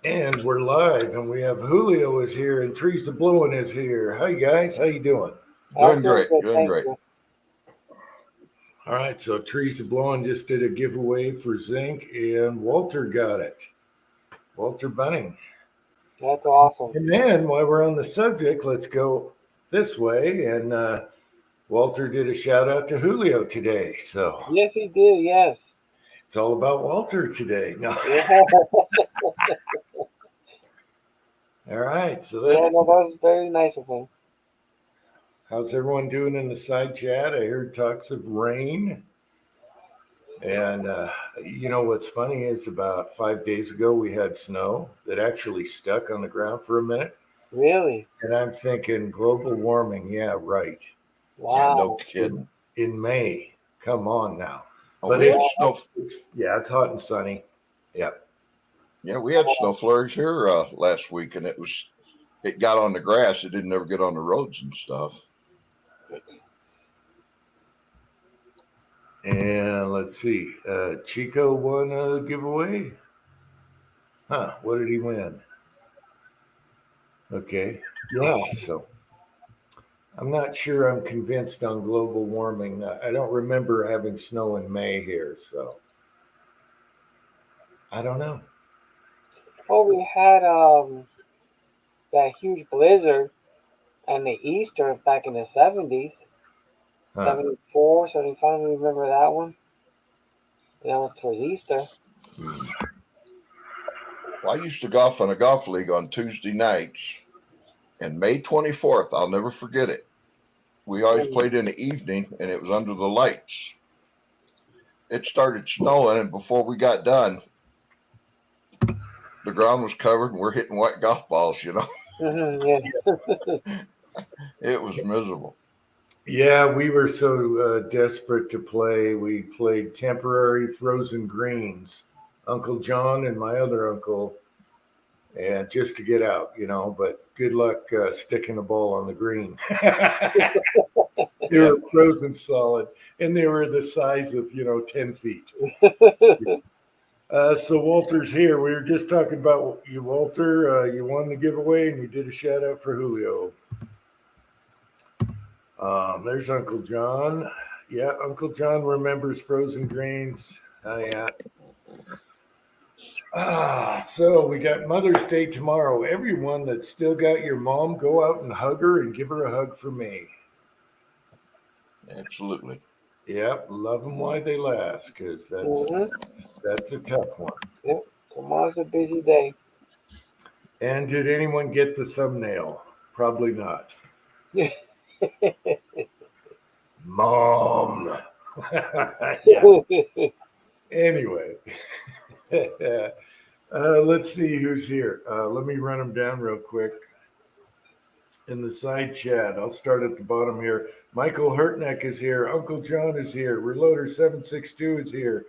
And we're live, and we have Julio is here, and Teresa Blowin is here. Hi guys, how you doing? I'm Doing doing great, good, doing thank great. you. All right, so Teresa Blowin just did a giveaway for zinc, and Walter got it. Walter Bunning. That's awesome. And then, while we're on the subject, let's go this way. And Walter did a shout out to Julio today, so Yes, he did. Yes. it's all about Walter today. No, Yeah. all right, so Yeah. that's No, that was very nice of him. how's everyone doing in the side chat? I heard talks of rain. And you know what's funny is about 5 days ago we had snow that actually stuck on the ground for a minute, Really? and I'm thinking global warming. Yeah, right. Yeah, no Wow. kidding. In May, come on now. Oh, But we had Yeah. snow. it's hot and sunny. Yeah. Yeah, we had snow flurries here last week, and it got on the grass. It didn't ever get on the roads and stuff. And let's see. Chico won a giveaway. Huh? What did he win? Okay. Yeah. So I'm not sure I'm convinced on global warming. I don't remember having snow in May here, so I don't know. Oh, we had that huge blizzard and the Easter back in the 70s. Huh. 74, 75. You remember that one? That was towards Easter. Hmm. Well, I used to golf on a golf league on Tuesday nights, and May 24th, I'll never forget it. We always Mm. played in the evening, and it was under the lights. It started snowing, and before we got done, the ground was covered, and we're hitting white golf balls. Yeah. It was miserable. Yeah, we were so desperate to play. We played temporary frozen greens, Uncle John and my other uncle, and just to get out, But good luck sticking the ball on the green. They Yeah, were frozen solid, and they were the size of 10 feet. So Walter's here. We were just talking about you, Walter. You won the giveaway, and you did a shout out for Julio. There's Uncle John. Yeah, Uncle John remembers frozen greens. Oh yeah. So we got Mother's Day tomorrow. Everyone that's still got your mom, go out and hug her and give her a hug for me. absolutely. Yep, love them while they last, because Hmm. that's a tough one. Yep. Tomorrow's a busy day. And did anyone get the thumbnail? Probably not. Mom. Yeah. Anyway, let's see who's here. Let me run them down real quick. In the side chat, I'll start at the bottom here. Michael Hurtneck is here. Uncle John is here. Reloader762 is here.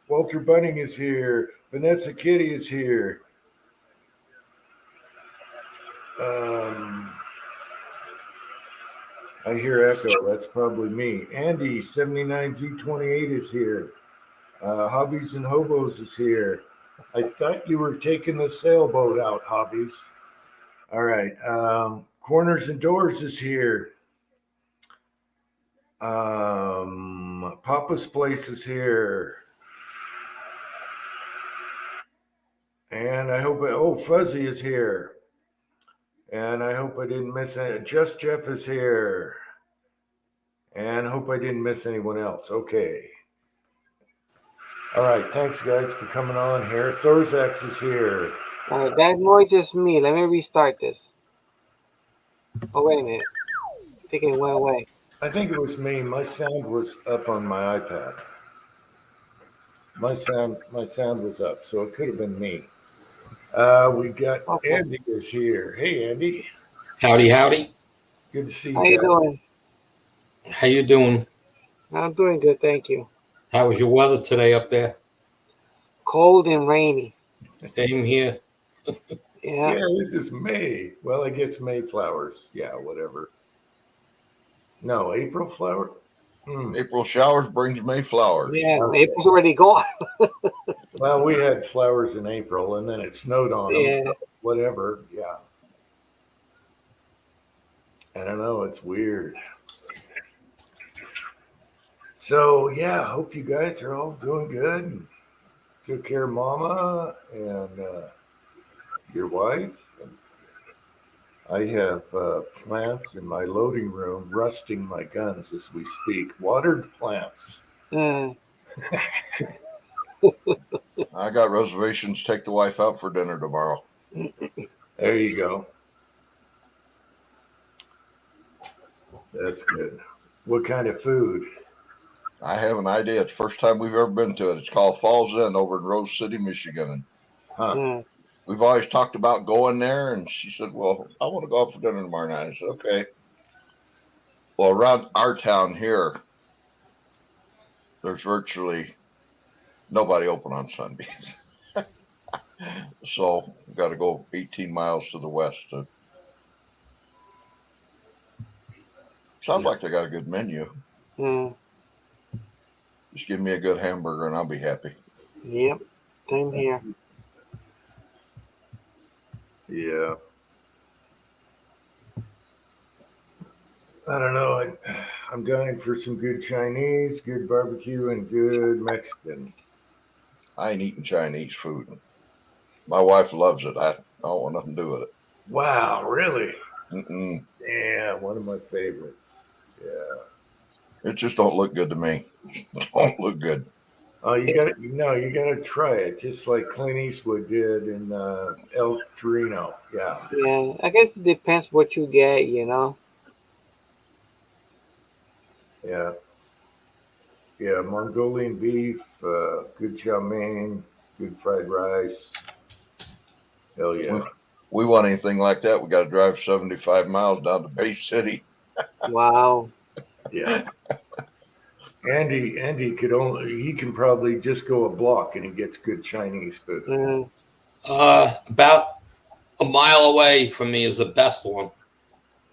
Walter Bunning is here. Vanessa Kitty is here. I hear echo. That's probably me. Andy 79Z28 is here. Hobbies and Hobos is here. I thought you were taking the sailboat out, Hobbies. All right. Corners and Doors is here. Papa's Place is here. And I hope, Fuzzy is here. And I hope I didn't miss any. Just Jeff is here. And I hope I didn't miss anyone else. Okay. All right. Thanks, guys, for coming on here. Thorzax is here. All right, that noise is me. Let me restart this. Oh, wait a minute. I think it went away. I think it was me. My sound was up on my iPad. My sound was up, so it could have been me. We got Okay. Andy is here. Hey, Andy. Howdy, howdy. Good to see How you you guys. doing? How you doing? I'm doing good, thank you. How was your weather today up there? Cold and rainy. Same here. Yeah. Yeah, this is May. Well, I guess Mayflowers. Yeah, whatever. No, April flower. April showers brings May flowers. Yeah. Okay. April's already gone. Well, we had flowers in April, and then it snowed on them. Yeah. So whatever. Yeah. I don't know. It's weird. So yeah, hope you guys are all doing good. Took care of Mama and your wife. I have plants in my loading room rusting my guns as we speak. Watered plants. Mm. I got reservations. Take the wife out for dinner tomorrow. There you go. That's good. What kind of food? I have an idea. It's the first time we've ever been to it. It's called Falls Inn over in Rose City, Michigan. And Huh. Mm. we've always talked about going there. And she said, well, I want to go out for dinner tomorrow night. I said, okay. Well, around our town here, there's virtually nobody open on Sundays. So we've got to go 18 miles to the west. Sounds like they got a good menu. Mm. Just give me a good hamburger and I'll be happy. Yep. Same here. Yeah. I don't know. I'm dying for some good Chinese, good barbecue, and good Mexican. I ain't eating Chinese food. My wife loves it. I don't want nothing to do with it. Wow, really? Mm-mm. Yeah, one of my favorites. Yeah. It just don't look good to me. It don't look good. Oh, you got to you got to try it, just like Clint Eastwood did in El Torino. Yeah. Yeah. I guess it depends what you get, you know. Yeah. Yeah, Mongolian beef, good chow mein, good fried rice. Hell yeah. We want anything like that, we got to drive 75 miles down to Bay City. Wow. Yeah. Andy he can probably just go a block and he gets good Chinese food. Mm. About a mile away from me is the best one.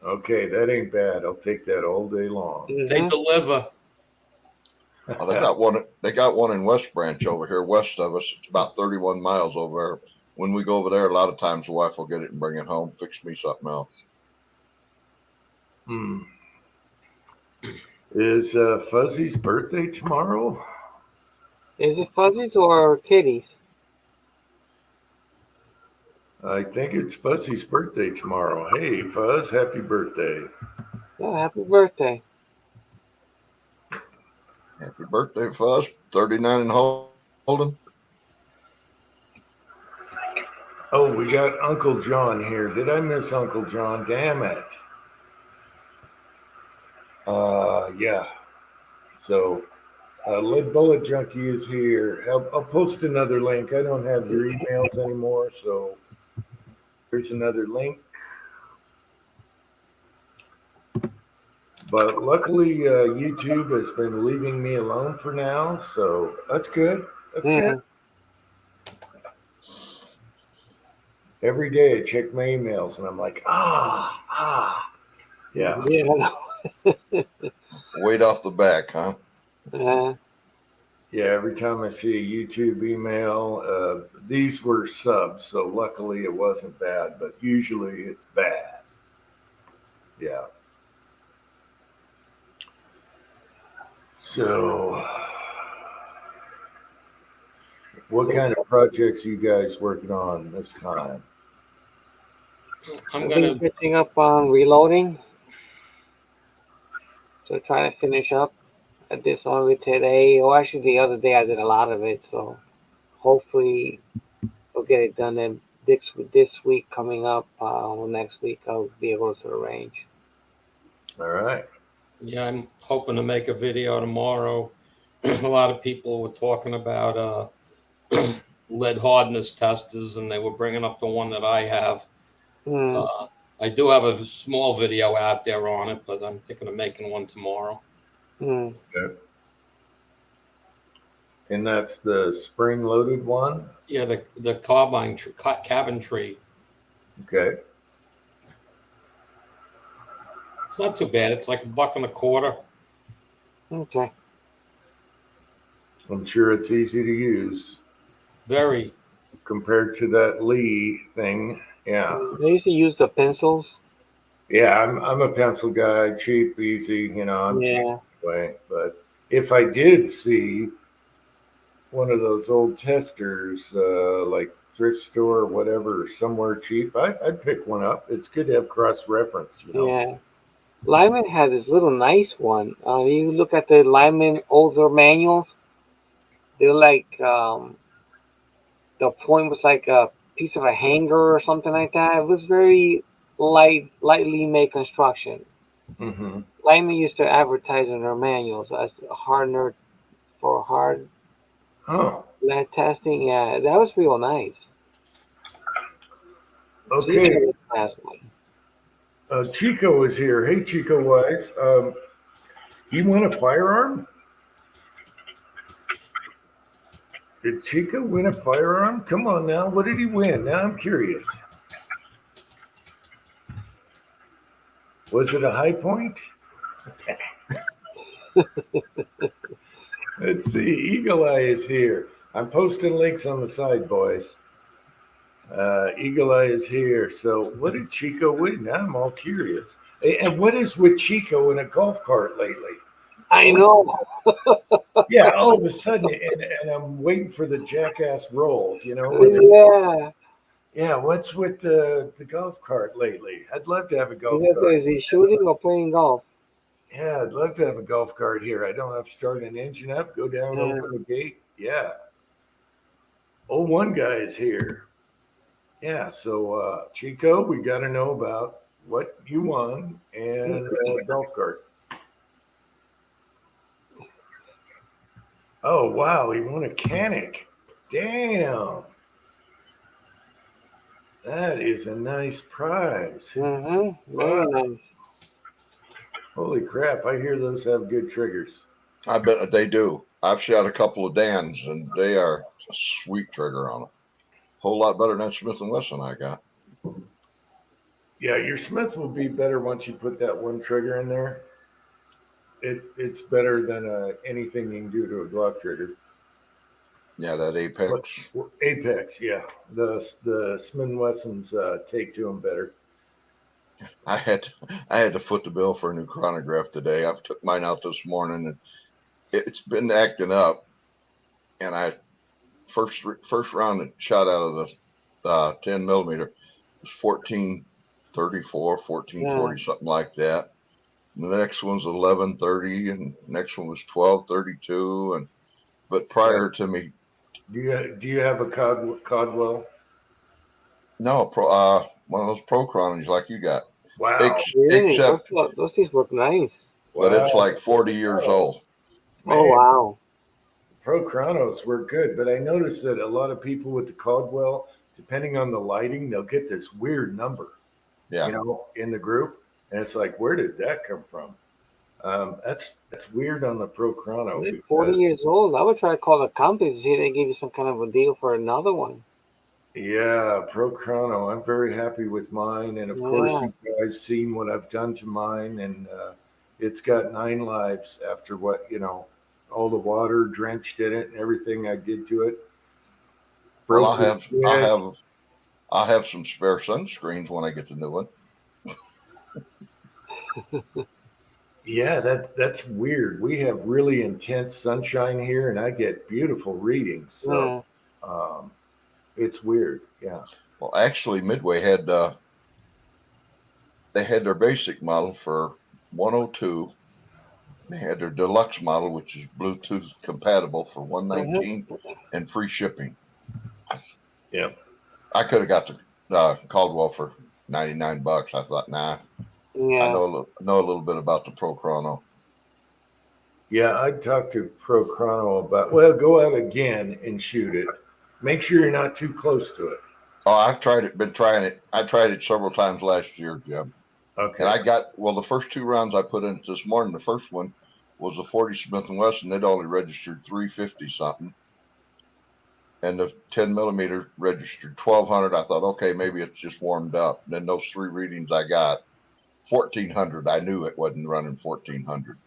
Okay, that ain't bad. I'll take that all day long. They Mhm. deliver. Oh, they got one. They got one in West Branch over here, west of us. It's about 31 miles over there. When we go over there, a lot of times the wife will get it and bring it home, fix me something else. Hmm. Is Fuzzy's birthday tomorrow? Is it fuzzies or kitties? I think it's Fuzzy's birthday tomorrow. Hey, Fuzz, happy birthday. Yeah, happy birthday. Happy birthday, Fuzz! 39 and holding. Oh, we got Uncle John here. Did I miss Uncle John? Damn it. Yeah. So, Lead Bullet Junkie is here. I'll post another link. I don't have your emails anymore, so here's another link. But luckily, YouTube has been leaving me alone for now, so that's good. That's good. Mhm. Every day I check my emails and I'm like, yeah. Yeah. Weight off the back, huh? Yeah, every time I see a YouTube email, these were subs, so luckily it wasn't bad, but usually it's bad. Yeah. So, what kind of projects are you guys working on this time? I'm I've gonna. been catching up on reloading. So trying to finish up. I did some of it today. Or actually the other day I did a lot of it. So hopefully I'll get it done then this week coming up. Next week I'll be able to arrange. All right. Yeah, I'm hoping to make a video tomorrow. A lot of people were talking about lead hardness testers, and they were bringing up the one that I have. Mm. I do have a small video out there on it, but I'm thinking of making one tomorrow. Mm. Okay. And that's the spring loaded one? Yeah, the cabin tree. Okay. It's not too bad. It's like $1.25. Okay. I'm sure it's easy to use. Very. compared to that Lee thing. Yeah. They used to use the pencils. Yeah, I'm a pencil guy, cheap, easy, I'm cheap Yeah. anyway. But if I did see one of those old testers, like thrift store or whatever, somewhere cheap, I'd pick one up. It's good to have cross reference. Yeah. Lyman had this little nice one. You look at the Lyman older manuals, they're like the point was like a piece of a hanger or something like that. It was very lightly made construction. Hmm. Lyman used to advertise in their manuals as a hardener for hard Oh, lead testing. Yeah, that was real nice. okay. Chico has one. Chico is here. Hey, Chico Wise. You want a firearm? Did Chico win a firearm? Come on now. What did he win? Now I'm curious. Was it a high point? Let's see. Eagle Eye is here. I'm posting links on the side, boys. Eagle Eye is here. So, what did Chico win? Now I'm all curious. And what is with Chico in a golf cart lately? I know. Yeah, all of a sudden, and I'm waiting for the jackass roll. Yeah. Yeah, what's with the golf cart lately? I'd love to have a golf cart. Is he shooting or playing golf? Yeah, I'd love to have a golf cart here. I don't have to start an engine up, go down, Yeah. open the gate. Yeah. Oh, one guy is here. Yeah, so Chico, we got to know about what you won and golf cart. Oh, wow, he won a Canic. Damn. That is a nice prize. Very nice. Holy crap, I hear those have good triggers. I bet they do. I've shot a couple of Dans, and they are a sweet trigger on them. Whole lot better than that Smith & Wesson I got. Yeah, your Smith will be better once you put that one trigger in there. It's better than anything you can do to a Glock trigger. Yeah, that Apex. Apex, yeah. The Smith & Wessons take to them better. I had to foot the bill for a new chronograph today. I took mine out this morning, and it's been acting up. And I first round that shot out of the 10 millimeter was 1434, 1440, something like that. And the next one's 1130, and the next one was 1232. And but prior to me, Do you have a Codwell? no, one of those pro chronos like you got. Wow. Really? Except, Those things look nice. but it's Wow. like 40 years old. Oh, Man, wow. Pro Chronos were good, but I noticed that a lot of people with the Caldwell, depending on the lighting, they'll get this weird number, Yeah. in the group, and it's like, where did that come from? That's weird on the Pro Chrono. They're 40 years old. I would try to call the company to see if they give you some kind of a deal for another one. Yeah, Pro Chrono. I'm very happy with mine, and of course, you guys seen what I've done to mine, and it's got 9 lives after what all the water drenched in it and everything I did to it. Well, Broke the switch. I'll have some spare sunscreens when I get the new one. Yeah, that's weird. We have really intense sunshine here, and I get beautiful readings. So it's weird. Yeah. Well, actually, Midway had they had their basic model for 102. They had their deluxe model, which is Bluetooth compatible, for 119 and free shipping. Yeah. I could have got the Caldwell for $99. I thought, nah. Yeah. I know a little bit about the Pro Chrono. Yeah, I'd talk to Pro Chrono about. Well, go out again and shoot it. Make sure you're not too close to it. Oh, I've tried it. Been trying it. I tried it several times last year, Jim. Okay. And I got the first 2 rounds I put in this morning. The first one was a 40 Smith & Wesson. They'd only registered 350 something, and the 10 millimeter registered 1200. I thought, okay, maybe it's just warmed up. And then those 3 readings I got 1400. I knew it wasn't running 1400.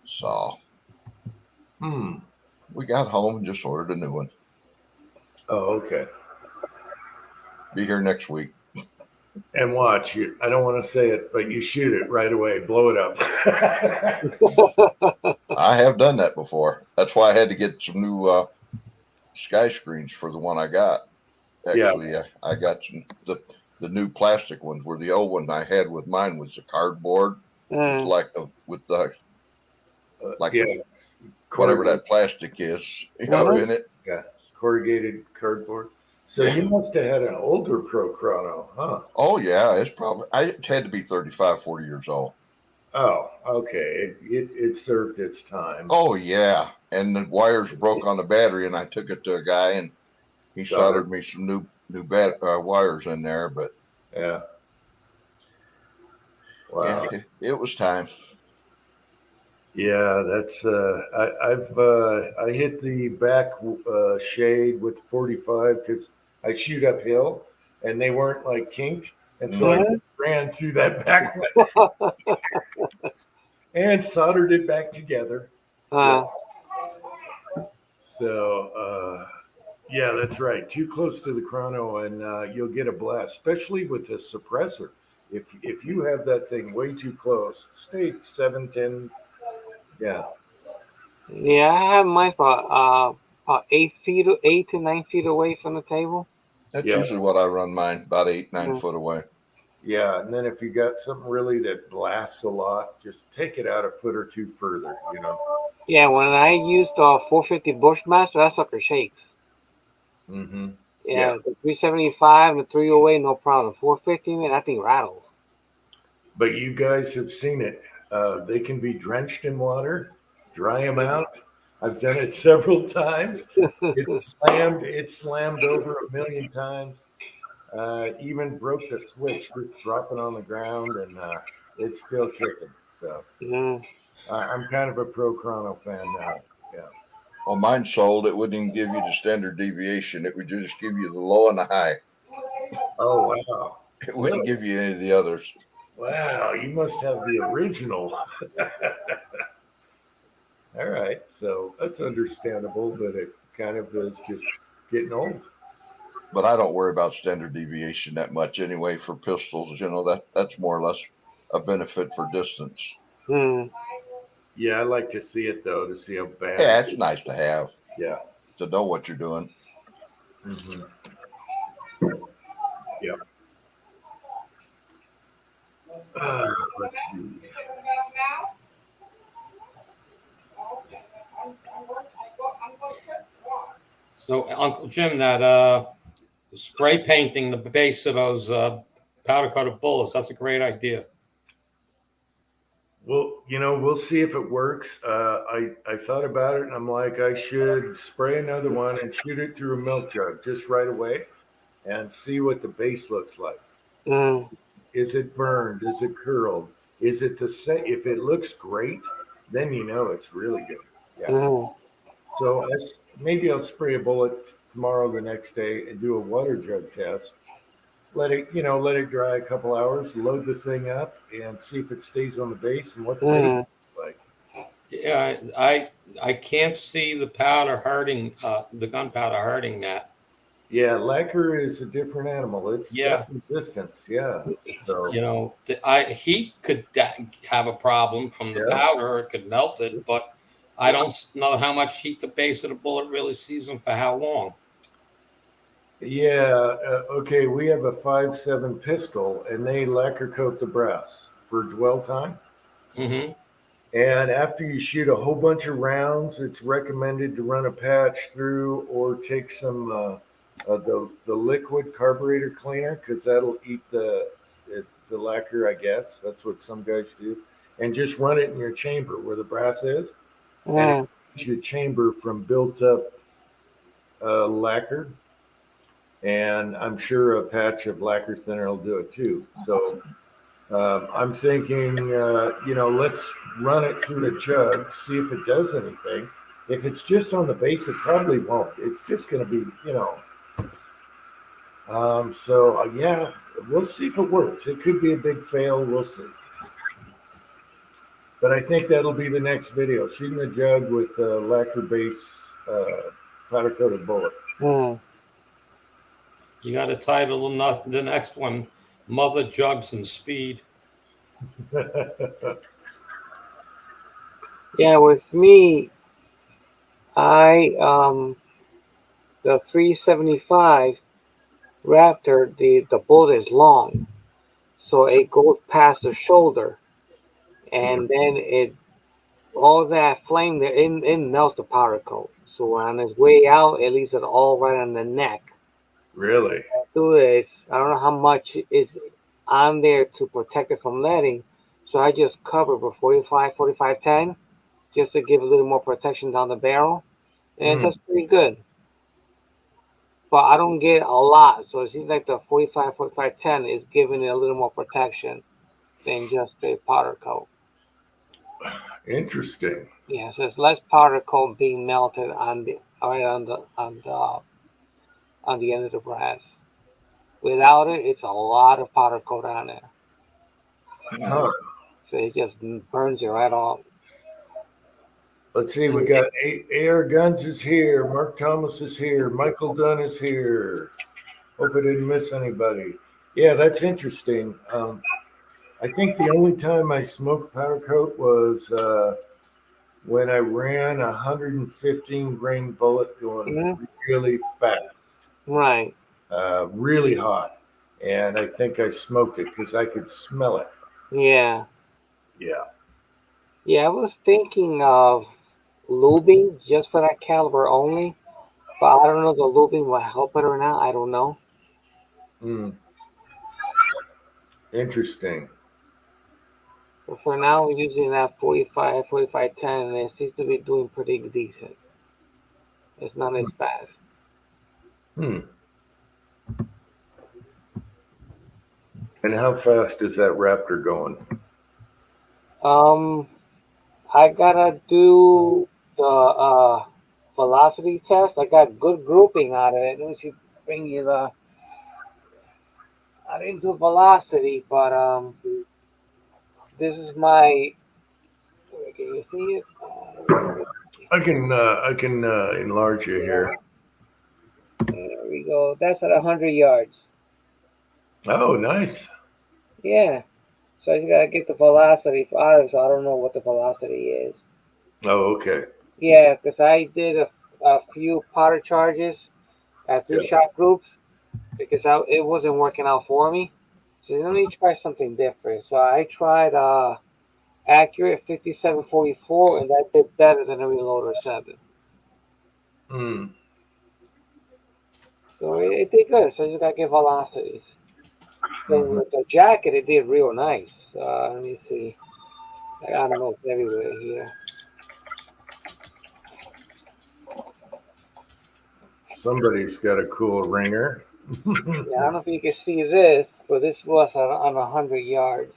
So. We got home and just ordered a new one. Oh, okay. Be here next week. And watch you. I don't want to say it, but you shoot it right away. Blow it up. I have done that before. That's why I had to get some new sky screens for the one I got. Yeah. Actually, I got the new plastic ones. Where the old one I had with mine was the cardboard. It's like with the like yeah. the, whatever that plastic is in it. Yeah. Corrugated cardboard. So Yeah. you must have had an older Pro Chrono, huh? Oh yeah, it's probably it had to be 35, 40 years old. Oh, okay. It served its time. Oh yeah, and the wires broke on the battery, and I took it to a guy, and he soldered me some new wires in there. But yeah, wow. Yeah, it was time. Yeah, that's I hit the back shade with 45 because I shoot uphill, and they weren't like kinked, and so I just ran through that back one and soldered it back together. So yeah, that's right. Too close to the chrono, and you'll get a blast, especially with the suppressor. If you have that thing way too close, stay 7, 10. Yeah. Yeah, I have mine about 8 to 9 feet away from the table. That's usually what I run mine, about 8, 9 foot away. Yeah, and then if you got something really that blasts a lot, just take it out a foot or two further. Yeah, when I used 450 Bushmaster, that sucker shakes. Mm-hmm. Yeah, the 375 and the 308, no problem. 450, man, that thing rattles. But you guys have seen it. They can be drenched in water, dry them out. I've done it several times. It's slammed over a million times. Even broke the switch just dropping on the ground, and it's still kicking. So I'm kind of a Pro Chrono fan now. Yeah. Well, mine sold. It wouldn't even give you the standard deviation. It would just give you the low and the high. Oh wow! It wouldn't give you any of the others. Wow, you must have the original. All right, so that's understandable, but it kind of is just getting old. But I don't worry about standard deviation that much anyway for pistols. That's more or less a benefit for distance. Yeah, I like to see it though, to see how bad. Yeah, it's nice to have. Yeah. To know what you're doing. Mm-hmm. Yeah. Let's see. So, Uncle Jim, that spray painting the base of those powder coated bullets, that's a great idea. Well, we'll see if it works. I thought about it, and I'm like, I should spray another one and shoot it through a milk jug just right away and see what the base looks like. Is it burned? Is it curled? Is it the same? If it looks great, then it's really good. Yeah. So maybe I'll spray a bullet tomorrow, the next day, and do a water jug test. Let it dry a couple hours. Load the thing up and see if it stays on the base and what the base looks like. Yeah, I can't see the powder hurting the gunpowder hurting that. Yeah, lacquer is a different animal. It's got resistance. Yeah. So heat could have a problem from the powder. It could melt it, but I don't know how much heat the base of the bullet really sees and for how long. Yeah. Okay. We have a 5.7 pistol, and they lacquer coat the brass for dwell time. Mm-hmm. And after you shoot a whole bunch of rounds, it's recommended to run a patch through or take some the liquid carburetor cleaner, because that'll eat the lacquer. I guess that's what some guys do, and just run it in your chamber where the brass is. And it keeps your chamber from built up lacquer. And I'm sure a patch of lacquer thinner will do it too. So I'm thinking, let's run it through the jug, see if it does anything. If it's just on the base, it probably won't. It's just going to be, yeah, we'll see if it works. It could be a big fail. We'll see. But I think that'll be the next video, shooting a jug with lacquer base powder coated bullet. You got to title the next one, Mother Jugs and Speed. Yeah, with me, the 375 Raptor, the bullet is long, so it goes past the shoulder, and then all that flame there, it melts the powder coat. So on its way out, it leaves it all right on the neck. Really? Do this. I don't know how much is on there to protect it from letting, so I just cover with 45-45-10 just to give a little more protection down the barrel, and that's pretty good. But I don't get a lot, so it seems like the 45-45-10 is giving it a little more protection than just straight powder coat. Interesting. Yeah, so it's less powder coat being melted on the right on the end of the brass. Without it, it's a lot of powder coat on there. Huh. So it just burns it right off. Let's see. We got AR Guns is here. Mark Thomas is here. Michael Dunn is here. Hope I didn't miss anybody. Yeah, that's interesting. I think the only time I smoked powder coat was when I ran a 115 grain bullet going really fast, Right. really hot. And I think I smoked it because I could smell it. Yeah. Yeah. Yeah, I was thinking of lubing just for that caliber only, but I don't know if the lubing will help it or not. I don't know. Interesting. But for now, we're using that 45-10, and it seems to be doing pretty decent. It's not as bad. Hmm. And how fast is that Raptor going? Um, I gotta do the velocity test. I got good grouping out of it. Let me see, bring you the. I didn't do velocity, but this is my. Can you see it? I can enlarge you here. There we go. That's at 100 yards. Oh, nice. Yeah. So I just gotta get the velocity out of it. So I don't know what the velocity is. Oh, okay. Yeah, because I did a few powder charges at Yeah. 3-shot groups because it wasn't working out for me. So let me try something different. So I tried accurate 5744, and that did better than a reloader 7. Hmm. So it did good. So I just gotta get velocities. So with the jacket, it did real nice. Let me see. I got notes everywhere here. Somebody's got a cool ringer. Yeah, I don't know if you can see this, but this was on 100 yards.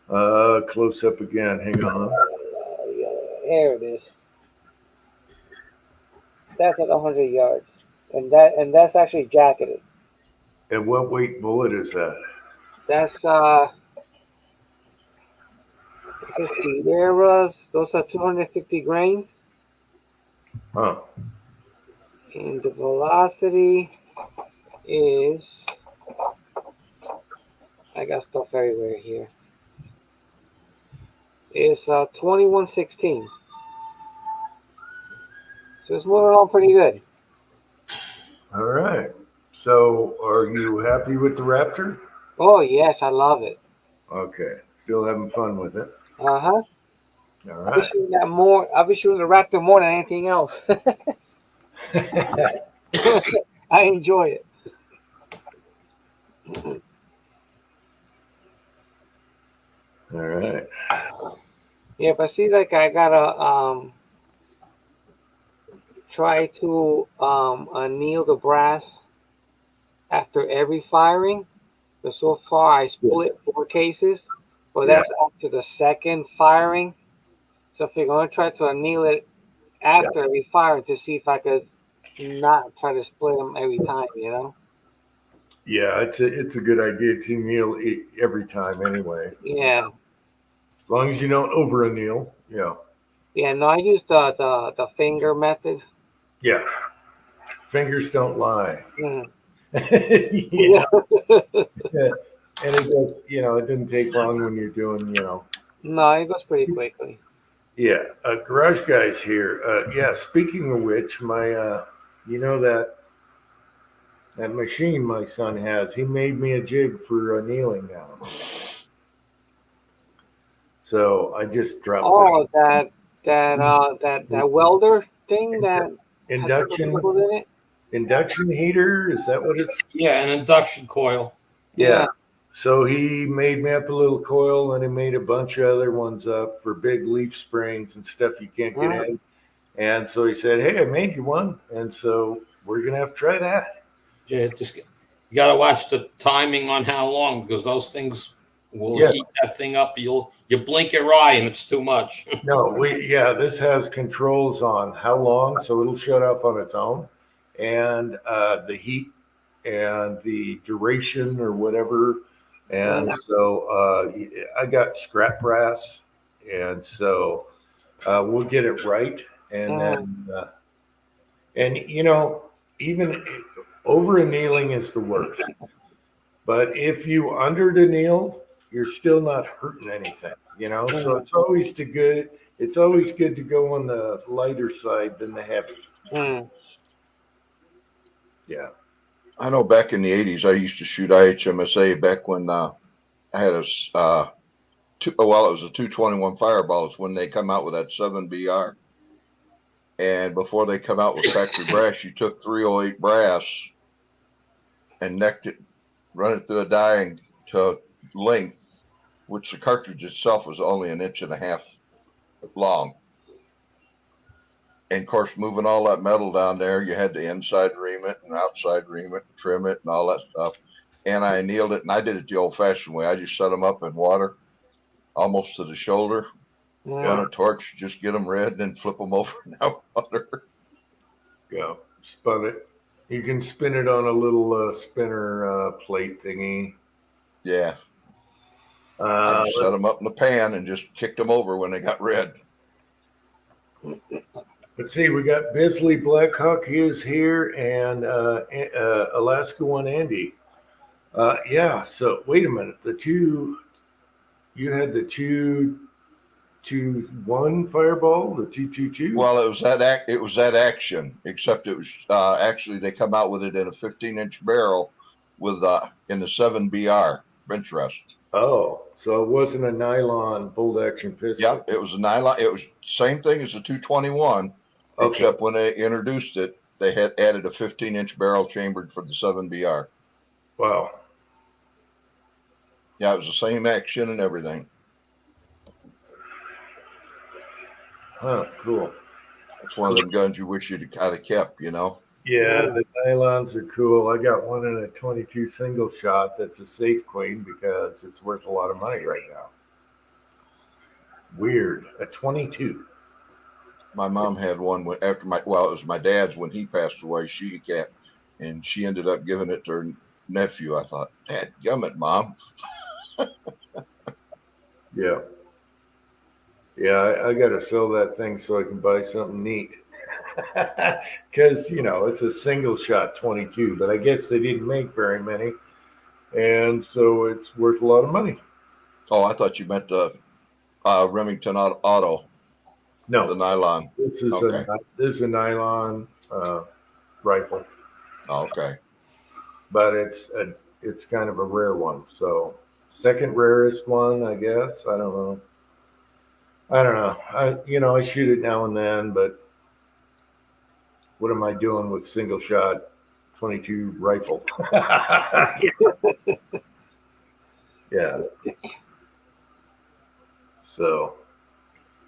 Close up again. Hang on. Yeah, there it is. That's at 100 yards, and that's actually jacketed. And what weight bullet is that? That's it's a Sierras. Those are 250 grains, Huh. and the velocity is. I got stuff everywhere here. It's 2116. So it's moving along pretty good. All right. So, are you happy with the Raptor? Oh yes, I love it. Okay. Still having fun with it. Uh-huh. All I'll be right. shooting that more. I'll be shooting the Raptor more than anything else. I enjoy it. All right. Yeah, but see, like I gotta try to anneal the brass after every firing. But so far, I split 4 cases, but Yeah. that's after the second firing. So if you're gonna try to anneal it Yeah. after every firing to see if I could not try to split them every time, you know? Yeah. It's a good idea to kneel every time anyway. Yeah, As long as you don't over anneal. Yeah. Yeah, no, I use the finger method. Yeah, fingers don't lie. Mm. You know, yeah. And it does. You know, it didn't take long when you're doing. You know, No, it goes pretty quickly. yeah. Garage guys here. Yeah. Speaking of which, my you know that machine my son has. He made me a jig for kneeling now. So I just dropped that. Oh, that welder thing that has Induction chemicals in it. induction heater. Is that what it's? Yeah, an induction coil. Yeah. Yeah. So he made me up a little coil and he made a bunch of other ones up for big leaf springs and stuff you can't get Mm. in. And so he said, "Hey, I made you one." And so we're going to have to try that. Yeah, you got to watch the timing on how long because those things will Yes. heat that thing up. You blink your eye and it's too much. No, this has controls on how long. So it'll shut off on its own. And the heat and the duration or whatever. And so I got scrap brass. And so we'll get it right. And then, and you know, even over annealing is the worst. But if you under annealed, you're still not hurting anything, you know. So it's always It's always good to go on the lighter side than the heavy. Mm. Yeah. I know back in the 80s, I used to shoot IHMSA back when I had a, it was a 221 Fireball. It's when they come out with that 7BR. And before they come out with factory brass, you took 308 brass and necked it, run it through a die to length, which the cartridge itself was only 1.5 inches long. And of course, moving all that metal down there, you had to inside ream it and outside ream it, and trim it, and all that stuff. And I annealed it, and I did it the old-fashioned way. I just set them up in water, almost to the shoulder, run a torch, just get them red, then flip them over in that water. Yeah. Spun it. You can spin it on a little spinner plate thingy. Yeah. I just set them up in the pan and just kicked them over when they got red. Let's see, we got Bisley Blackhawk is here and Alaska One Andy. Yeah, so wait a minute. You had the 221 Fireball, the 222? Well, it was that action, except it was actually they come out with it in a 15-inch barrel with in the 7BR bench rest. Oh, so it wasn't a nylon bolt action pistol. Yep, it was a nylon. It was same thing as the 221, except when they introduced it, they had added a 15-inch barrel chambered for the 7BR. Wow. Yeah, it was the same action and everything. Huh, cool. It's one of them guns you wish you'd kind of kept, you know? Yeah, the nylons are cool. I got one in a 22 single shot that's a safe queen because it's worth a lot of money right now. Weird. A 22. My mom had one it was my dad's when he passed away. She kept, and she ended up giving it to her nephew. I thought, Dad, gummit, Mom. Yeah. Yeah, I got to sell that thing so I can buy something neat. Because, you know, it's a single shot 22, but I guess they didn't make very many. And so it's worth a lot of money. Oh, I thought you meant the Remington Auto. No. The nylon. This is a nylon rifle. Oh, okay. But it's kind of a rare one. So second rarest one, I guess. I don't know. I shoot it now and then, but what am I doing with single shot 22 rifle? Yeah. So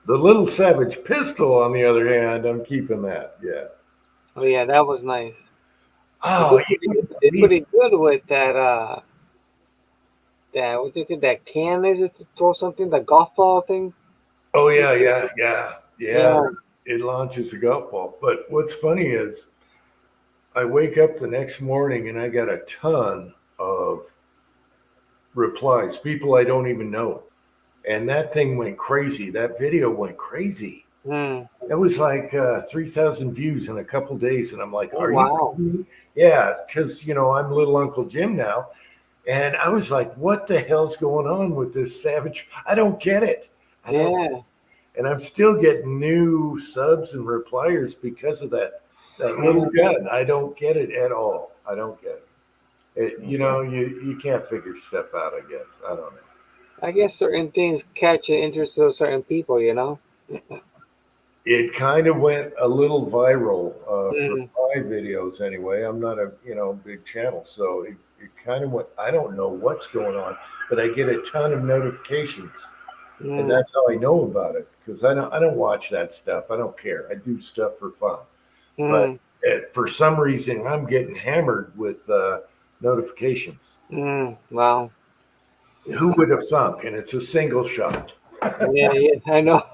the Little Savage pistol, on the other hand, I'm keeping that. Yeah. Oh yeah, that was nice. Oh, they pretty good with that. What do you think that can is it to throw something? The golf ball thing. Oh yeah. It launches a golf ball. But what's funny is I wake up the next morning and I got a ton of replies, people I don't even know. And that thing went crazy. That video went crazy. Mm. It was like 3,000 views in a couple days, and I'm like, Oh, "Are you wow. kidding me?" Yeah, because I'm little Uncle Jim now, and I was like, "What the hell's going on with this savage?" I don't get it. I don't, Yeah. and I'm still getting new subs and repliers because of that little Mm. gun. I don't get it at all. I don't get it. You can't figure stuff out. I guess I don't know. I guess certain things catch the interest of certain people, you know? It kind of went a little viral for Mm. my videos anyway. I'm not a big channel, so it kind of went. I don't know what's going on, but I get a ton of notifications, and Mm. that's how I know about it because I don't watch that stuff. I don't care. I do stuff for fun, but Mm. for some reason I'm getting hammered with notifications. Mm. Wow. Who would have thunk? And it's a single shot. Yeah, yeah, I know.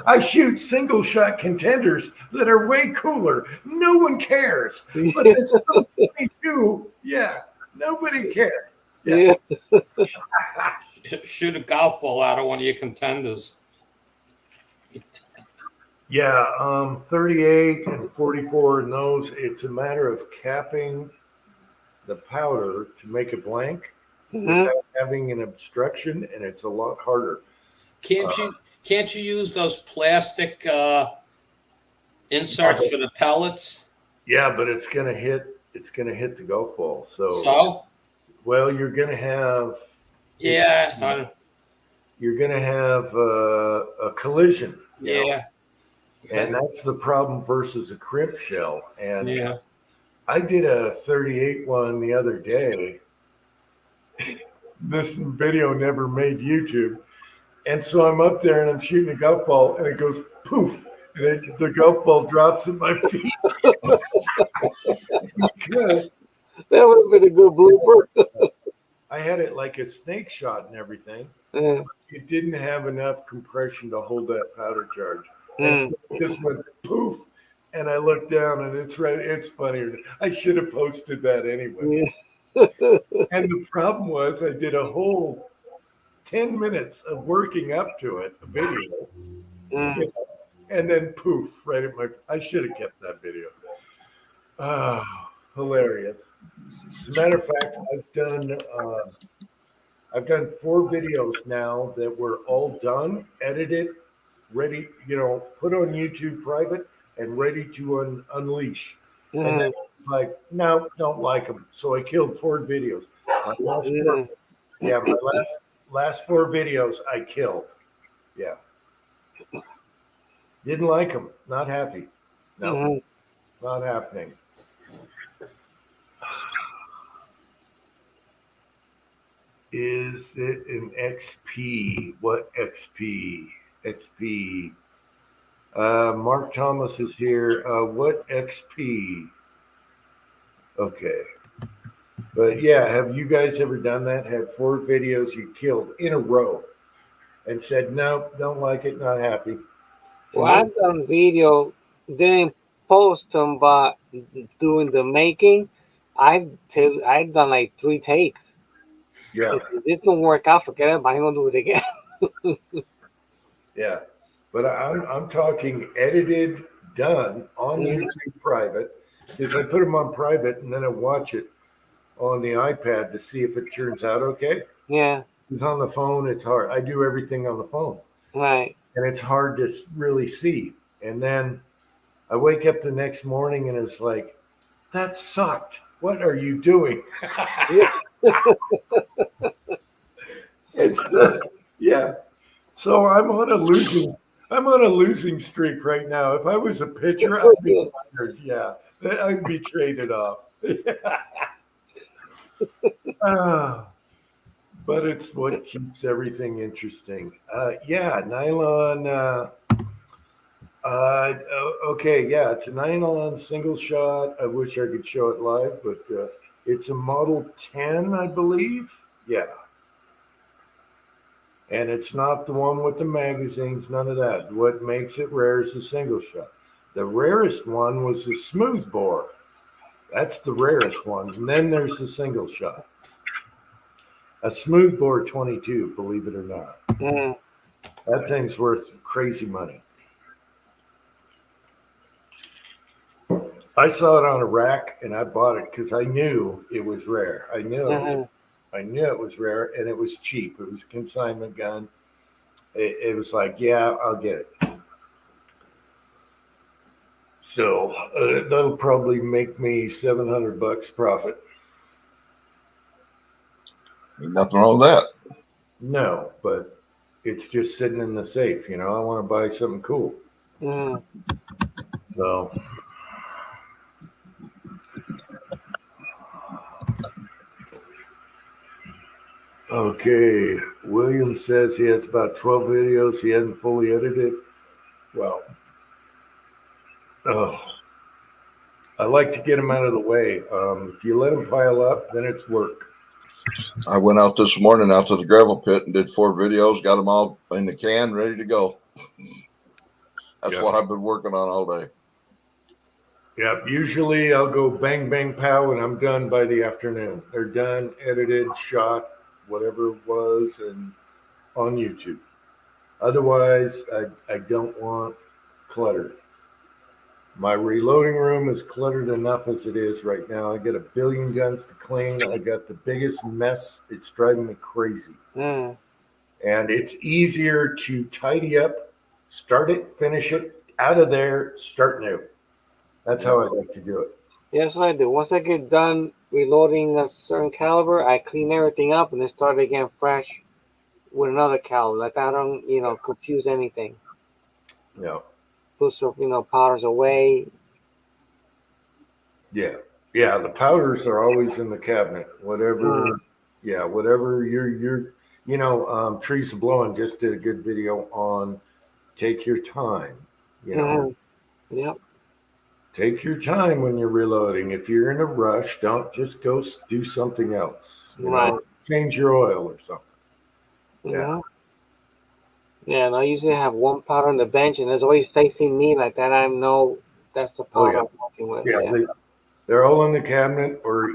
I shoot single shot contenders that are way cooler. No one cares. But this little 22, yeah, nobody cares. Yeah. Yeah. Shoot a golf ball out of one of your contenders. Yeah, 38 and 44 in those, it's a matter of capping the powder to make it blank Mhm. without having an obstruction, and it's a lot harder. Can't you can't you use those plastic inserts Okay. for the pellets? Yeah, but it's gonna hit the golf ball. So, So well, yeah, you're gonna have a collision, yeah, and that's the problem versus a crimp shell. And yeah. I did a 38 one the other day. This video never made YouTube, and so I'm up there and I'm shooting a golf ball, and it goes poof, and the golf ball drops at my feet because That would have been a good blooper. I had it like a snake shot and everything. Yeah. It didn't have enough compression to hold that powder charge. And Mm. so it just went poof. And I looked down and it's right. It's funnier. I should have posted that anyway. Yeah. And the problem was I did a whole 10 minutes of working up to it, a video, Mm. and then poof, right at my. I should have kept that video. Oh, hilarious. As a matter of fact, I've done 4 videos now that were all done, edited, ready, put on YouTube private and ready to unleash. And then Mm. it's like, no, don't like them. So I killed 4 videos. My last four, Mm. yeah, my last 4 videos I killed. Yeah, didn't like them. Not happy. No, Mhm. not happening. Is it an XP? What XP? XP. Mark Thomas is here. What XP? Okay. But yeah, have you guys ever done that? Had 4 videos you killed in a row and said, no, don't like it, not happy. Well, I've done video, didn't post them, but doing the making, I've done like 3 takes. Yeah, If this don't work out, forget it. But I'm gonna do it again. yeah. But I'm talking edited, done on Mhm. YouTube private. Because I put them on private and then I watch it on the iPad to see if it turns out okay. Yeah, Because on the phone, it's hard. I do everything on the phone, right. and it's hard to really see. And then I wake up the next morning and it's like, that sucked. What are you doing? It's yeah. So I'm on a losing streak right now. If I was a pitcher, I'd be fired. Yeah, I'd be traded off. Ah, but it's what keeps everything interesting. Yeah, nylon. Okay, yeah, it's a nylon single shot. I wish I could show it live, but it's a Model 10, I believe. Yeah. And it's not the one with the magazines, none of that. What makes it rare is the single shot. The rarest one was the smooth bore. That's the rarest one. And then there's the single shot. A smooth bore 22, believe it or not. Mm. That thing's worth crazy money. I saw it on a rack and I bought it because I knew it was rare. I knew it was rare and it was cheap. It was a consignment gun. It was like, yeah, I'll get it. So that'll probably make me $700 profit. Ain't nothing wrong with that. No, but it's just sitting in the safe. I want to buy something cool. So. Okay, William says he has about 12 videos he hasn't fully edited. Well, I like to get them out of the way. If you let them pile up, then it's work. I went out this morning out to the gravel pit and did 4 videos, got them all in the can, ready to go. That's what I've been working on all day. Yeah, usually I'll go bang, bang, pow, and I'm done by the afternoon. They're done, edited, shot, whatever it was, and on YouTube. Otherwise, I don't want clutter. My reloading room is cluttered enough as it is right now. I got a billion guns to clean. I got the biggest mess. It's driving me crazy. And it's easier to tidy up, start it, finish it, out of there, start new. That's how I like to do it. Yes, I do. Once I get done reloading a certain caliber, I clean everything up and then start again fresh with another caliber. Like I don't, confuse anything. Yeah. Put some, powders away. Yeah. Yeah. The powders are always in the cabinet. Whatever. Yeah. Whatever you're Trees of Blowing just did a good video on take your time. Yep. Take your time when you're reloading. If you're in a rush, don't just go do something else. Change your oil or something. Yeah. Yeah, and I usually have one powder on the bench, and it's always facing me like that. I know that's the powder I'm working with. Yeah. They're all in the cabinet, or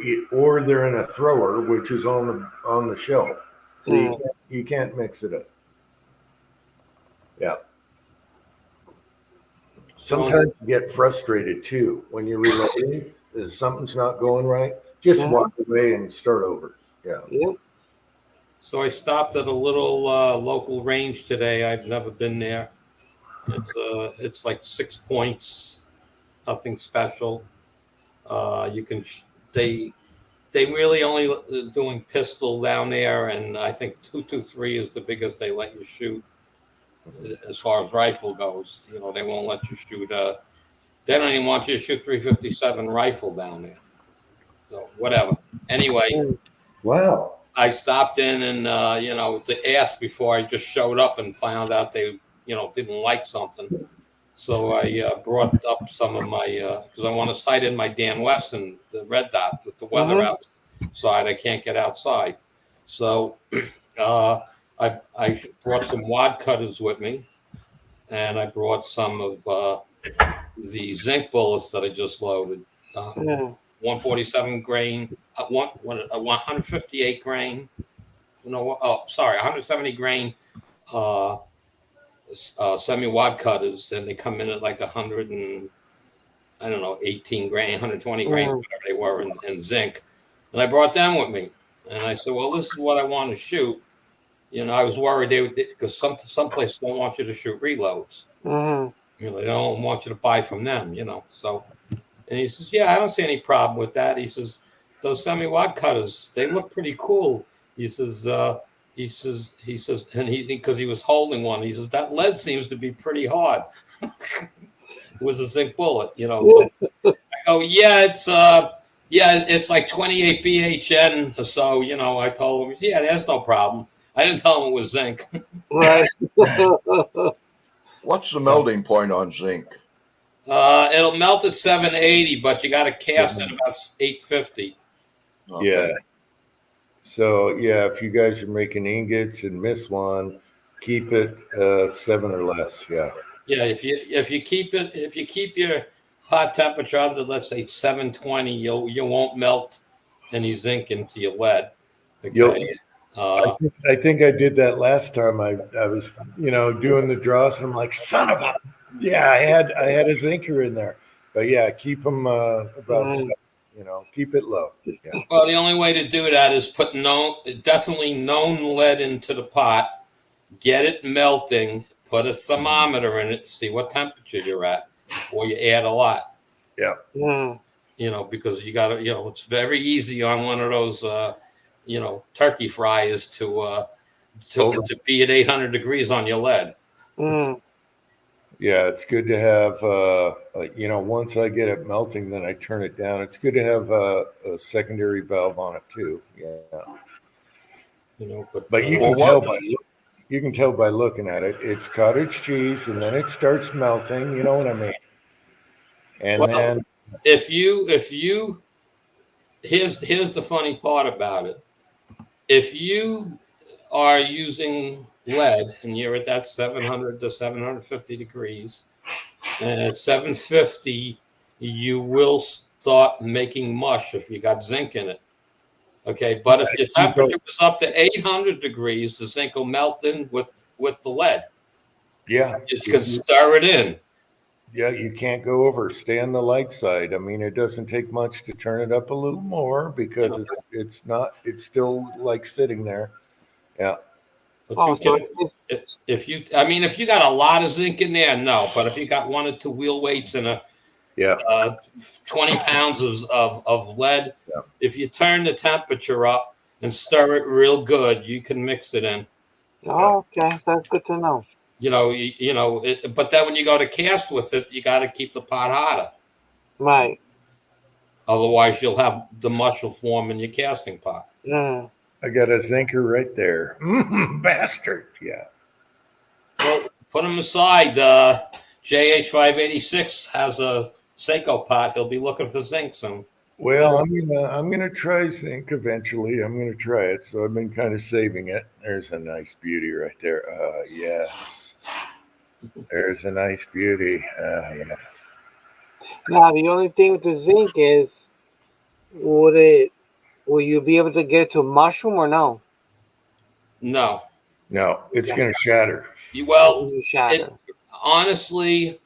they're in a thrower, which is on the shelf. So you can't mix it up. Yeah. Sometimes you get frustrated too when you're reloading. If something's not going right, just walk away and start over. Yeah. Yep. So I stopped at a little local range today. I've never been there. It's like 6 points, nothing special. They really only doing pistol down there, and I think 223 is the biggest they let you shoot. As far as rifle goes, they won't let you shoot. They don't even want you to shoot 357 rifle down there. So whatever. Anyway. Wow. I stopped in and, to ask before I just showed up and found out they, didn't like something. So I brought up some of my, because I want to sight in my Dan Wesson, the red dot with the weather outside. I can't get outside. So I brought some wad cutters with me, and I brought some of the zinc bullets that I just loaded. 147 grain, 158 grain. 170 grain semi-wad cutters. Then they come in at like 100 and 18 grain, 120 grain, whatever they were in zinc. And I brought them with me. And I said, well, this is what I want to shoot. I was worried because some places don't want you to shoot reloads. They don't want you to buy from them, So, and he says, yeah, I don't see any problem with that. He says, those semi-wad cutters, they look pretty cool. He says, and because he was holding one, he says, that lead seems to be pretty hard. It was a zinc bullet, So I go, it's like 28 BHN or so, I told him, yeah, there's no problem. I didn't tell him it was zinc. Right. What's the melting point on zinc? It'll melt at 780, but you got to cast at about 850. Okay. Yeah. So if you guys are making ingots and miss one, keep it 7 or less. Yeah. Yeah. If you keep your hot temperature under, let's say 720, you won't melt any zinc into your lead. Okay. I think I did that last time. I was doing the draws, and I'm like, son of a, yeah, I had a zinker in there, but yeah, keep them about Mm. keep it low. Yeah, Well, the only way to do that is put definitely known lead into the pot, get it melting, put a thermometer in it, see what temperature you're at before you add a lot. yeah. Mm. Because you got to, it's very easy on one of those, turkey fryers to be at 800 degrees on your lead. Mm. Yeah, it's good to have, once I get it melting, then I turn it down. It's good to have a secondary valve on it too. Yeah, but you Well, can tell what? by looking at it. It's cottage cheese, and then it starts melting. You know what I mean? And Well, then if you here's the funny part about it. If you are using lead and you're at that 700 to 750 degrees, and at 750 you will start making mush if you got zinc in it. Okay, but if your temperature was up to 800 degrees, the zinc will melt in with the lead. yeah, You can stir it in. yeah, you can't go over. Stay on the light side. I mean, it doesn't take much to turn it up a little more because it's still like sitting there. Yeah. But Oh, you so can, if you got a lot of zinc in there, no. But if you got 1 or 2 wheel weights and a Yeah. 20 pounds of lead, Yeah. if you turn the temperature up and stir it real good, you can mix it in. Oh, okay, that's good to know. But then when you go to cast with it, you got to keep the pot hotter. Right. Otherwise, you'll have the mush will form in your casting pot. Mm. I got a zinker right there. Bastard. Yeah. Well, put them aside. JH586 has a Seiko pot. He'll be looking for zinc soon. Well, I'm gonna try zinc eventually. I'm gonna try it. So I've been kind of saving it. There's a nice beauty right there. Yes. There's a nice beauty. Yes. Now the only thing with the zinc is, will you be able to get to mushroom or no? No. No, it's gonna shatter. Well, You shatter. honestly,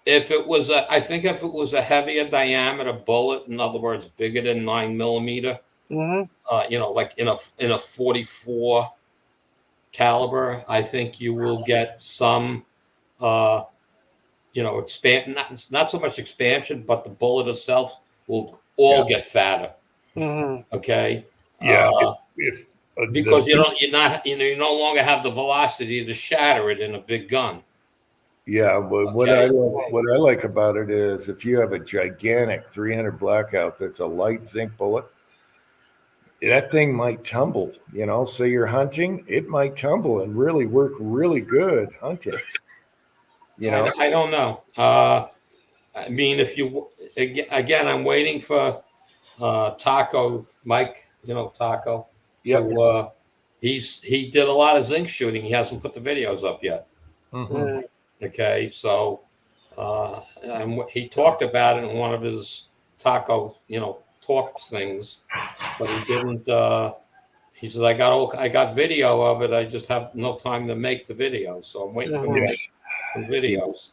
I think if it was a heavier diameter bullet, in other words, bigger than 9 millimeter, Mm-hmm. like in a 44 caliber, I think you will get some, expand. Not so much expansion, but the bullet itself will all get fatter. Mm-hmm. Okay. Yeah. If Because you no longer have the velocity to shatter it in a big gun. Yeah, but Okay. what I like about it is if you have a gigantic 300 blackout that's a light zinc bullet, that thing might tumble. Say you're hunting, it might tumble and really work really good hunting. I don't know. I mean, if you again, I'm waiting for Taco Mike. Taco. Yep. To he did a lot of zinc shooting. He hasn't put the videos up yet. Mm-hmm. Okay, so he talked about it in one of his Taco talk things, but he didn't. He says I got video of it. I just have no time to make the video, so I'm waiting for him to make some videos.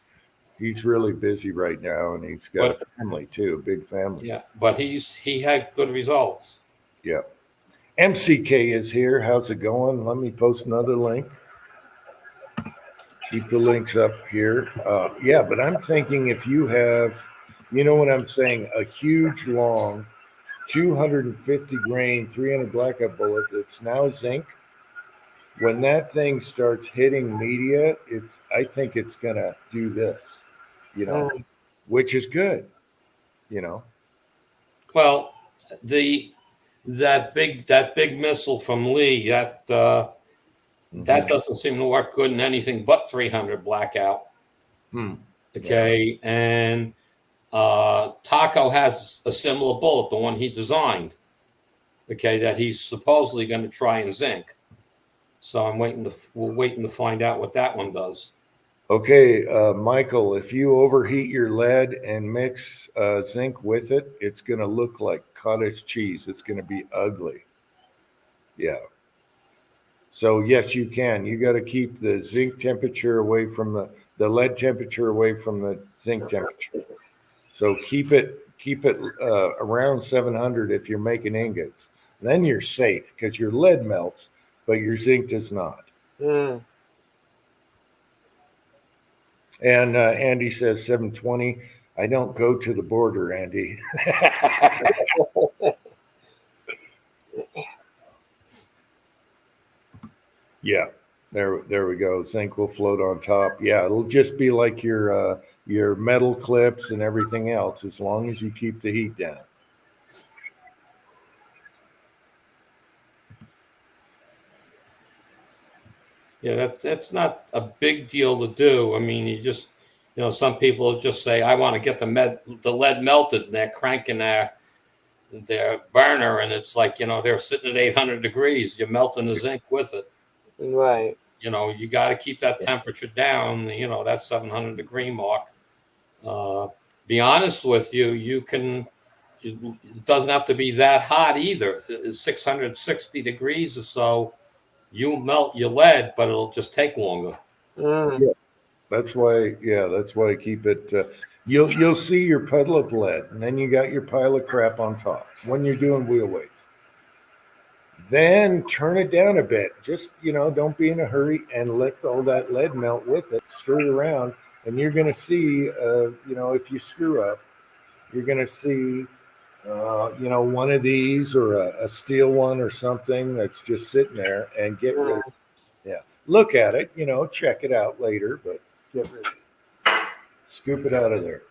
He's really busy right now, and he's got a family too, a big family. Yeah, but he had good results. Yeah. MCK is here. How's it going? Let me post another link. Keep the links up here. Yeah, but I'm thinking if you have, what I'm saying, a huge, long, 250 grain, 300 blackout bullet that's now zinc. When that thing starts hitting media, I think it's gonna do this, which is good, Well, that big missile from Lee that doesn't seem to work good in anything but 300 blackout. Okay, yeah. And Taco has a similar bullet, the one he designed. Okay, that he's supposedly going to try and zinc. So we're waiting to find out what that one does. Okay, Michael, if you overheat your lead and mix zinc with it, it's going to look like cottage cheese. It's going to be ugly. Yeah. So yes, you can. You got to keep the zinc temperature away from the lead temperature away from the zinc temperature. So keep it around 700 if you're making ingots. Then you're safe because your lead melts, but your zinc does not. Mm. And Andy says 720. I don't go to the border, Andy. Yeah, there we go. Zinc will float on top. Yeah, it'll just be like your metal clips and everything else, as long as you keep the heat down. Yeah, that's not a big deal to do. I mean, some people just say, I want to get the lead melted, and they're cranking their burner, and it's like, they're sitting at 800 degrees. You're melting the zinc with it. Right. You got to keep that temperature down, that 700 degree mark. Be honest with you, it doesn't have to be that hot either. 660 degrees or so, you melt your lead, but it'll just take longer. Mm. Yeah, that's why. Yeah, that's why I keep it. You'll see your puddle of lead, and then you got your pile of crap on top when you're doing wheel weights. Then turn it down a bit. Just don't be in a hurry and let all that lead melt with it. Stir it around, and you're going to see. If you screw up, you're going to see. One of these or a steel one or something that's just sitting there, and get rid of it. Yeah. Look at it, check it out later, but get rid of it. Scoop it out of there.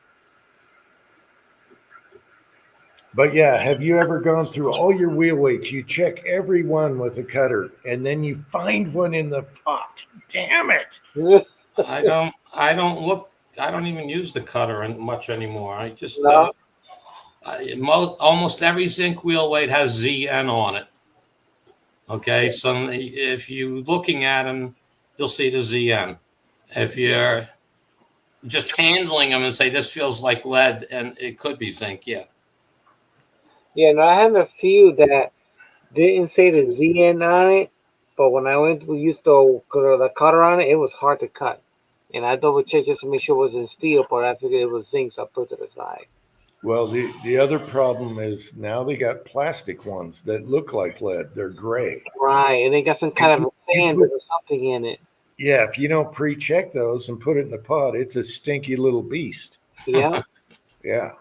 But yeah, have you ever gone through all your wheel weights? You check every one with a cutter, and then you find one in the pot. Damn it. I don't look. I don't even use the cutter much anymore. I just No. almost every zinc wheel weight has ZN on it. Okay, so if you're looking at them, you'll see the ZN. If you're just handling them and say this feels like lead, and it could be zinc, yeah. Yeah, no, I had a few that didn't say the ZN on it, but when we used to put the cutter on it, it was hard to cut. And I double checked just to make sure it wasn't steel, but I figured it was zinc, so I put it to the side. Well, the other problem is now they got plastic ones that look like lead. They're gray. Right, and they got some kind of sand or something in it. Yeah, if you don't pre-check those and put it in the pot, it's a stinky little beast. Yeah. Yeah.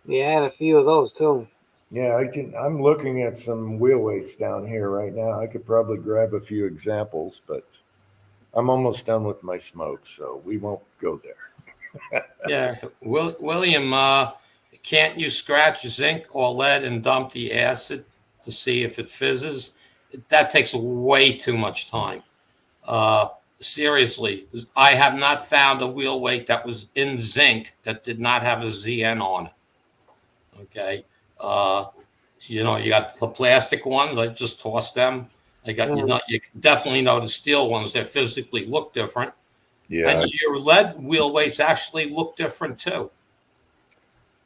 Yeah, I had a few of those too. Yeah, I'm looking at some wheel weights down here right now. I could probably grab a few examples, but I'm almost done with my smoke, so we won't go there. Yeah, William, can't you scratch zinc or lead and dump the acid to see if it fizzes? That takes way too much time. Seriously, I have not found a wheel weight that was in zinc that did not have a ZN on it. Okay. You got the plastic ones. I just tossed them. You definitely know the steel ones. They physically look different. Yeah. And your lead wheel weights actually look different too.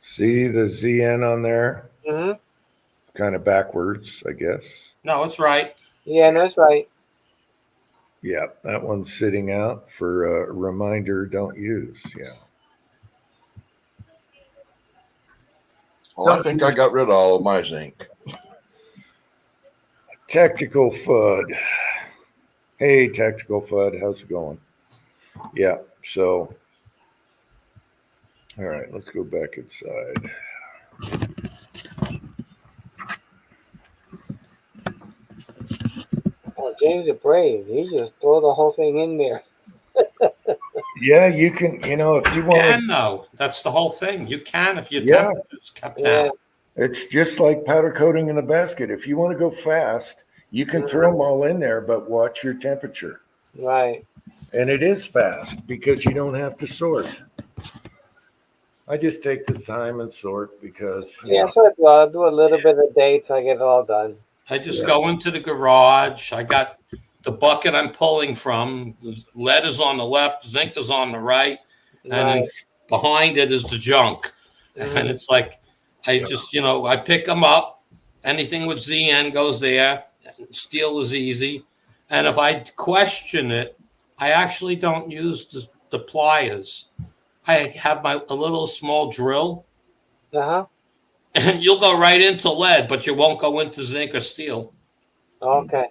See the ZN on there? Mm-hmm. Kind of backwards, I guess. No, it's right. Yeah, that's right. Yeah, that one's sitting out for a reminder, don't use. Yeah. Well, I think I got rid of all of my zinc. Tactical FUD. Hey, Tactical FUD, how's it going? Yeah, so, all right, let's go back inside. Oh, James is brave. He just throw the whole thing in there. Yeah, you can, if you want to. No, that's the whole thing. You can if your Yeah. temperature's kept down. It's just like powder coating in a basket. If you want to go fast, you can throw them all in there, but watch your temperature. Right. And it is fast because you don't have to sort. I just take the time and sort because. Yeah, so I'll do a little bit a day till I get it all done. I just go into the garage. I got the bucket I'm pulling from. Lead is on the left, zinc is on the right, and then behind it is the junk. Mm-hmm. And it's like, I just, I pick them up. Anything with ZN goes there. Steel is easy. And if I question it, I actually don't use the pliers. I have a little small drill, Uh-huh. and you'll go right into lead, but you won't go into zinc or steel. Okay.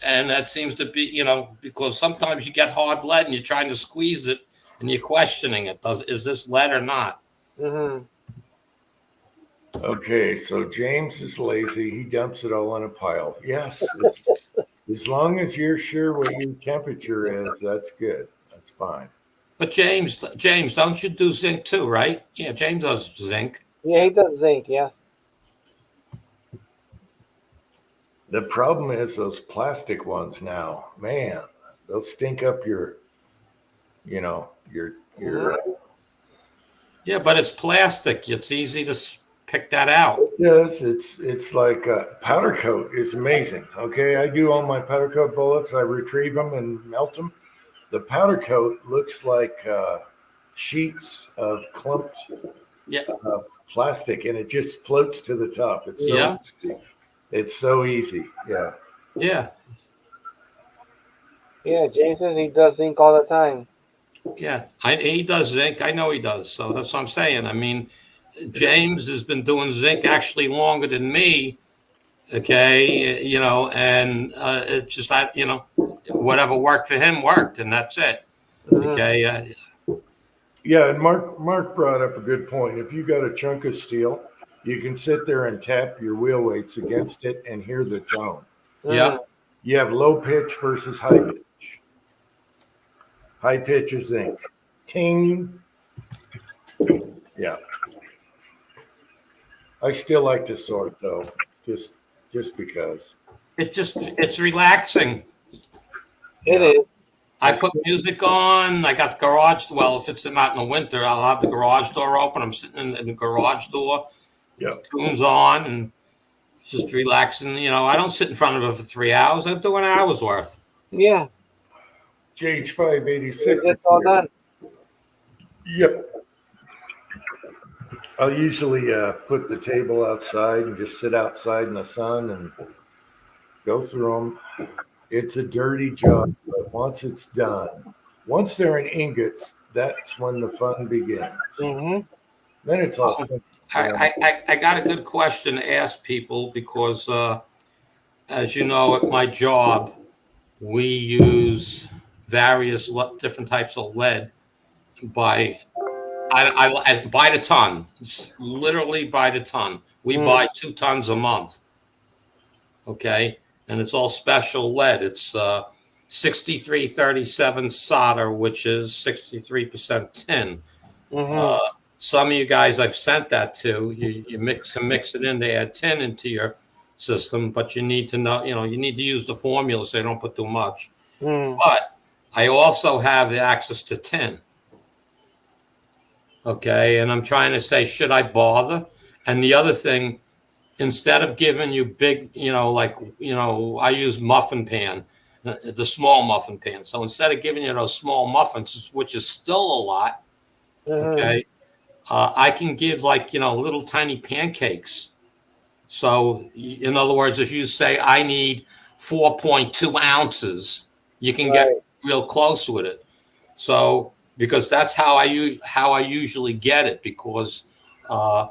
And that seems to be, because sometimes you get hard lead and you're trying to squeeze it and you're questioning it. Is this lead or not? Mm-hmm. Okay, so James is lazy. He dumps it all in a pile. Yes, as long as you're sure what your temperature is, that's good. That's fine. But James, don't you do zinc too, right? Yeah, James does zinc. Yeah, he does zinc, yes. The problem is those plastic ones now, man, they'll stink up your Yeah, but it's plastic. It's easy to pick that out. Yes, it's like powder coat is amazing. Okay, I do all my powder coat bullets. I retrieve them and melt them. The powder coat looks like sheets of clumped Yeah. plastic, and it just floats to the top. It's so easy. It's so easy. Yeah. Yeah. Yeah, James says he does zinc all the time. Yeah, he does zinc. I know he does. So that's what I'm saying. I mean, James has been doing zinc actually longer than me. Okay, and it's just whatever worked for him worked, and that's it. Mm-hmm. Okay. Yeah, and Mark brought up a good point. If you got a chunk of steel, you can sit there and tap your wheel weights against it and hear the tone. Yeah. You have low pitch versus high pitch. High pitch is zinc. Ting. Yeah. I still like to sort though, just because. It's relaxing. It is. I put music on. I got the garage. Well, if it's not in the winter, I'll have the garage door open. I'm sitting in the garage door. Yeah. Tunes on and just relaxing. I don't sit in front of it for 3 hours. I do an hour's worth. Yeah. JH586. It's all done. Yep. I'll usually put the table outside and just sit outside in the sun and go through them. It's a dirty job, but once it's done, once they're in ingots, that's when the fun begins. Mm-hmm. Then it's all. I got a good question to ask people because, as you know, at my job, we use various different types of lead by the ton. It's literally by the ton. We buy 2 tons a month. Okay, and it's all special lead. It's 6337 solder, which is 63% tin. Mm-hmm. Some of you guys I've sent that to. You mix it in. They add tin into your system, but you need to know. You need to use the formula so you don't put too much. But I also have access to tin. Okay, and I'm trying to say, should I bother? And the other thing, instead of giving you big, I use muffin pan, the small muffin pan. So instead of giving you those small muffins, which is still a lot, okay, I can give little tiny pancakes. So in other words, if you say I need 4.2 ounces, you can get real close with it. So because that's how I usually get it because I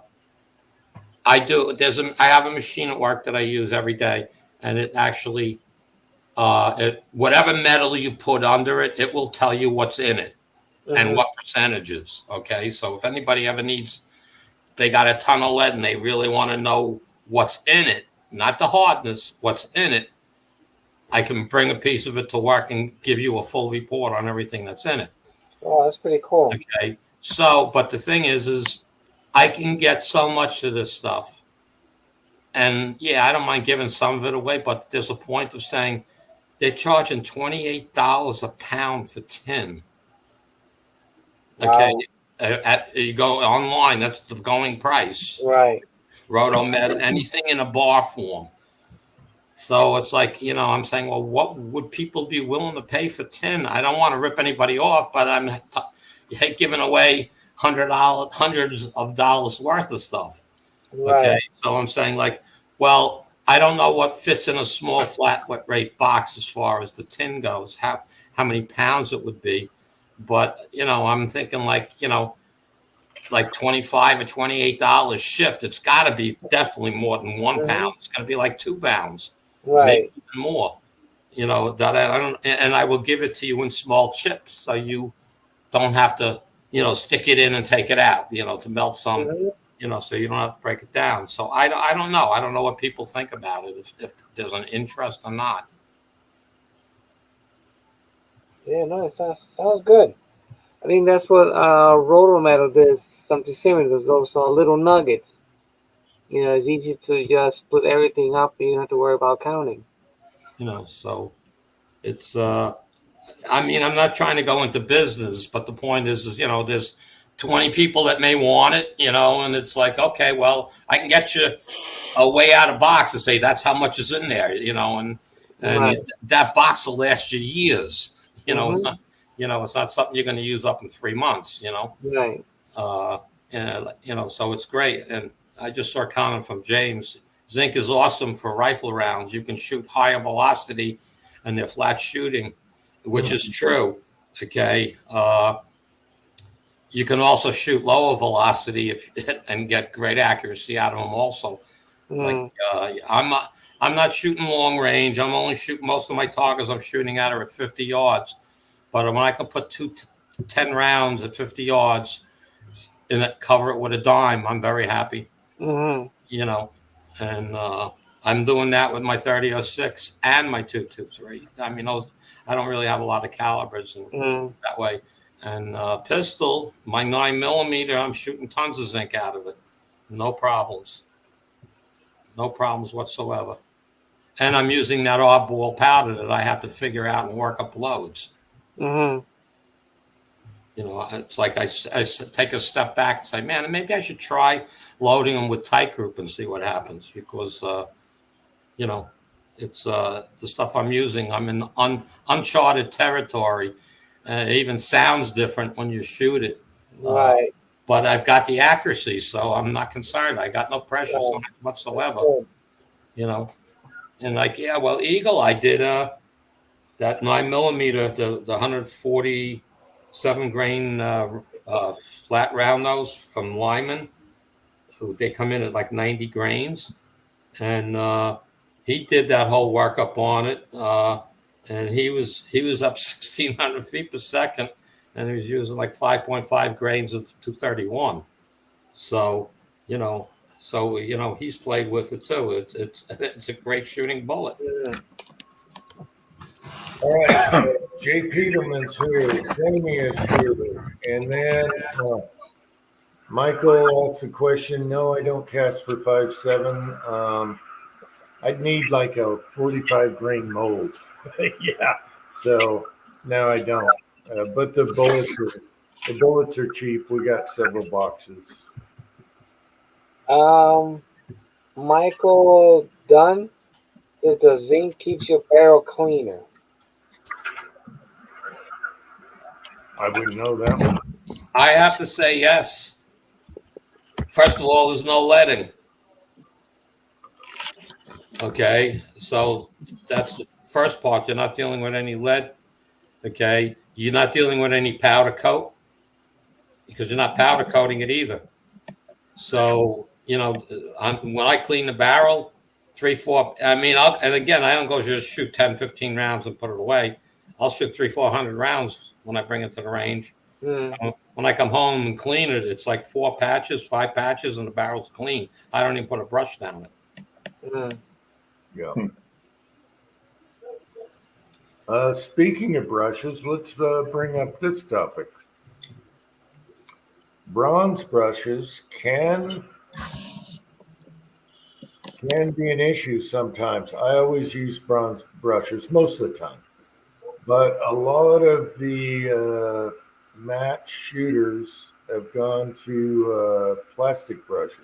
have a machine at work that I use every day, and it actually whatever metal you put under it, it will tell you what's in it and what percentages. Okay, so if anybody ever needs, they got a ton of lead and they really want to know what's in it, not the hardness, what's in it, I can bring a piece of it to work and give you a full report on everything that's in it. Oh, that's pretty cool. Okay, so but the thing is I can get so much of this stuff, and yeah, I don't mind giving some of it away, but there's a point of saying they're charging $28 a pound for tin. Okay, you go online, that's the going price. Right. Rotomed, anything in a bar form. So it's like, I'm saying, well, what would people be willing to pay for tin? I don't want to rip anybody off, but I'm giving away hundreds of dollars worth of stuff. Right. Okay, so I'm saying well, I don't know what fits in a small flat rate box as far as the tin goes, how many pounds it would be. But, I'm thinking like 25 or $28 shipped. It's got to be definitely more than 1 pound. It's going to be like 2 pounds, maybe Right. even more. That I don't, and I will give it to you in small chips, so you don't have to, stick it in and take it out, to melt some, Hmm. so you don't have to break it down. So I don't know. I don't know what people think about it, if there's an interest or not. Yeah, no, it sounds good. I think that's what roto metal does. Something similar. There's also little nuggets. It's easy to just split everything up, and you don't have to worry about counting. So it's, I mean, I'm not trying to go into business, but the point is, there's 20 people that may want it, and it's like, okay, well, I can get you a way out of box and say that's how much is in there, and Right. that box will last you years. It's Hmm. not, it's not something you're going to use up in 3 months. Right. Uh, and so it's great. And I just saw a comment from James. Zinc is awesome for rifle rounds. You can shoot higher velocity, and they're flat shooting, which is true. Okay. You can also shoot lower velocity and get great accuracy out of them. Also, like Mm. I'm not shooting long range. I'm only shooting most of my targets. I'm shooting at her at 50 yards. But when I can put 10 rounds at 50 yards and cover it with a dime, I'm very happy. Hmm. You know, and I'm doing that with my 30-06 and my 223. I mean, I don't really have a lot of calibers and Mm. that way. And pistol, my 9mm, I'm shooting tons of zinc out of it. No problems. No problems whatsoever. And I'm using that oddball powder that I have to figure out and work up loads. Hmm. It's like I take a step back and say, man, maybe I should try loading them with tight group and see what happens, because you know, it's the stuff I'm using. I'm in uncharted territory. It even sounds different when you shoot it, uh, Right. but I've got the accuracy, so I'm not concerned. I got no pressure Right. That's whatsoever. good. You know, and like, yeah, well, Eagle, I did that 9mm, the 147 grain flat round nose from Lyman. They come in at like 90 grains, and he did that whole workup on it, and he was up 1,600 feet per second, and he was using like 5.5 grains of 231. So you know, he's played with it too. It's a great shooting bullet. Mm. All right. Jay Peterman's here. Jamie is here. And then Michael asks the question. No, I don't cast for 5.7. I'd need like a 45 grain mold. Yeah. So no, I don't. But the bullets are cheap. We got several boxes. Um, Michael Dunn, that the zinc keeps your barrel cleaner. I wouldn't know that one. I have to say yes. First of all, there's no leading. Okay, so that's the first part. You're not dealing with any lead. Okay, you're not dealing with any powder coat, because you're not powder coating it either. So when I clean the barrel, 3-4. I mean, and again, I don't go just shoot 10, 15 rounds and put it away. I'll shoot 300-400 rounds when I bring it to the range. Mm. When I come home and clean it, it's like 4 patches, 5 patches, and the barrel's clean. I don't even put a brush down it. Mm. Yeah. Speaking of brushes, let's bring up this topic. Bronze brushes can be an issue sometimes. I always use bronze brushes most of the time, but a lot of the match shooters have gone to plastic brushes.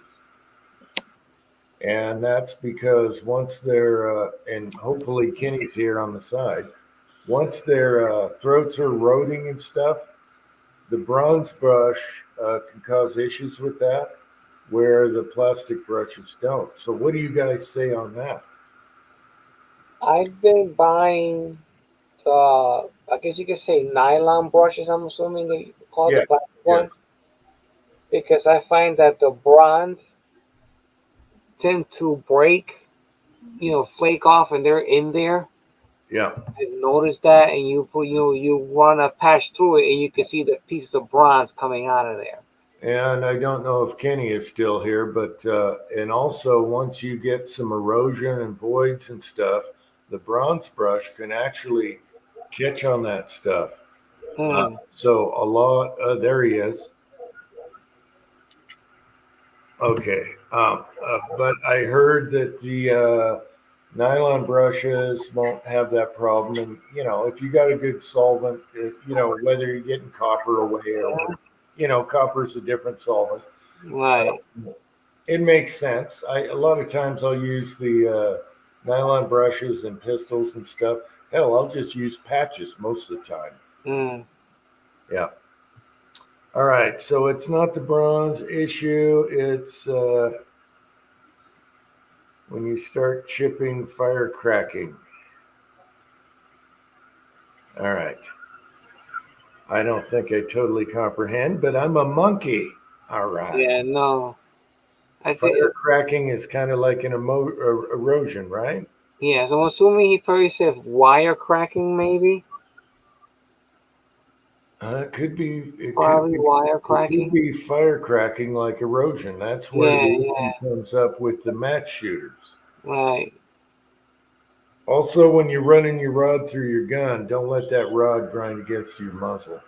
And that's because once they're, and hopefully Kenny's here on the side, once their throats are eroding and stuff, the bronze brush can cause issues with that. where the plastic brushes don't. So what do you guys say on that? I've been buying, I guess you could say nylon brushes. I'm assuming they call the Yeah, black yeah, ones, because I find that the bronze tend to break, flake off, and they're in there. yeah. I've noticed that, and you want to patch through it, and you can see the pieces of bronze coming out of there. And I don't know if Kenny is still here, but and also once you get some erosion and voids and stuff, the bronze brush can actually catch on that stuff. Hmm. So a lot. There he is. Okay, but I heard that the nylon brushes won't have that problem, and if you got a good solvent, whether you're getting copper away or copper's a different solvent. Right. It makes sense. A lot of times I'll use the nylon brushes and pistols and stuff. Hell, I'll just use patches most of the time. Hmm. Yeah. All right. So it's not the bronze issue. It's when you start chipping, fire cracking. All right. I don't think I totally comprehend, but I'm a monkey. All right. Yeah. No. I think. Fire cracking is kind of like an erosion, right? Yeah. So I'm assuming he probably said wire cracking, maybe. It could be. Probably wire It could cracking. be fire cracking like erosion. That's where Yeah. the Yeah. issue comes up with the match shooters. Right. Also, when you're running your rod through your gun, don't let that rod grind against your muzzle.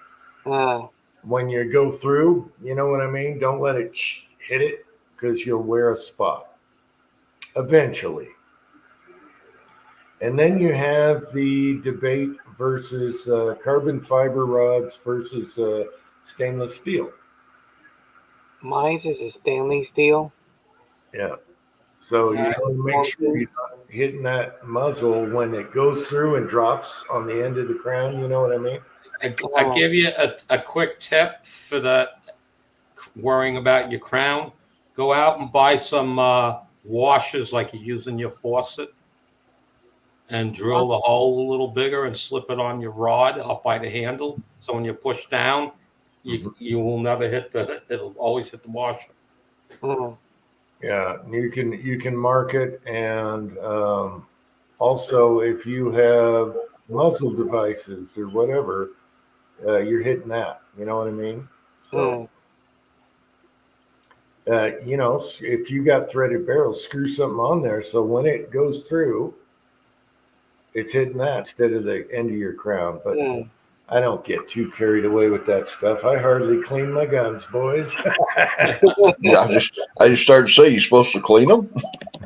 Uh. When you go through, you know what I mean? Don't let it hit it because you'll wear a spot eventually. And then you have the debate versus carbon fiber rods versus stainless steel. Mine is a stainless steel. Yeah. So you Alright. want to make sure you're not hitting that muzzle when it goes through and drops on the end of the crown. You know what I mean? I give you a quick tip for the worrying about your crown. Go out and buy some washers like you use in your faucet and drill the hole a little bigger and slip it on your rod up by the handle. So when you push down, you will never hit it'll always hit the washer. Mm. Yeah, you can mark it, and also if you have muzzle devices or whatever, you're hitting that. You know what I mean? So. Mm. If you got threaded barrels, screw something on there so when it goes through, it's hitting that instead of the end of your crown. But Mm. I don't get too carried away with that stuff. I hardly clean my guns, boys. Yeah, I just started to say you're supposed to clean them.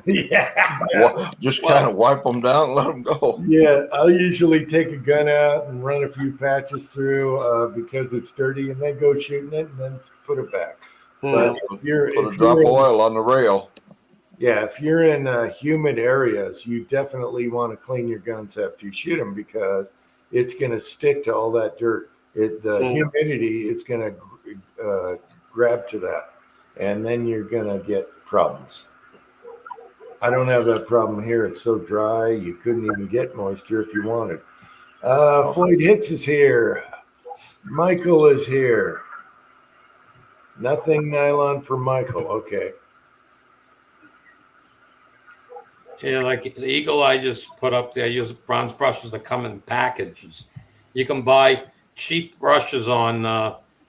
Yeah. Just kind of wipe them down and let them go. Yeah, I'll usually take a gun out and run a few patches through because it's dirty, and then go shooting it and then put it back. But Mm. Put a drop of oil on the rail. Yeah, if you're in humid areas, you definitely want to clean your guns after you shoot them because it's going to stick to all that dirt. The humidity is going to grab to that, and then you're going to get problems. I don't have that problem here. It's so dry, you couldn't even get moisture if you wanted. Floyd Hicks is here. Michael is here. Nothing nylon for Michael. Okay. Yeah, like the Eagle I just put up there, use bronze brushes that come in packages. You can buy cheap brushes on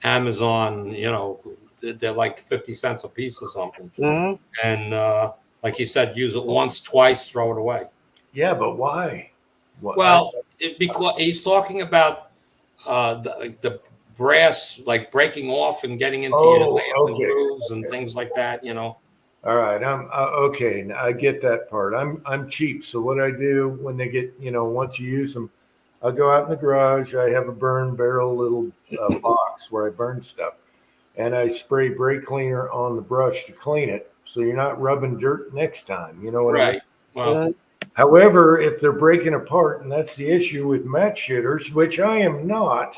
Amazon, they're like 50 cents a piece or something. Mm. And like you said, use it once, twice, throw it away. Yeah, but why? Well, because he's talking about the brass like breaking off and getting into your lamps and grooves and things like that, All right, I'm okay. I get that part. I'm cheap, so what I do when they get once you use them, I'll go out in the garage. I have a burn barrel little box where I burn stuff, and I spray brake cleaner on the brush to clean it, so you're not rubbing dirt next time. You know what I mean? Right. Well, however, if they're breaking apart, and that's the issue with match shooters, which I am not,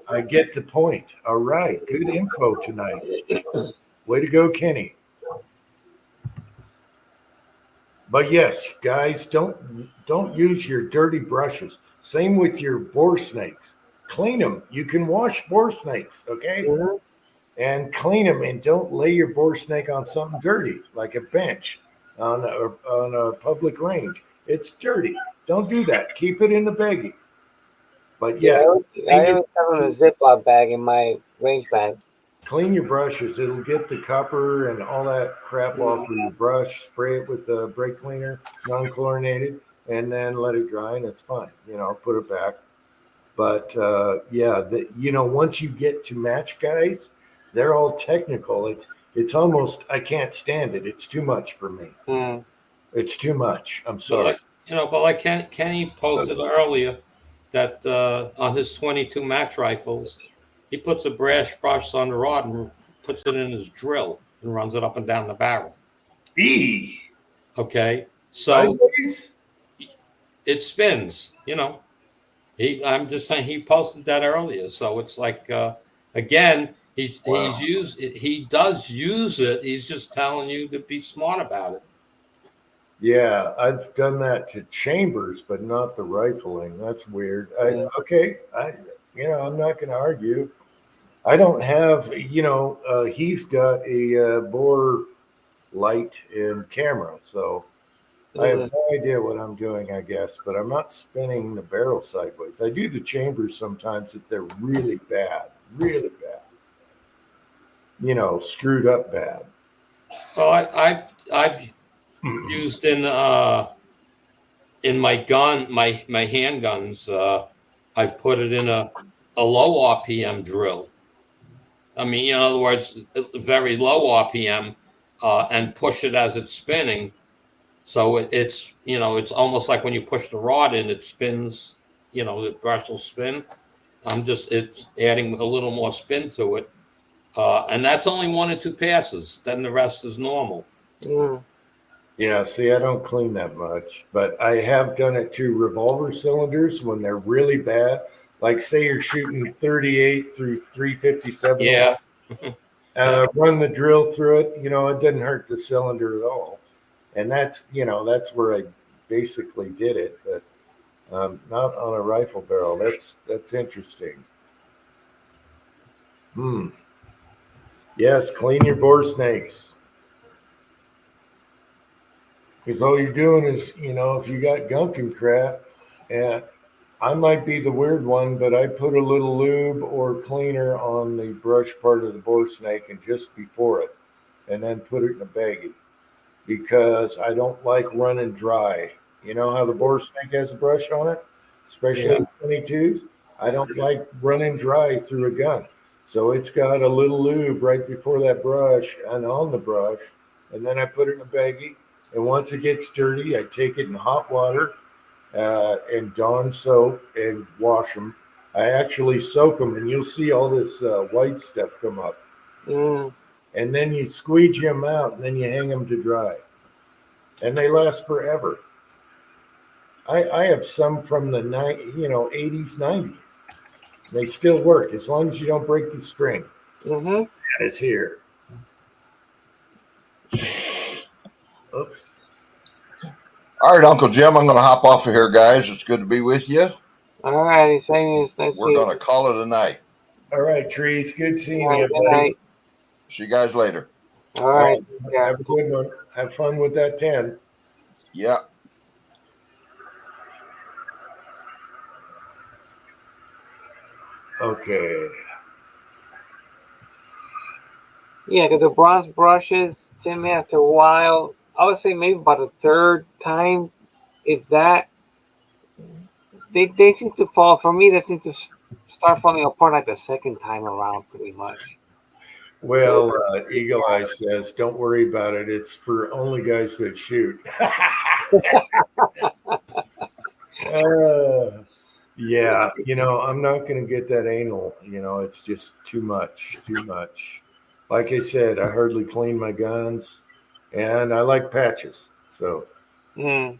I get the point. All right, good info tonight. Way to go, Kenny. But yes, guys, don't use your dirty brushes. Same with your bore snakes. Clean them. You can wash bore snakes, okay? Mhm. And clean them, and don't lay your bore snake on something dirty like a bench on a public range. It's dirty. Don't do that. Keep it in the baggie. But Yeah, yeah, I clean your always have in a Ziploc bag in my range bag. clean your brushes. It'll get the copper and all that crap off of your brush. Spray it with a brake cleaner, non-chlorinated, and then let it dry, and it's fine. Put it back. But yeah, once you get to match guys, they're all technical. It's almost I can't stand it. It's too much for me. Mm. It's too much. I'm But sorry. like but like Kenny posted earlier that on his 22 match rifles, he puts a brass brush on the rod and puts it in his drill and runs it up and down the barrel. E Okay, so sideways. it spins. I'm just saying he posted that earlier, so it's like again Wow. he does use it. He's just telling you to be smart about it. Yeah, I've done that to chambers, but not the rifling. That's weird. Mm. Okay, I'm not going to argue. I don't have, he's got a bore light and camera, so I have Mm. no idea what I'm doing, I guess, but I'm not spinning the barrel sideways. I do the chambers sometimes if they're really bad, screwed up bad. Well, I've used in my handguns. I've put it in a low RPM drill. I mean, in other words, very low RPM, and push it as it's spinning. So it's almost like when you push the rod in, it spins. The brush will spin. It's adding a little more spin to it, and that's only 1 or 2 passes. Then the rest is normal. Mm. Yeah, see, I don't clean that much, but I have done it to revolver cylinders when they're really bad. Like, say you're shooting 38 through 357 a Yeah, round, yeah. run the drill through it. It didn't hurt the cylinder at all, and that's where I basically did it, but not on a rifle barrel. That's interesting. Hmm. Yes, clean your bore snakes. Because all you're doing is, if you got gunk and crap, and I might be the weird one, but I put a little lube or cleaner on the brush part of the bore snake and just before it, and then put it in a baggie because I don't like running dry. You know how the bore snake has a brush on it, Yeah. especially 22s? I don't like running dry through a gun. So it's got a little lube right before that brush and on the brush, and then I put it in a baggie. And once it gets dirty, I take it in hot water and Dawn soap and wash them. I actually soak them, and you'll see all this white stuff come up. Mm. And then you squeegee them out, and then you hang them to dry, and they last forever. I have some from the 80s, 90s. They still work as long as you don't break the string. Mhm. And it's here. Oops. All right, Uncle Jim, I'm going to hop off of here, guys. It's good to be with you. All right, same as nice to We're see going you. to call it a night. All right, Trees. Good seeing All right, you, good buddy. night. See you guys later. All right, yeah. Have a good one. Have fun with that 10. Yeah. Okay. Yeah, because the bronze brushes, Timmy, after a while, I would say maybe about the third time, if that, they seem to fall. For me, they seem to start falling apart like the second time around, pretty much. Well, Eagle Eye says, don't worry about it. It's for only guys that shoot. Yeah, I'm not going to get that anal. It's just too much, too much. Like I said, I hardly clean my guns, and I like patches. So Mm.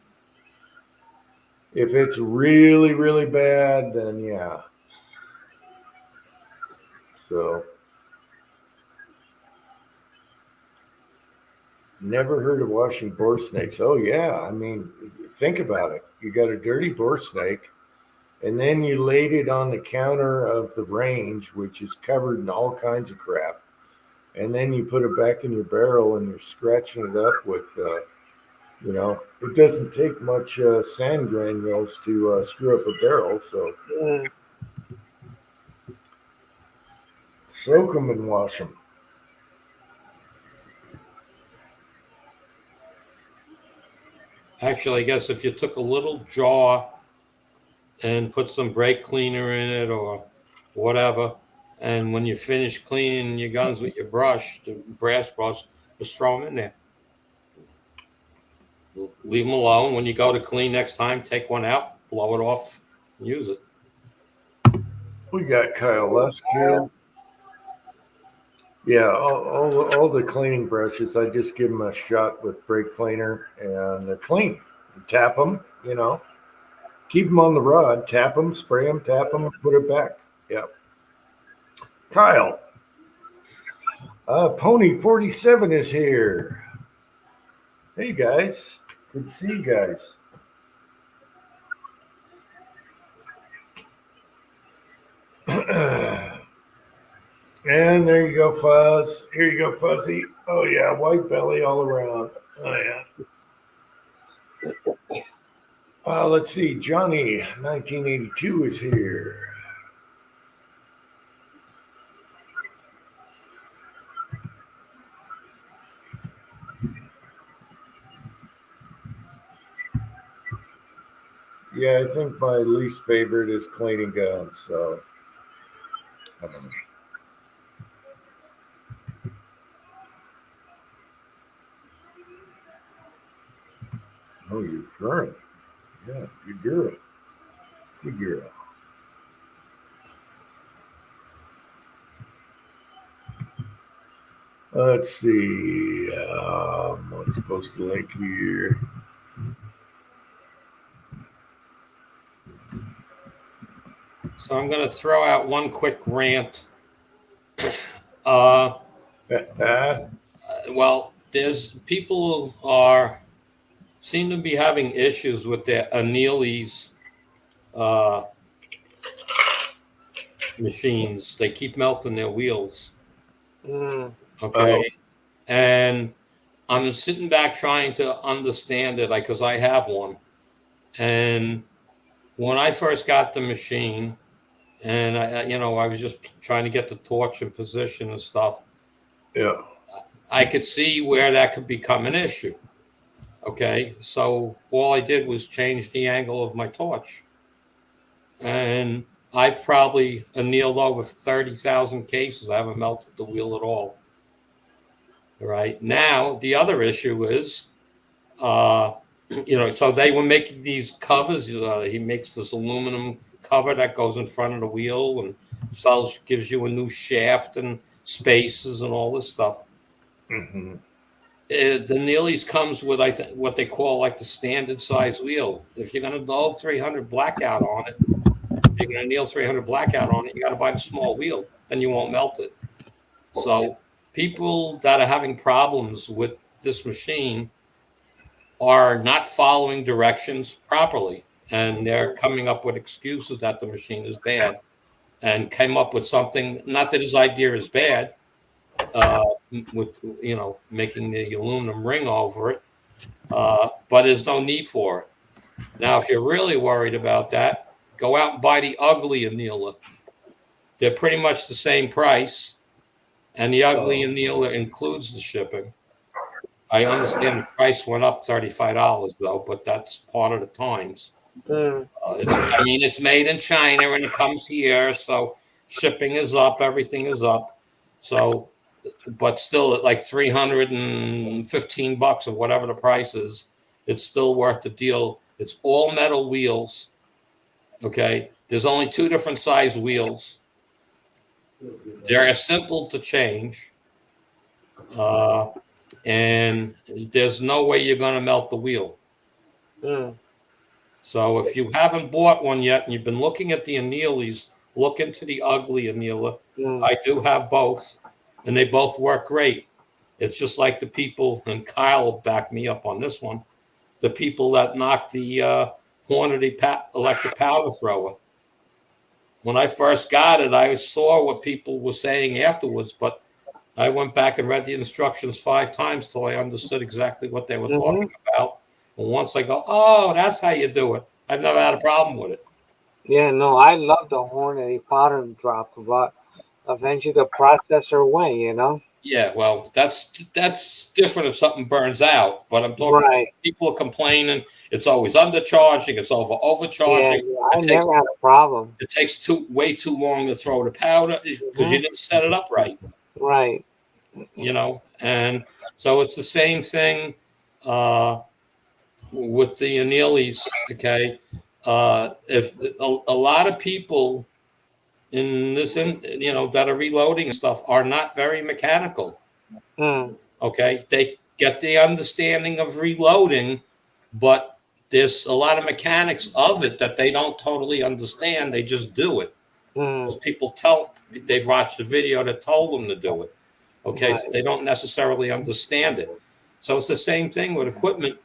if it's really, really bad, then yeah. So Never heard of washing bore snakes. Oh yeah, I mean, think about it. You got a dirty bore snake, and then you laid it on the counter of the range, which is covered in all kinds of crap, and then you put it back in your barrel, and you're scratching it up with, it doesn't take much sand granules to screw up a barrel. So Mm. soak them and wash them. Actually, I guess if you took a little jar and put some brake cleaner in it or whatever, and when you finish cleaning your guns with your brush, the brass brush, just throw them in there. Leave them alone. When you go to clean next time, take one out, blow it off, and use it. We got Kyle Lusk here. Yeah, all the cleaning brushes, I just give them a shot with brake cleaner and they're clean. You tap them, keep them on the rod, tap them, spray them, tap them, put it back. Yep. Kyle, Pony 47 is here. Hey guys, good to see you guys. And there you go, Fuzz. Here you go, Fuzzy. Oh yeah, white belly all around. Oh yeah. Let's see. Johnny, 1982 is here. Yeah, I think my least favorite is cleaning guns. So I don't know. Oh, you're girl. Yeah, you're girl. Good girl. Let's see. What's supposed to link here? So I'm going to throw out one quick rant. Well, there's people who seem to be having issues with their Anneal's machines. They keep melting their wheels. Mm. Okay. And I'm sitting back trying to understand it because I have one. And when I first got the machine, and I was just trying to get the torch in position and stuff. Yeah. I could see where that could become an issue. Okay. So all I did was change the angle of my torch. And I've probably annealed over 30,000 cases. I haven't melted the wheel at all. Right. Now, the other issue is, so they were making these covers. He makes this aluminum cover that goes in front of the wheel and gives you a new shaft and spaces and all this stuff. Mm-hmm. The Neely's comes with, I think, what they call like the standard size wheel. If you're going to go 300 blackout on it, if you're going to anneal 300 blackout on it, you got to buy the small wheel, then you won't melt it. So people that are having problems with this machine are not following directions properly, and they're coming up with excuses that the machine is bad, and came up with something. Not that his idea is bad, with making the aluminum ring over it, but there's no need for it. Now, if you're really worried about that, go out and buy the ugly annealer. They're pretty much the same price, and the ugly annealer includes the shipping. I understand the price went up $35 though, but that's part of the times. Mm. It's made in China and it comes here, so shipping is up, everything is up. So, but still at like $315 or whatever the price is, it's still worth the deal. It's all metal wheels. Okay, there's only 2 different size wheels. They're simple to change. And there's no way you're going to melt the wheel. Mm. So if you haven't bought one yet and you've been looking at the Anneal's, look into the ugly annealer. Mm. I do have both, and they both work great. It's just like the people, and Kyle will back me up on this one, the people that knocked the Hornady electric powder thrower. When I first got it, I saw what people were saying afterwards, but I went back and read the instructions 5 times till I understood exactly what they were talking about. And once I go, oh, that's how you do it, I've never had a problem with it. Yeah, no, I love the Hornady powder drop, but eventually the processor went, you know? Yeah, well, that's different if something burns out, but I'm talking Right. people are complaining it's always undercharging, it's Yeah, overcharging. I never had a problem. It takes way too long to throw the powder because you didn't set it up right. Right. You know, and so it's the same thing with the Annealies. Okay, if a lot of people in this, you know, that are reloading and stuff are not very mechanical. Okay, they get the understanding of reloading, but there's a lot of mechanics of it that they don't totally understand. They just do it because people they've watched the video that told them to do it. Okay, so they don't necessarily understand it. So it's the same thing with equipment.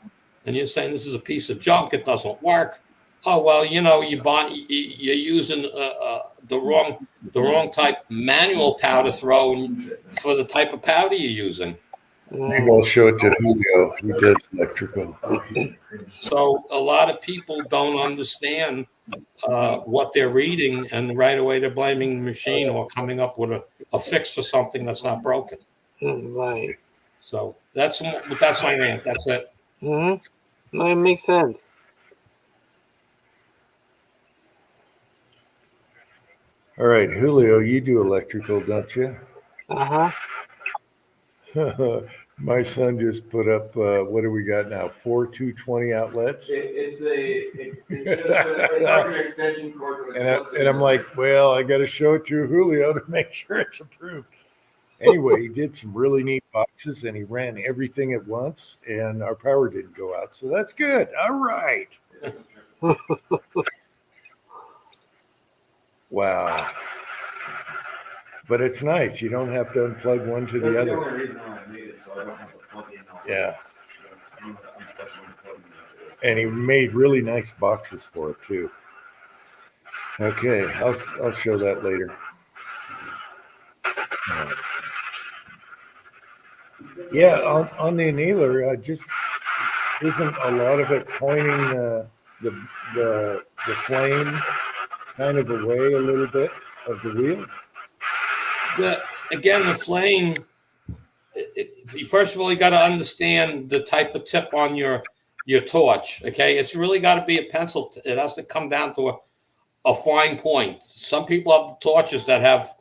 And you're saying this is a piece of junk; it doesn't work. Oh well, you know, you're using the wrong type manual powder throw for the type of powder you're using. Maybe I'll show it to Julio. He does electrical. So a lot of people don't understand what they're reading, and right away they're blaming the machine or coming up with a fix for something that's not broken. Right. So that's my rant. That's it. No, it makes sense. All right, Julio, you do electrical, don't you? My son just put up, what do we got now? 4 220 outlets? It's like an extension cord. And I'm like, well, I got to show it to Julio to make sure it's approved. Anyway, he did some really neat boxes and he ran everything at once and our power didn't go out. So that's good. All right. Wow. But it's nice. You don't have to unplug one to the other. That's the only reason why I made it, so I don't have to plug in all Yeah. this. I don't have to unplug one, plug in. And he made really nice boxes for it too. Okay, I'll show that later. Yeah, on the annealer, just isn't a lot of it pointing the flame kind of away a little bit of the wheel? Again, the flame. First of all, you got to understand the type of tip on your torch. Okay, it's really got to be a pencil. It has to come down to a fine point. Some people have the torches that have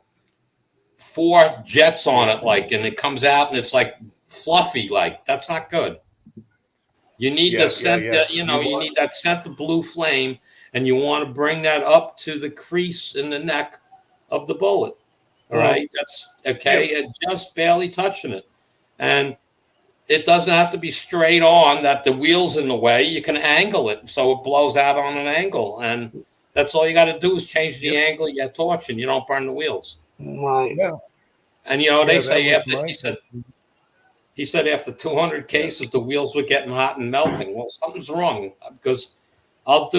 4 jets on it, and it comes out and it's like fluffy. Like that's not good. You need the scent. You need that scent of blue flame, and you want to bring that up to the crease in the neck of the bullet. All right, that's okay, and just barely touching it, and it doesn't have to be straight on that the wheel's in the way. You can angle it so it blows out on an angle, and that's all you got to do is change the angle of your torch, and you don't burn the wheels. Right. Yeah. And they say after he said after 200 cases the wheels were getting hot and melting. Well, something's wrong because I'll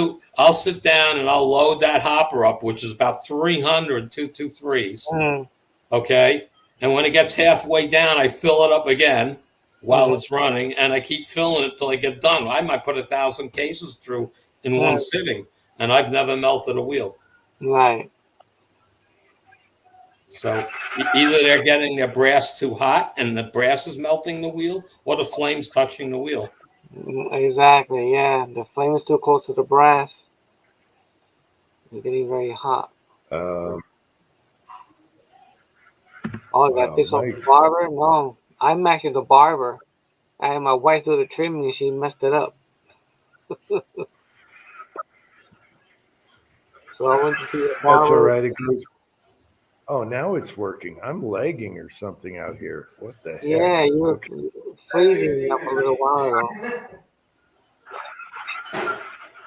sit down and I'll load that hopper up, which is about 300 223s. Okay. And when it gets halfway down, I fill it up again while it's running, and I keep filling it till I get done. I might put 1,000 cases through in one sitting, and I've never melted a wheel. Right. So either they're getting their brass too hot and the brass is melting the wheel, or the flame's touching the wheel. Exactly. Yeah, the flame is too close to the brass. It's getting very hot. Wow, I got this off the barber? No, I'm actually the barber. I had my wife do the trimming and she messed it up. So I went to see the barber. That's all right. It goes. Oh, now it's working. I'm lagging or something out here. What the heck? Yeah, you were freezing me up a little while ago.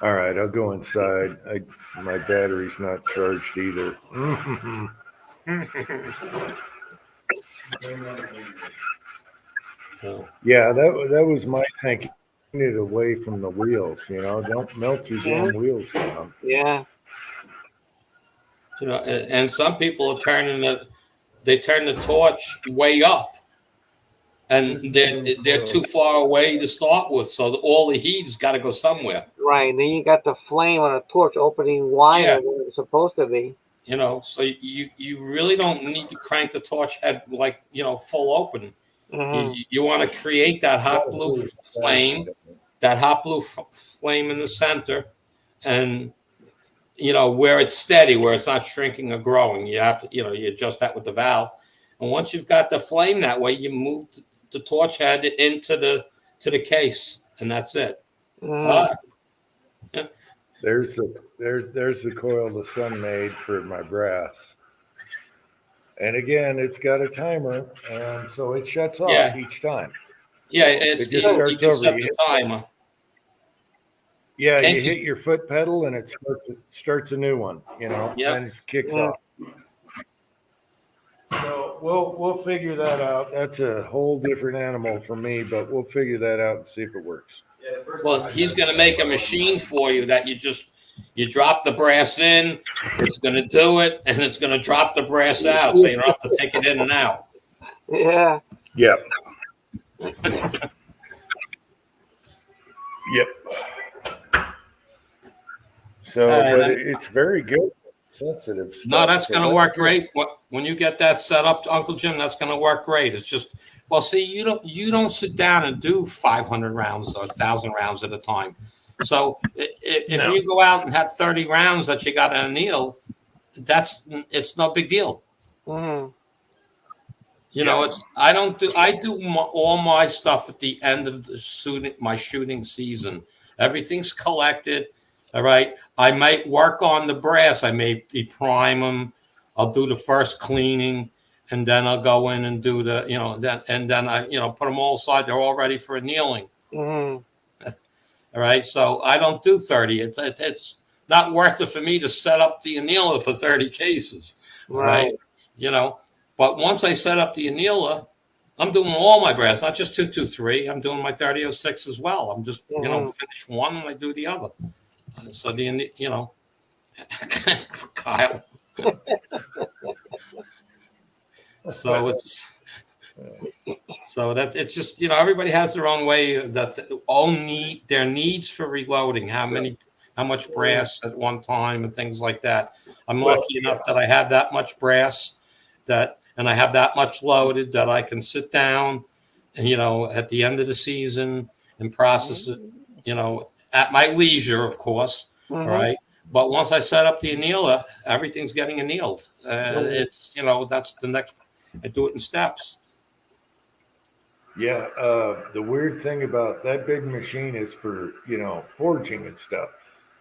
All right, I'll go inside. My battery's not charged either. So, Yeah, that was my thinking. It away from the wheels, don't melt your damn wheels down. Yeah. and some people are they turn the torch way up, and they're too far away to start with, so all the heat has got to go somewhere. Right. And then you got the flame on a torch opening wider Yeah. than it's supposed to be. So you really don't need to crank the torch head like full open. You want to create that hot blue flame, in the center, and where it's steady, where it's not shrinking or growing. You have to you adjust that with the valve, and once you've got the flame that way, you move the torch head into the case, and that's it. Yeah. There's the coil the son made for my brass. And again, it's got a timer, and so it shuts off each time. Yeah, it just starts you can over. set the timer. Yeah, you hit your foot pedal, and it starts a new one. Yep. And it kicks off. So we'll figure that out. That's a whole different animal for me, but we'll figure that out and see if it works. Well, he's going to make a machine for you that you drop the brass in, it's going to do it, and it's going to drop the brass out, so you don't have to take it in and out. Yeah. Yep. Yep. So, but it's very good. Sensitive stuff. No, that's going to work great. When you get that set up, Uncle Jim, that's going to work great. It's just, well, see, you don't sit down and do 500 rounds or 1,000 rounds at a time. So if you go out and have 30 rounds that you got to anneal, it's no big deal. Mm-hmm. I do all my stuff at the end of my shooting season. Everything's collected. All right. I might work on the brass. I may deprime them. I'll do the first cleaning, and then I'll go in and do the, then I, put them all aside. They're all ready for annealing. Mm-hmm. All right. So I don't do 30. It's not worth it for me to set up the annealer for 30 cases. Right. But once I set up the annealer, I'm doing all my brass, not just 223. I'm doing my 3006 as well. I'm just, finish one and I do the other. So Kyle. It's just everybody has their own way that their needs for reloading. How much brass at one time and things like that. I'm lucky enough that I have that much brass and I have that much loaded that I can sit down and at the end of the season and process it. At my leisure, of course. Mm-hmm. All right. But once I set up the annealer, everything's getting annealed. It's, that's the next, I do it in steps. Yeah. The weird thing about that big machine is for, forging and stuff.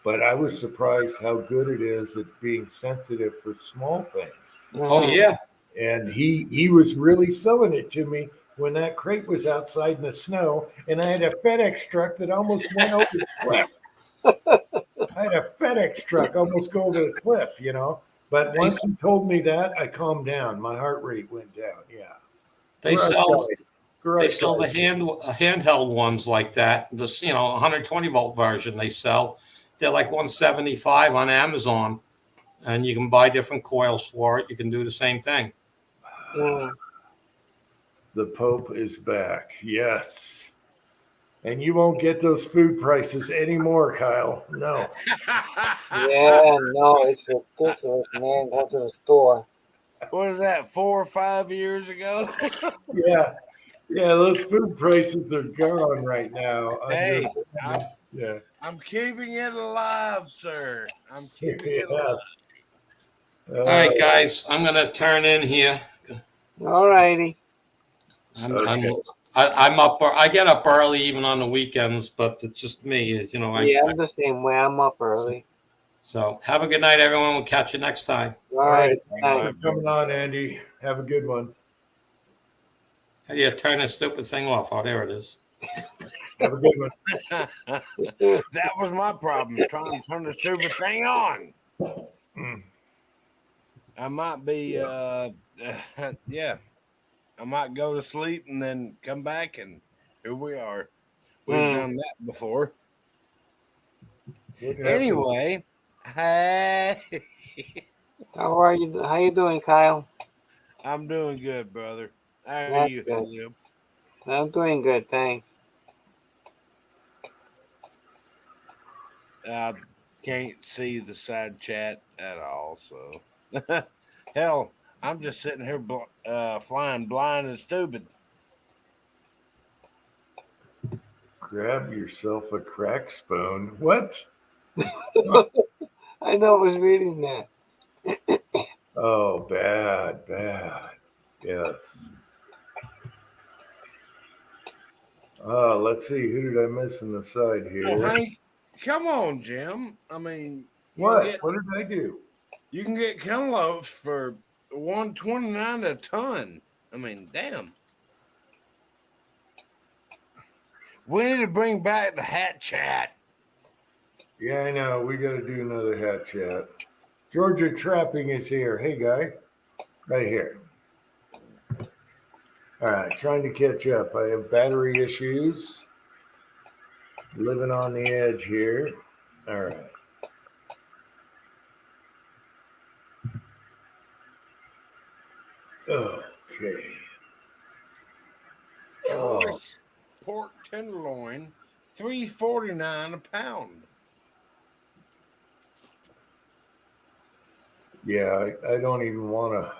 But I was surprised how good it is at being sensitive for small things. Oh, yeah. And he was really selling it to me when that crate was outside in the snow, and I had a FedEx truck that almost went over the cliff. I had a FedEx truck almost go over the cliff, But once he told me that, I calmed down. My heart rate went down. Yeah. They sell the handheld ones like that. This 120 volt version they sell. They're like 175 on Amazon, and you can buy different coils for it. You can do the same thing. The Pope is back. Yes. And you won't get those food prices anymore, Kyle. No. Yeah, no, it's ridiculous, man. Go to the store. What is that, 4 or 5 years ago? Yeah. Yeah, those food prices are gone right now. Hey, I'm keeping it alive, sir. I'm keeping it alive. All right, guys, I'm going to turn in here. All righty. I'm up. I get up early even on the weekends, but it's just me. I'm the same way. I'm up early. So have a good night, everyone. We'll catch you next time. All right. Thanks for coming on, Andy. Have a good one. How do you turn this stupid thing off? Oh, there it is. Have a good one. That was my problem, trying to turn the stupid thing on. I might be, I might go to sleep and then come back, and here we are. We've Hmm. done that before. What happened? Anyway, hey, How are you? How you doing, Kyle? I'm doing good, brother. How are That's you, good. Julio? I'm doing good, thanks. I can't see the side chat at all, so hell, I'm just sitting here flying blind and stupid. Grab yourself a crack spoon. What? I know I was reading that. Oh, bad, bad. Yes. Let's see. Who did I miss on the side Oh, here? Hank, come on, Jim. I mean, What? What did I do? you can get cantaloupes for $129 a ton. I mean, damn. We need to bring back the hat chat. Yeah, I know. We got to do another hat chat. Georgia Trapping is here. Hey, guy. Right here. All right. Trying to catch up. I have battery issues. Living on the edge here. All right. Okay. Oh, Choice pork tenderloin, $3.49 a pound. yeah. I don't even want to.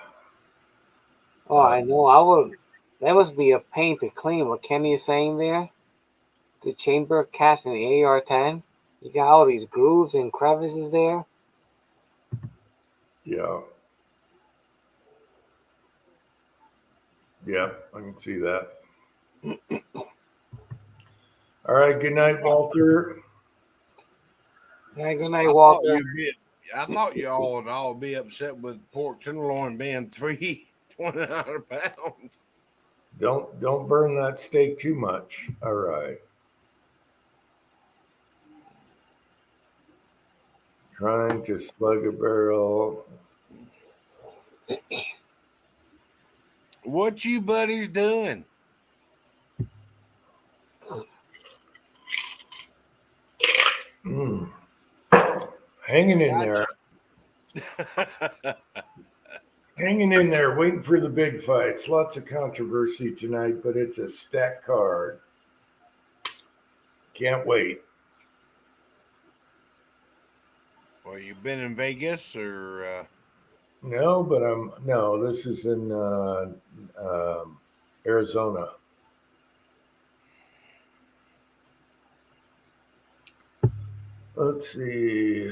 Oh, I know. I would. That must be a pain to clean. What Kenny is saying there. The chamber cast in the AR-10. You got all these grooves and crevices there. Yeah. Yeah. I can see that. All right. Good night, Walter. Yeah, good night, I thought Walter. I thought you all would all be upset with pork tenderloin being $3.29 a pound. Don't burn that steak too much. All right. Trying to slug a barrel. What you buddies doing? Mm. Hanging in there. Hanging in there, waiting for the big fights. Lots of controversy tonight, but it's a stacked card. Can't wait. Well, you been in Vegas or No, but no. This is in Arizona. Let's see.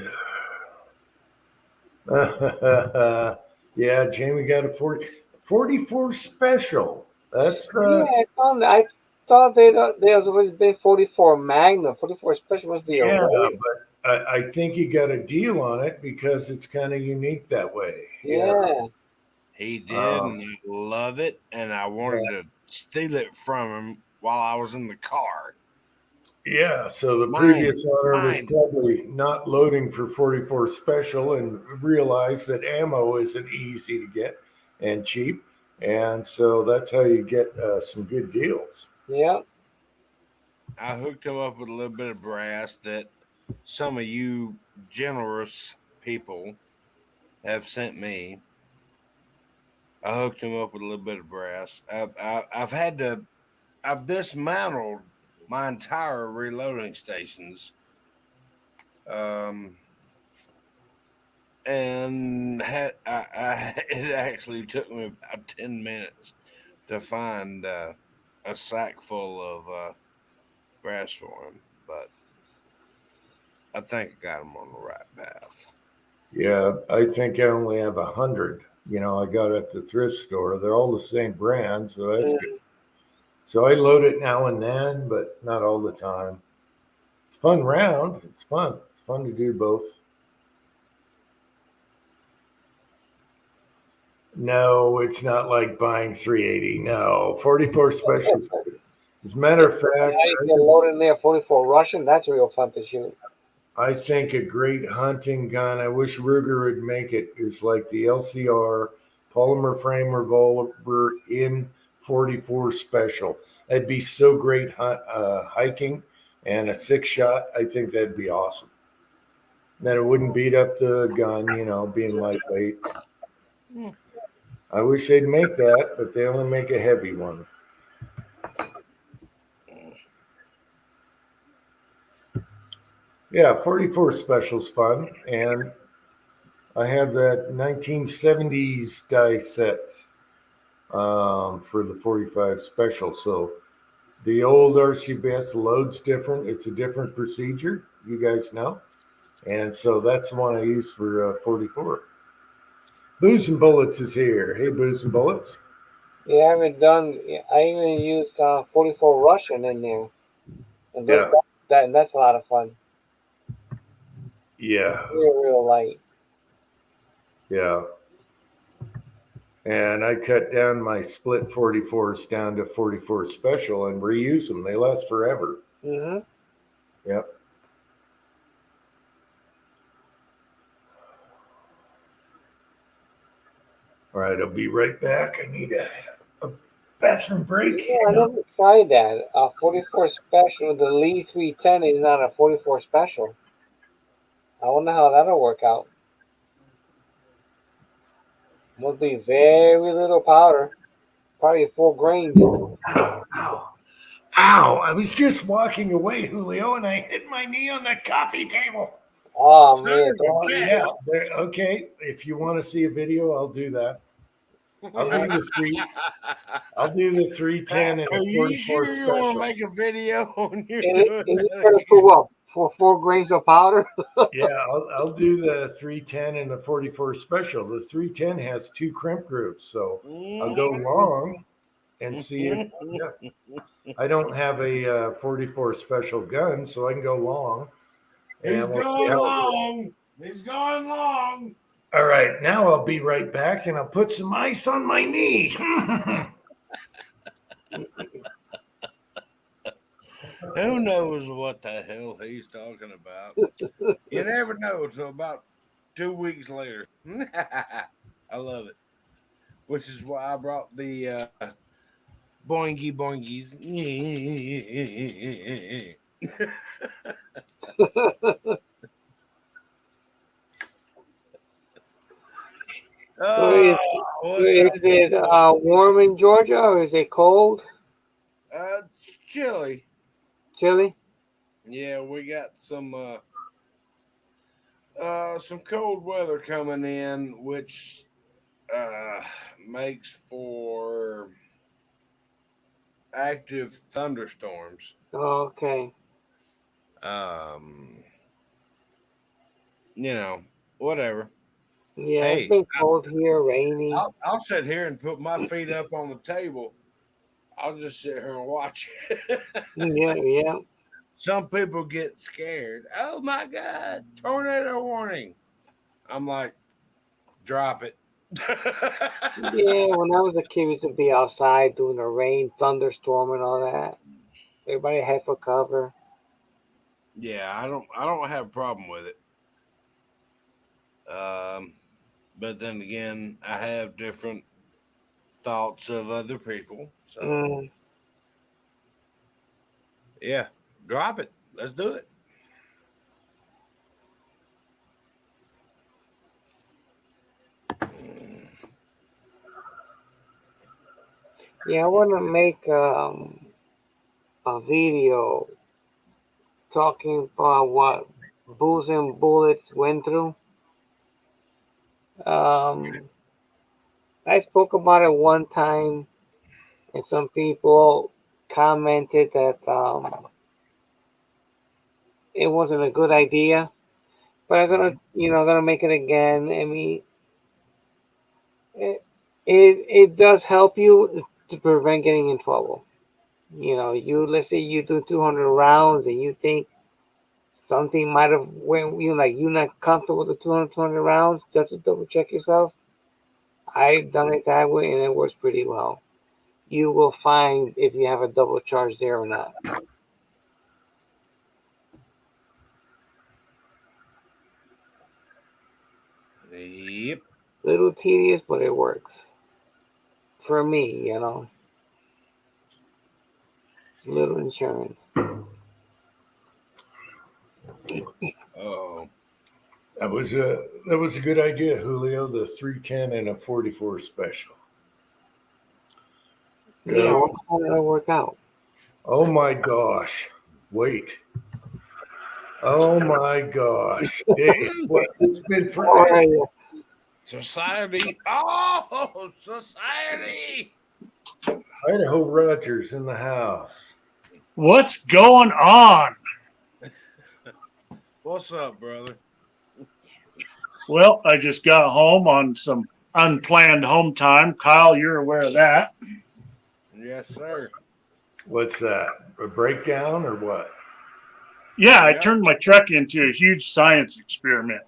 Yeah, Jamie got a 44 special. That's Yeah, I thought there's always been 44 Magnum. 44 Special must be a yeah, rare. but I think he got a deal on it because it's kind of unique that way. Yeah. Yeah. he did, and Um, I love it, and I yeah. wanted to steal it from him while I was in the car. Yeah, so the Mine, previous owner was mine. probably not loading for 44 special and realized that ammo isn't easy to get and cheap. And so that's how you get some good deals. Yeah. I hooked him up with a little bit of brass that some of you generous people have sent me. I hooked him up with a little bit of brass. I've dismantled my entire reloading stations. Um, and it actually took me about 10 minutes to find a sack full of brass for him, but I think I got him on the right path. Yeah, I think I only have 100. I got at the thrift store. They're all the same brand, so that's good. So I load it now and then, but not all the time. It's fun round. It's fun. It's fun to do both. No, it's not like buying 380. No, 44 specials. As a matter of Now fact, you can load in there 44 Russian. That's real fun to shoot. I think a great hunting gun, I wish Ruger would make it, is like the LCR polymer frame revolver in 44 special. That'd be so great hiking, and a 6-shot. I think that'd be awesome. Then it wouldn't beat up the gun, being lightweight. Hmm. I wish they'd make that, but they only make a heavy one. Yeah, 44 special's fun, and I have that 1970s die set for the 45 special. So the old RCBS loads different. It's a different procedure, you guys know. And so that's the one I use for 44. Booze and Bullets is here. Hey, Booze and Bullets. Yeah, I haven't done. I even used 44 Russian in there, and Yeah. that's a lot of fun. Yeah. Real light. Yeah. And I cut down my split 44s down to 44 special and reuse them. They last forever. Mm-hmm. Yep. All right, I'll be right back. I need a bathroom break. Yeah, I never tried that. 44 special. The Lee 310 is not a 44 special. I wonder how that'll work out. Must be very little powder. Probably 4 grains. Ow, ow, ow. I was just walking away, Julio, and I hit my knee on the coffee table. Oh Son man, of a bitch. Yeah, okay. If you want to see a video, I'll do that. I'll do the three. I'll do the 310 and Are the you 44 sure you want to special. make a video when you're and doing you that? better put what? For 4 grains of powder? Yeah, I'll do the 310 and the 44 special. The 310 has 2 crimp grooves, so I'll go long and see if. Yeah, I don't have a 44 special gun, so I can go long, He's and we'll see going how. long. He's going long. All right, now I'll be right back, and I'll put some ice on my knee. Who knows what the hell he's talking about? You never know until about 2 weeks later. I love it. Which is why I brought the boingy boingies. So is, What's is up? it warm in Georgia or is it cold? Chili. Chilly? Yeah, we got some cold weather coming in, which makes for active thunderstorms. Okay. Um, whatever. Yeah, it's Hey, been cold here, rainy. I'll sit here and put my feet up on the table. I'll just sit here and watch it. Yeah, yeah. Some people get scared. Oh my God, tornado warning. I'm like, drop it. Yeah, when I was a kid, we used to be outside doing the rain, thunderstorm, and all that. Everybody had for cover. Yeah, I don't have a problem with it. But then again, I have different thoughts of other people. So Mm. yeah, drop it. Let's do it. Yeah, I want to make a video talking about what Booze and Bullets went through. Um, I spoke about it one time, and some people commented that it wasn't a good idea. But I'm gonna make it again. I mean, it does help you to prevent getting in trouble. Let's say you do 200 rounds and you think something might have went, like you're not comfortable with the 200 rounds, just to double check yourself. I've done it that way and it works pretty well. You will find if you have a double charge there or not. Yep. Little tedious, but it works for me. Little insurance. Oh, That was a good idea, Julio. The 310 and a 44 special. Yeah, Yes. how did that work out? Oh my gosh! Wait. Oh my gosh, Dave! What? It's been How forever. are you? society. Oh, society. Idaho Rogers in the house. What's going on? What's up, brother? Well, I just got home on some unplanned home time. Kyle, you're aware of that. Yes, sir. What's that? A breakdown or what? Yeah, I Yep. turned my truck into a huge science experiment.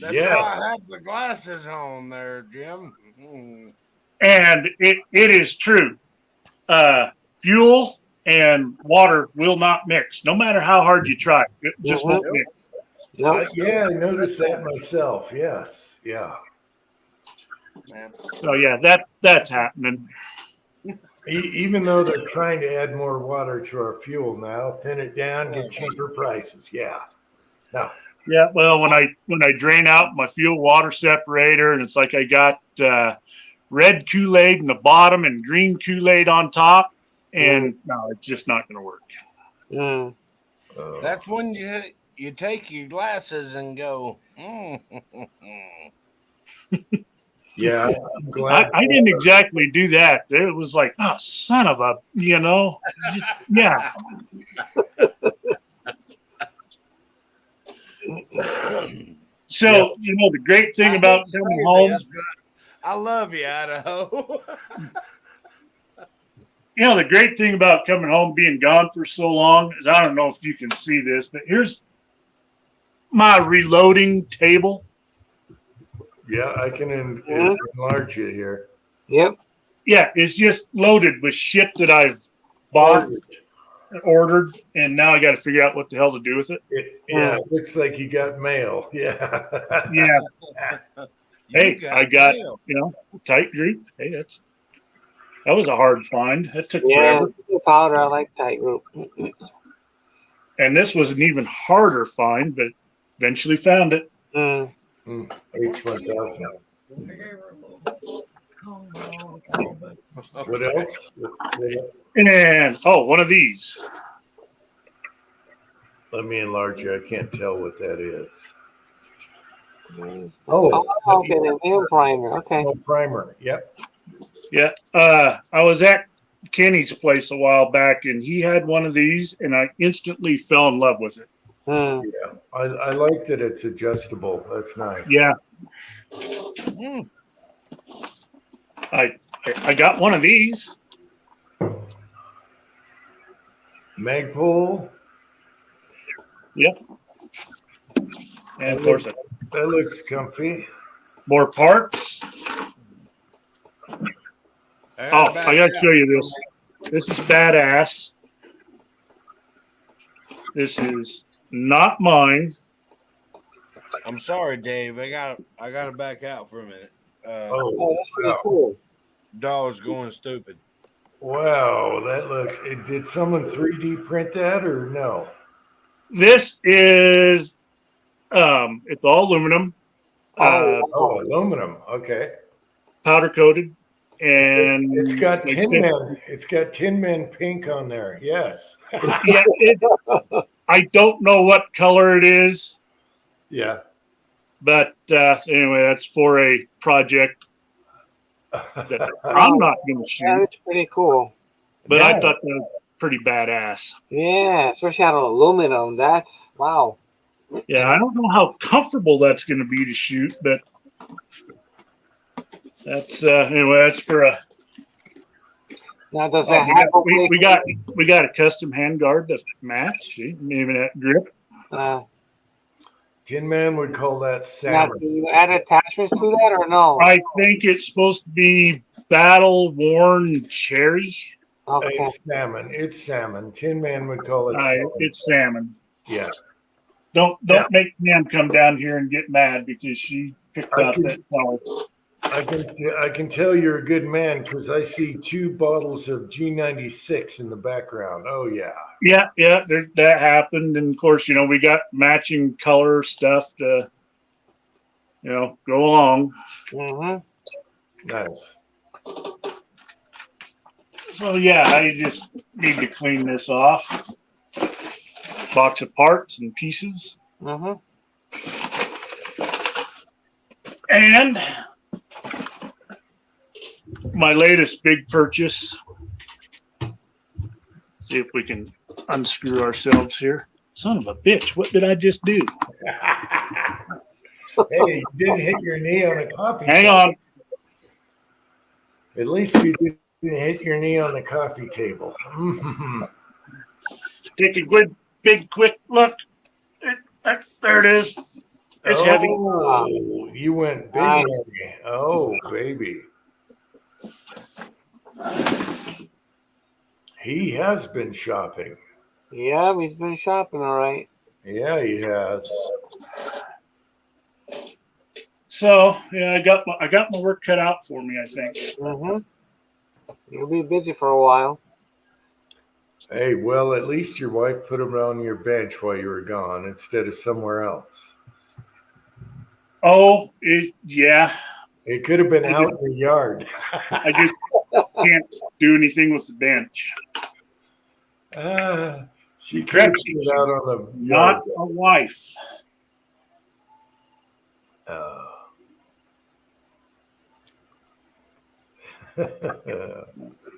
That's Yes. why I have the glasses on there, Jim. Mhm. And it is true. Fuel and water will not mix, no matter how hard you try. It just won't mix. No. Yeah, I noticed that myself. Yes. Yeah. Man. So yeah, that's happening. Even though they're trying to add more water to our fuel now, thin it down, get cheaper prices. Yeah. No. Yeah, well, when I drain out my fuel water separator, and it's like I got red Kool-Aid in the bottom and green Kool-Aid on top, and no, it's just not going to work. Mm. That's when you take your glasses and go. Yeah. I'm glad. I didn't exactly do that. It was like, oh, son of a, yeah. So, the great thing about coming home, I love you, Idaho. the great thing about coming home, being gone for so long, is I don't know if you can see this, but here's my reloading table. Yeah, I can enlarge it here. Yep. Yeah, it's just loaded with shit that I've bought, ordered, and now I got to figure out what the hell to do with it. It looks like you got mail. Yeah. Yeah. Hey, I got mail. tight group. Hey, that was a hard find. That took Yeah. forever. Powder. I like tightrope. And this was an even harder find, but eventually found it. Mm. H1000. What else? And one of these. Let me enlarge you. I can't tell what that is. Oh, okay. The nail primer. Okay. Oh, primer. Yep. Yeah. I was at Kenny's place a while back, and he had one of these, and I instantly fell in love with it. Mm. Yeah. I like that it's adjustable. That's nice. Yeah. I got one of these. Magpul. Yep. And of course, That looks comfy. more parts. I gotta show you this. This is badass. This is not mine. I'm sorry, Dave. I gotta back out for a minute. Oh, that's pretty cool. Dog's going stupid. Wow, that looks. Did someone 3D print that or no? This is it's all aluminum, Oh, aluminum. Okay. powder coated, and It's got like I Tin said, Man. It's got Tin Man pink on there. Yes. yeah, I don't know what color it is, Yeah. but anyway, that's for a project that I'm not going to shoot. That's pretty cool. But I Yeah. thought that was pretty badass. Yeah, especially out of aluminum. That's wow. Yeah, I don't know how comfortable that's going to be to shoot, but that's anyway. That's for a. Now, does it have a way? We got a custom handguard that match. See, maybe that grip. Tin Man would call that Now, salmon. do you add attachments to that or no? I think it's supposed to be battle worn cherry. Okay. It's salmon. It's salmon. Tin Man would call it salmon. It's salmon. Yeah. Don't make Pam come down here and get mad because she picked I out could- that color. I can tell you're a good man because I see 2 bottles of G96 in the background. Oh yeah. Yeah, that happened, and of course, we got matching color stuff to, go along. Mm-hmm. Nice. So yeah, I just need to clean this off. Box of parts and pieces. Mm-hmm. And my latest big purchase. See if we can unscrew ourselves here. Son of a bitch, what did I just do? Hey, you didn't hit your knee on the coffee Hang table. on. At least you didn't hit your knee on the coffee table. Take a good, big, quick look. There it is. It's heavy. Oh, you went big. Nice. Heavy. Oh, baby. He has been shopping. Yeah, he's been shopping, all right. Yeah, he has. So yeah, I got my work cut out for me, I think. Mm-hmm. You'll be busy for a while. Hey, well, at least your wife put him on your bench while you were gone instead of somewhere else. Oh, yeah. It could have been out in the yard. I just can't do anything with the bench. She could have put it out on the yard. Not a wife.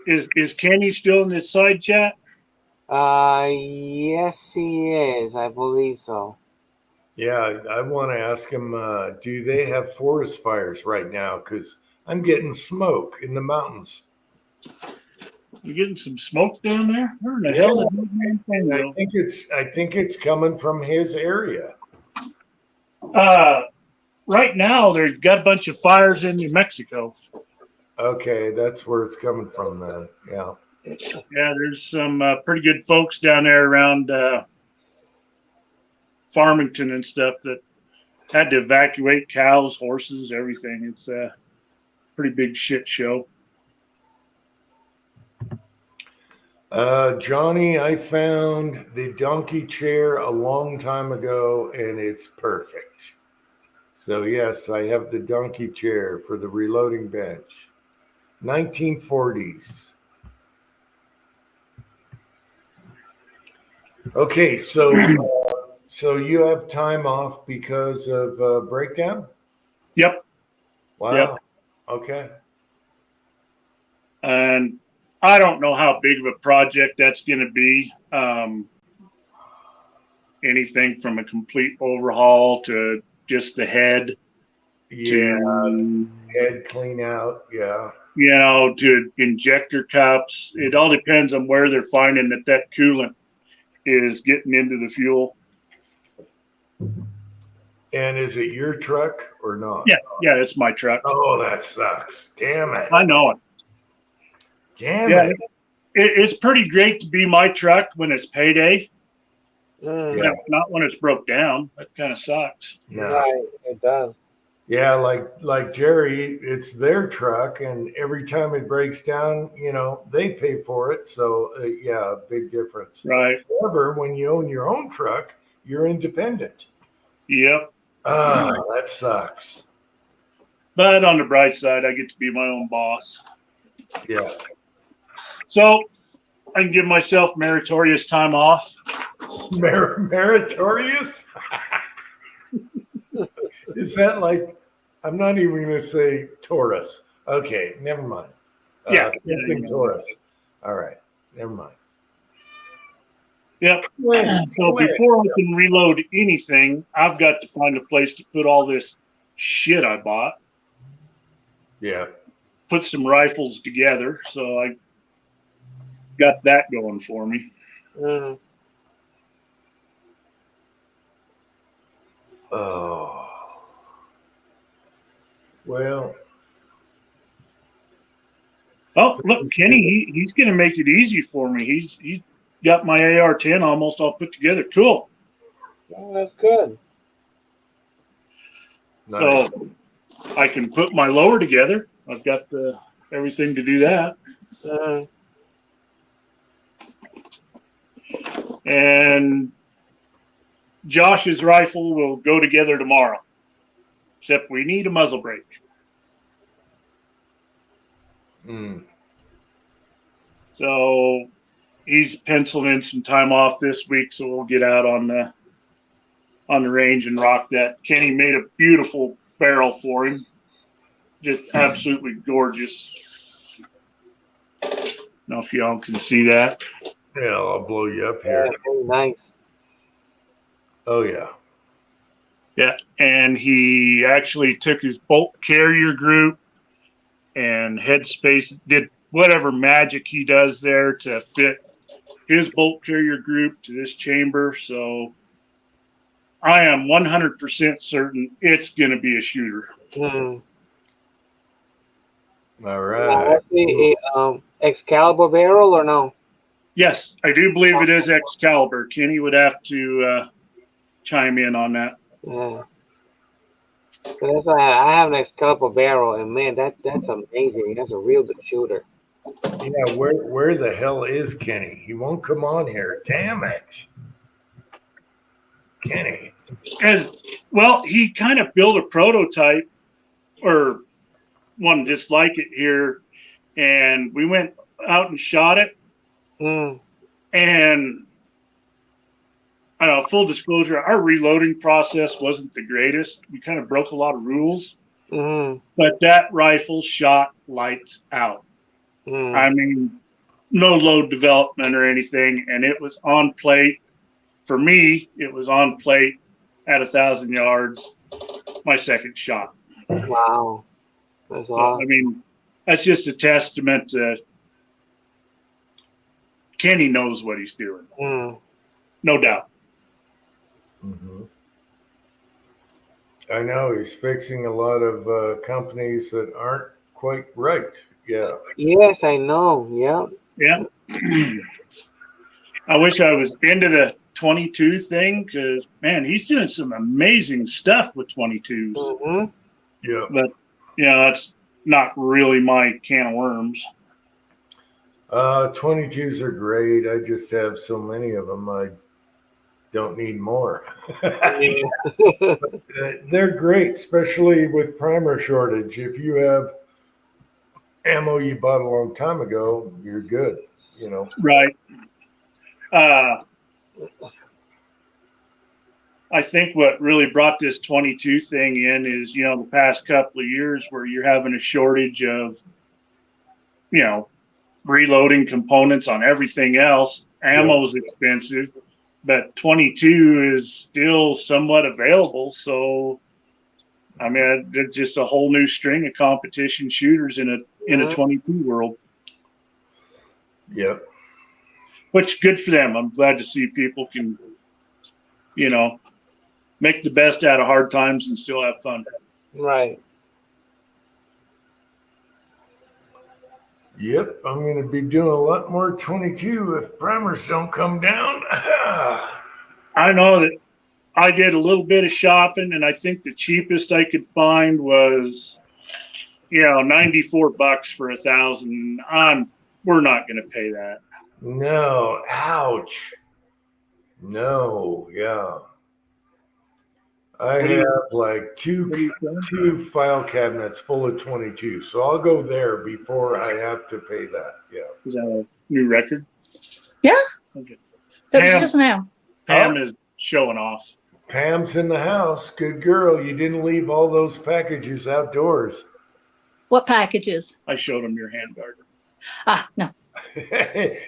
Is Kenny still in the side chat? Yes, he is. I believe so. Yeah, I want to ask him, do they have forest fires right now? Because I'm getting smoke in the mountains. You getting some smoke down there? Where in the hell did that man thing go? I think it's coming from his area. Right now, they've got a bunch of fires in New Mexico. Okay, that's where it's coming from then. Yeah. Yeah, there's some pretty good folks down there around Farmington and stuff that had to evacuate cows, horses, everything. It's a pretty big shit show. Johnny, I found the donkey chair a long time ago and it's perfect. So yes, I have the donkey chair for the reloading bench. 1940s. Okay, so you have time off because of breakdown? Yep. Wow. Yep. Okay. And I don't know how big of a project that's going to be. Anything from a complete overhaul to just the head. Yeah. To, head clean out. Yeah. To injector cups. It all depends on where they're finding that coolant is getting into the fuel. And is it your truck or not? Yeah, it's my truck. Oh, that sucks. Damn it. I know it. Damn it. It's pretty great to be my truck when it's payday. Yeah. Not when it's broke down. That kind of sucks. No. Right, it does. Yeah, like Jerry, it's their truck, and every time it breaks down, they pay for it. So yeah, big difference. Right. However, when you own your own truck, you're independent. Yep. That sucks. But on the bright side, I get to be my own boss. Yeah. So I can give myself meritorious time off. Meritorious? Is that like, I'm not even going to say Taurus. Okay, never mind. Something Taurus. All right, never mind. Yep. So before I can reload anything, I've got to find a place to put all this shit I bought. Yeah. Put some rifles together. So I got that going for me. Mm. Oh. Well. Oh, look, Kenny, he's going to make it easy for me. He's got my AR-10 almost all put together. Cool. Oh, that's good. Nice. So I can put my lower together. I've got everything to do that. Mm. And Josh's rifle will go together tomorrow. Except we need a muzzle brake. Mm. So he's penciling in some time off this week, so we'll get out on the range and rock that. Kenny made a beautiful barrel for him. Just absolutely gorgeous. I don't know if y'all can see that. Yeah, I'll blow you up Yeah, here. very nice. Oh, yeah. Yeah, and he actually took his bolt carrier group and headspace, did whatever magic he does there to fit his bolt carrier group to this chamber. So I am 100% certain it's going to be a shooter. Mm. All right. That's the Excalibur barrel or no? Yes, I do believe it is Excalibur. Kenny would have to chime in on that. Yeah. So that's why I have an Excalibur barrel, and man, that's amazing. That's a real good shooter. Yeah, where the hell is Kenny? He won't come on here. Damn it. Kenny. As well, he kind of built a prototype or one just like it here, and we went out and shot it. Mm. And full disclosure, our reloading process wasn't the greatest. We kind of broke a lot of rules, but that rifle shot lights out. I mean, no load development or anything, and it was on plate. For me, it was on plate at 1,000 yards, my second shot. Wow. That's So, awesome. I mean, that's just a testament to Kenny knows what he's doing. No doubt. Mm-hmm. I know he's fixing a lot of companies that aren't quite right. Yeah. Yes, I know. Yeah. Yeah. I wish I was into the 22 thing because, man, he's doing some amazing stuff with 22s. Mm-hmm. Yeah. But, that's not really my can of worms. 22s are great. I just have so many of them. I don't need more. Yeah. They're great, especially with primer shortage. If you have ammo you bought a long time ago, you're good, Right. I think what really brought this 22 thing in is, the past couple of years where you're having a shortage of, reloading components on everything else. Ammo is expensive, but 22 is still somewhat available. So, I mean, there's just a whole new string of competition shooters in a 22 world. Yep. Which good for them. I'm glad to see people can, make the best out of hard times and still have fun. Right. Yep, I'm going to be doing a lot more 22 if primers don't come down. I know that I did a little bit of shopping, and I think the cheapest I could find was, $94 for 1,000. We're not going to pay that. No, ouch. No, yeah. I have like two file cabinets full of 22, so I'll go there before I have to pay that. Yeah. Is that a new record? Yeah. Okay. That was just now. Pam is showing off. Pam's in the house. Good girl. You didn't leave all those packages outdoors. What packages? I showed him your hand garden. No.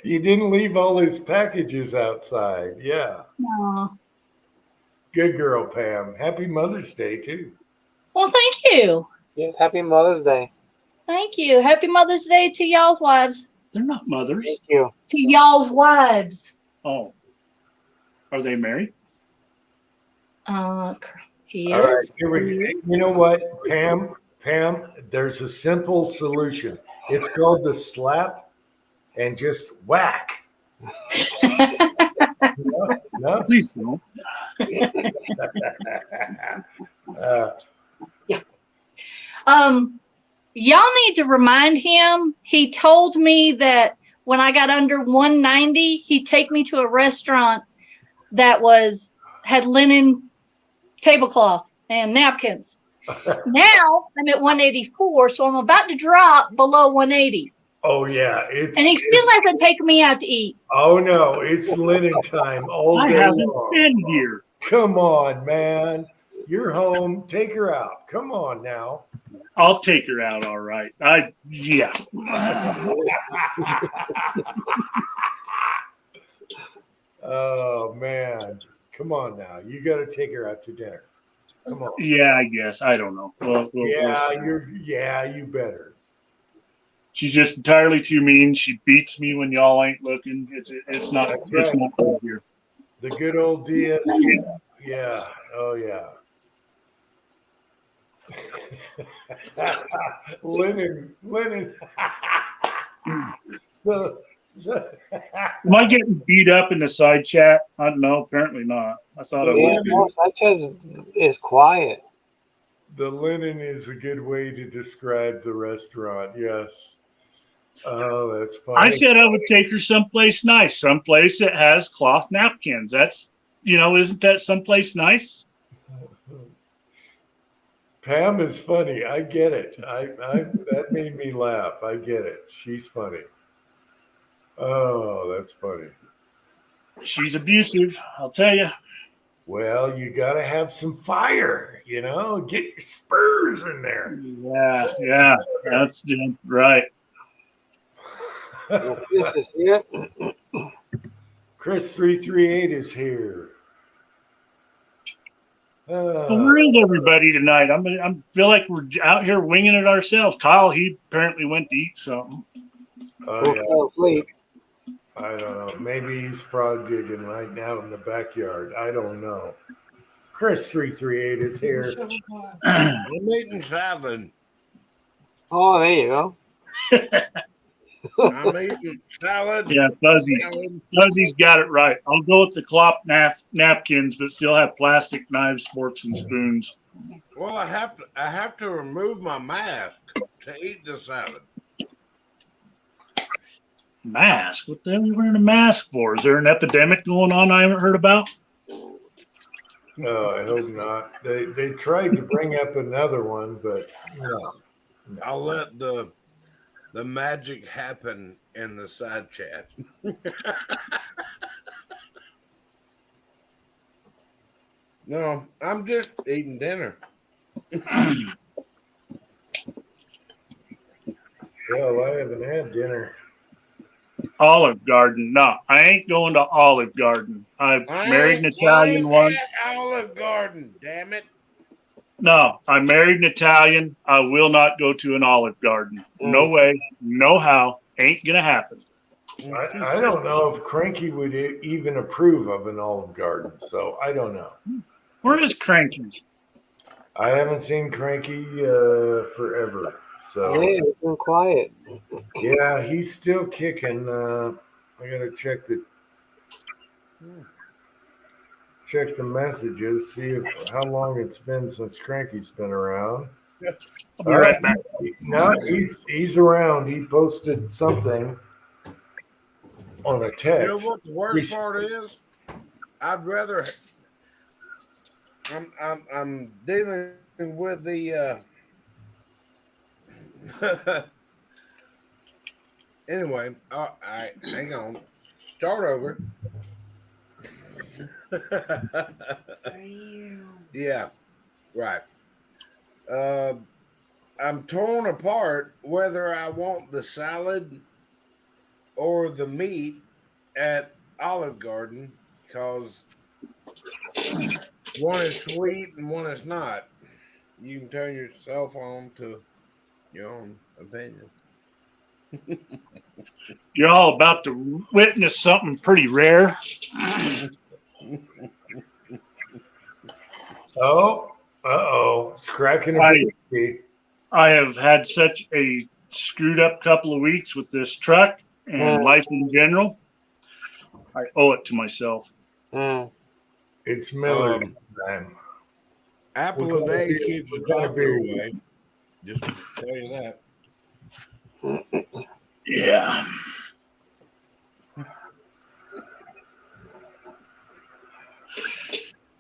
You didn't leave all his packages outside. Yeah. No. Good girl, Pam. Happy Mother's Day, too. Well, thank you. Yes. Happy Mother's Day. Thank you. Happy Mother's Day to y'all's wives. They're not mothers. Thank you. To y'all's wives. Oh. Are they married? He All right, is. here we go. You know what, Pam, there's a simple solution. It's called the slap and just whack. No? Please don't. Y'all need to remind him. He told me that when I got under 190, he'd take me to a restaurant that had linen tablecloth and napkins. Now I'm at 184, so I'm about to drop below 180. Oh yeah, And he still hasn't taken me out to eat. Oh no, it's linen time all I day haven't long. been here. Come on, man. You're home. Take her out. Come on now. I'll take her out. All right. Yeah. Oh man. Come on now. You got to take her out to dinner. Come on. Yeah, I guess. I don't know. We'll see. You better. She's just entirely too mean. She beats me when y'all ain't looking. It's not good here. The good old DS. Yeah. Oh yeah. Linen. Am I getting beat up in the side chat? No, apparently not. I thought I would be. No, Sanchez is quiet. The linen is a good way to describe the restaurant. Yes. Oh, that's funny. I said I would take her someplace nice, someplace that has cloth napkins. That's, isn't that someplace nice? Pam is funny. I get it. That made me laugh. I get it. She's funny. Oh, that's funny. She's abusive, I'll tell you. Well, you got to have some fire, get your spurs in there. Yeah, that's right. Chris is here. Chris 338 is here. So where is everybody tonight? I feel like we're out here winging it ourselves. Kyle, he apparently went to eat something. Oh, Sleep. I don't know. Maybe he's frog gigging right now in the backyard. I don't know. Chris 338 is here. I'm eating salad. Oh, there you go. I'm eating salad. Yeah, Fuzzy's got it right. I'll go with the cloth napkins, but still have plastic knives, forks, and spoons. Well, I have to remove my mask to eat the salad. Mask? What the hell are you wearing a mask for? Is there an epidemic going on I haven't heard about? No, I hope not. They tried to bring up another one, but no. I'll let the magic happen in the side chat. No, I'm just eating dinner. Well, I haven't had dinner. Olive Garden. No, I ain't going to Olive Garden. I married an Italian once. Olive Garden, damn it. No, I married an Italian. I will not go to an Olive Garden. No way, no how. Ain't gonna happen. I don't know if Cranky would even approve of an Olive Garden, so I don't know. Where is Cranky? I haven't seen Cranky forever. So Yeah, it's been quiet. yeah, he's still kicking. I gotta check the messages, see how long it's been since Cranky's been around. I'll be right back. No, he's around. He posted something on a text. You know what the worst part is? I'd rather. I'm dealing with the. Anyway, all right, hang on. Start over. Yeah, right. I'm torn apart whether I want the salad or the meat at Olive Garden because one is sweet and one is not. You can turn your cell phone to your own opinion. You're all about to witness something pretty rare. It's cracking a bit. I have had such a screwed up couple of weeks with this truck and life in general. I owe it to myself. It's Miller's time. Apple a day keeps the doctor away. Just to tell you that. Yeah.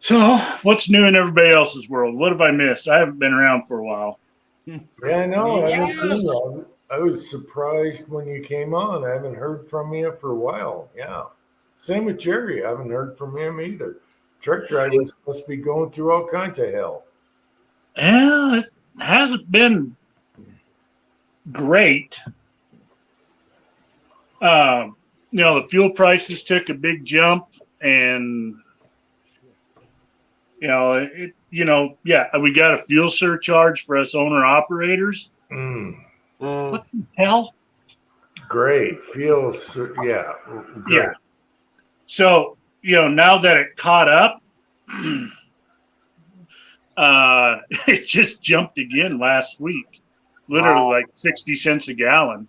So, what's new in everybody else's world? What have I missed? I haven't been around for a while. Yeah, I know. I haven't Yes. seen you. I was surprised when you came on. I haven't heard from you for a while. Yeah. Same with Jerry. I haven't heard from him either. Truck drivers must be going through all kinds of hell. Yeah, it hasn't been great. The fuel prices took a big jump, and we got a fuel surcharge for us owner operators. Mm, What the hell? great. Feels, yeah. Great. Yeah. So, now that it caught up, it just jumped again last week. Literally like 60 cents a gallon.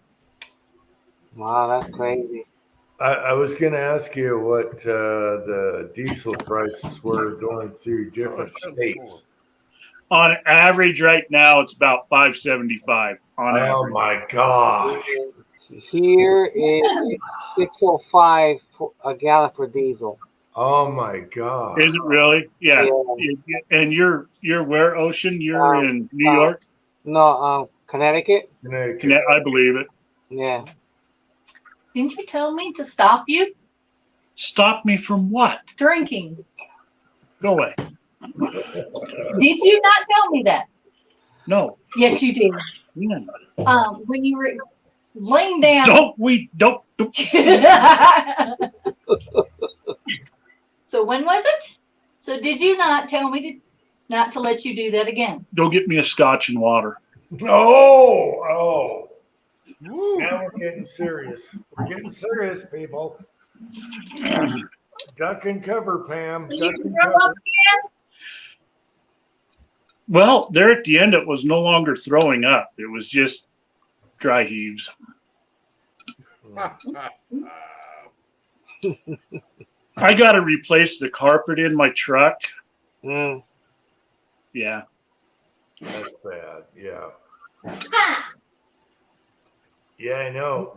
Wow, that's crazy. I was going to ask you what the diesel prices were going through different states. On average, right now, it's about $5.75 on Oh average. my gosh. Here is 605 a gallon for diesel. Oh my God. Is it really? Yeah. Yeah. And you're where, Ocean? You're in New York? No, Connecticut. Connecticut. I believe it. Yeah. Didn't you tell me to stop you Stop me from what? drinking? Go away. Did you not tell me that? No. Yes, you did. Yeah. When you were laying down. Don't. So when was it? So did you not tell me not to let you do that again? Go get me a scotch and water. Oh. Now we're getting serious. We're getting serious, people. Duck and cover, Pam. So Duck you can and throw cover. up again? Well, there at the end, it was no longer throwing up. It was just dry heaves. I got to replace the carpet in my truck. Mm. Yeah. That's bad. Yeah. Ha! Yeah, I know.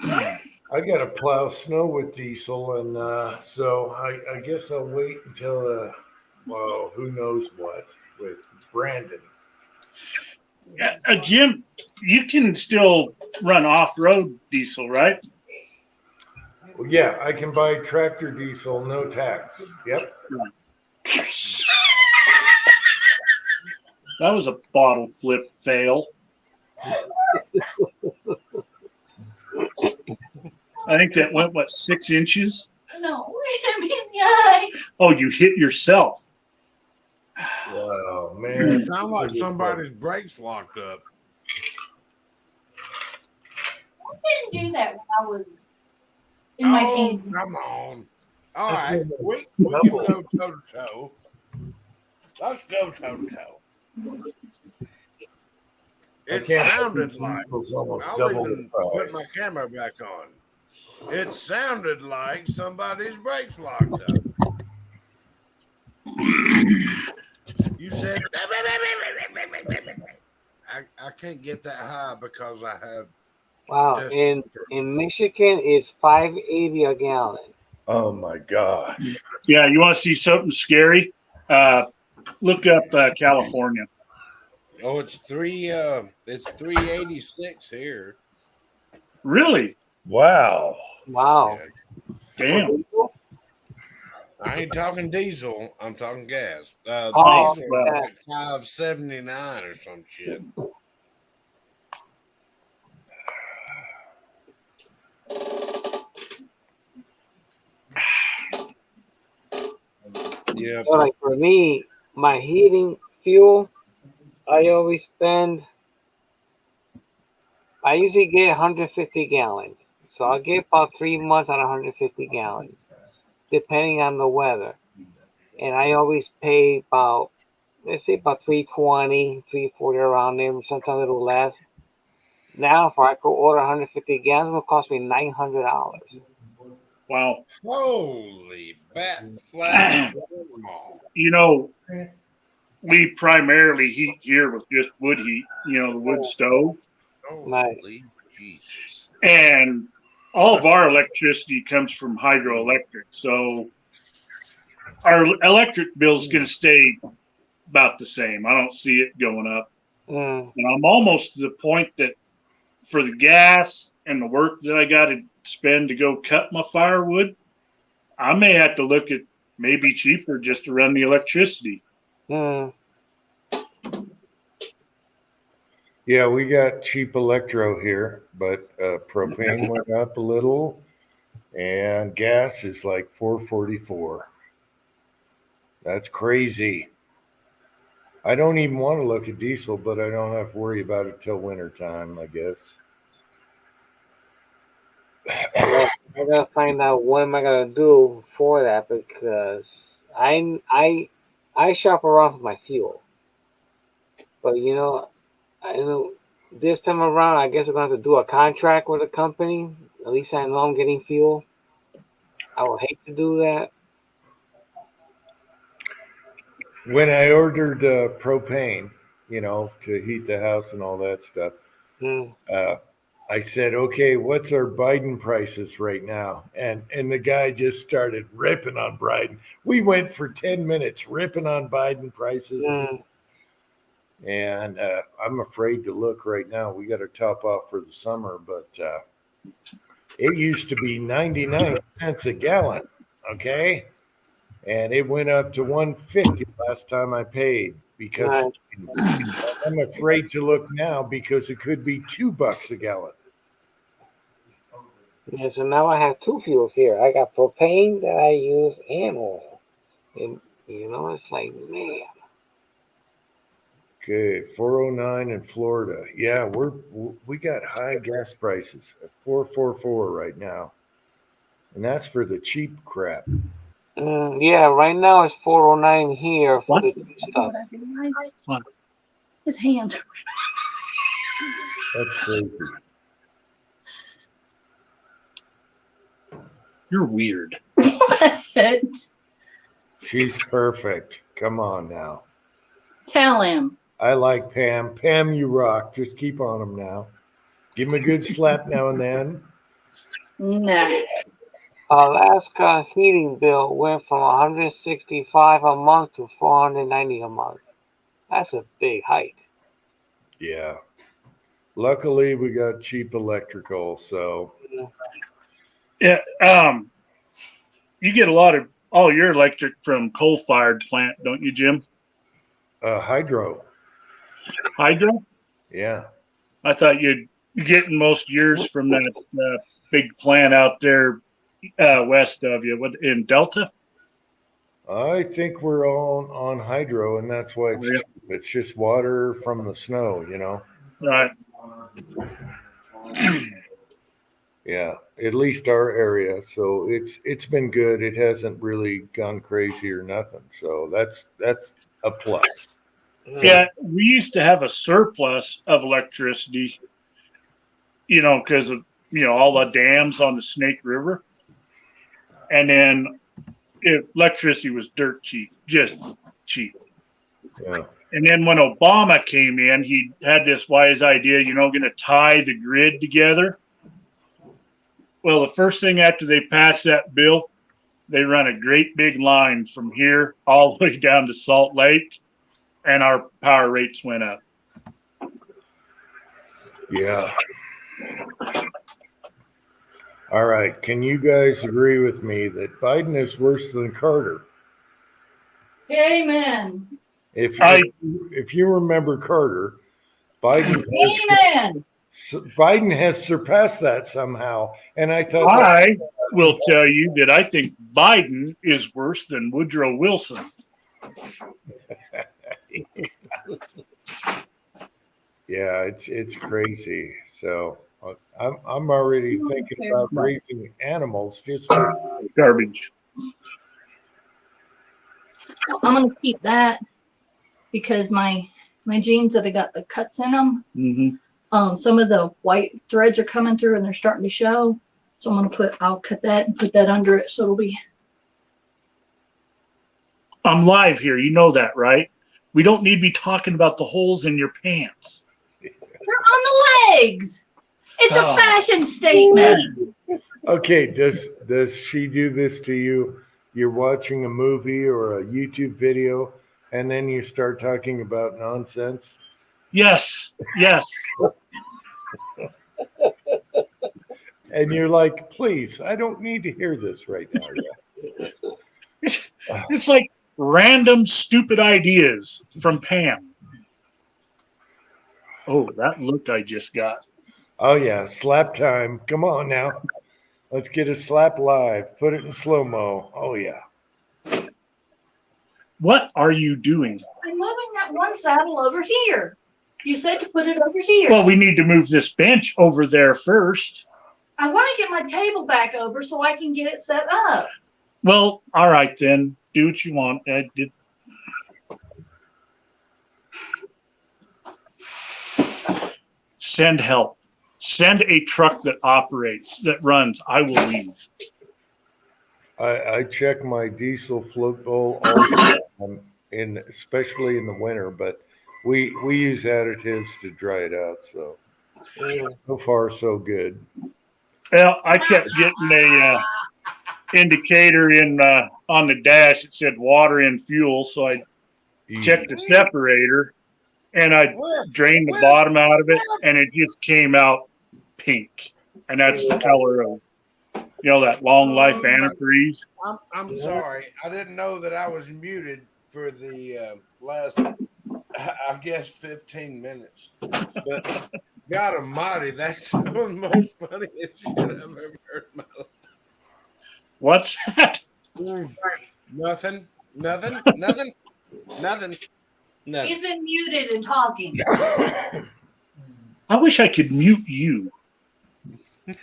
I got to plow snow with diesel, and so I guess I'll wait until, who knows what with Brandon. Jim, you can still run off-road diesel, right? Well, yeah, I can buy tractor diesel, no tax. Yep. That was a bottle flip fail. I think that went, 6 inches? No, I mean, yay. Oh, you hit yourself. Wow, You man. sound like somebody's brakes locked up. I didn't do that when I was in my teens. Come on. All That's right. almost We can double. go toe to toe. Let's go toe to toe. I It can't sounded believe like diesel's almost I'll double the even put my price. camera back on. It sounded like somebody's brakes locked up. You said I can't get that high because I have Wow. just In Michigan, it's $5.80 a gallon. Oh my gosh. Yeah, you want to see something scary? Look up California. oh it's 386 here. Really? Wow. Wow. Damn. I ain't talking diesel, I'm talking gas. Oh, Diesel well. like 579 or some shit. Yeah, So like for me, my heating fuel, I usually get 150 gallons. So I'll get about 3 months on 150 gallons, depending on the weather. And I always pay about, let's say about $320, $340 around there, sometimes a little less. Now, if I go order 150 gallons, it'll cost me $900. Wow. holy bat flat. You know, we primarily heat here with just wood heat, the wood stove. Holy Jesus. And all of our electricity comes from hydroelectric. So our electric bill is going to stay about the same. I don't see it going up. And I'm almost to the point that for the gas and the work that I got to spend to go cut my firewood, I may have to look at maybe cheaper just to run the electricity. Yeah, we got cheap electro here, but propane went up a little, and gas is like $4.44. That's crazy. I don't even want to look at diesel, but I don't have to worry about it till winter time, I guess. I gotta find out what am I gonna do for that, because I shop around for my fuel, but I know this time around I guess I'm gonna have to do a contract with a company. At least I know I'm getting fuel. I would hate to do that. When I ordered propane, to heat the house and all that stuff, I said, okay, what's our Biden prices right now? And the guy just started ripping on Biden. We went for 10 minutes ripping on Biden prices. And I'm afraid to look right now. We got to top off for the summer, but it used to be 99 cents a gallon, okay? And it went up to 150 last time I paid, because I'm afraid to look now because it could be $2 a gallon. Yeah, so now I have two fuels here. I got propane that I use and oil. And it's like, man. Okay, 409 in Florida. Yeah, we got high gas prices at 444 right now. And that's for the cheap crap. Yeah, right now it's 409 here for the cheap stuff. His hands. That's crazy. You're weird. What? She's perfect. Come on now. Tell him. I like Pam. Pam, you rock. Just keep on him now. Give him a good slap now and then. No. Alaska heating bill went from $165 a month to $490 a month. That's a big hike. Yeah. Luckily, we got cheap electrical, so. Yeah. You get a lot of all your electric from coal-fired plant, don't you, Jim? Hydro. Hydro? Yeah. I thought you're getting most yours from that big plant out there west of you. What, in Delta? I think we're all on hydro, and that's why it's cheap. It's just water from the snow, Right. Yeah, at least our area. So it's been good. It hasn't really gone crazy or nothing. So that's a plus. Yeah, we used to have a surplus of electricity, because of all the dams on the Snake River, and then electricity was dirt cheap, just cheap. Yeah. And then when Obama came in, he had this wise idea, going to tie the grid together. Well, the first thing after they passed that bill, they run a great big line from here all the way down to Salt Lake, and our power rates went up. Yeah. All right. Can you guys agree with me that Biden is worse than Carter? Amen. If you remember Carter, Biden has surpassed that somehow. And I thought I will tell you that I think Biden is worse than Woodrow Wilson. Yeah, it's crazy. So I'm already thinking about raising animals just for garbage. I'm gonna keep that because my jeans that I got the cuts in them. Mm-hmm. Some of the white threads are coming through and they're starting to show. So I'll cut that and put that under it. So it'll be. I'm live here. You know that, right? We don't need to be talking about the holes in your pants. They're on the legs. It's a Oh. fashion statement. Okay, does she do this to you? You're watching a movie or a YouTube video, and then you start talking about nonsense. Yes, yes. And you're like, please, I don't need to hear this right now. It's like random stupid ideas from Pam. Oh, that look I just got. Oh yeah, slap time. Come on now. Let's get a slap live. Put it in slow-mo. Oh yeah. What are you doing? I'm moving that one saddle over here. You said to put it over here. Well, we need to move this bench over there first. I want to get my table back over so I can get it set up. Well, all right then. Do what you want. I did. Send help. Send a truck that operates, that runs. I will leave. I check my diesel float bowl all the time, especially in the winter, but we use additives to dry it out, so far so good. Well, I kept getting a indicator in on the dash that said water and fuel, so I checked the separator and I drained the bottom out of it, and it just came out pink, and that's the color of that long life antifreeze. I'm sorry. I didn't know that I was muted for the last, I guess, 15 minutes. But God Almighty, that's some of the most funniest shit I've ever heard in my life. What's that? Nothing. He's been muted and talking. I wish I could mute you. All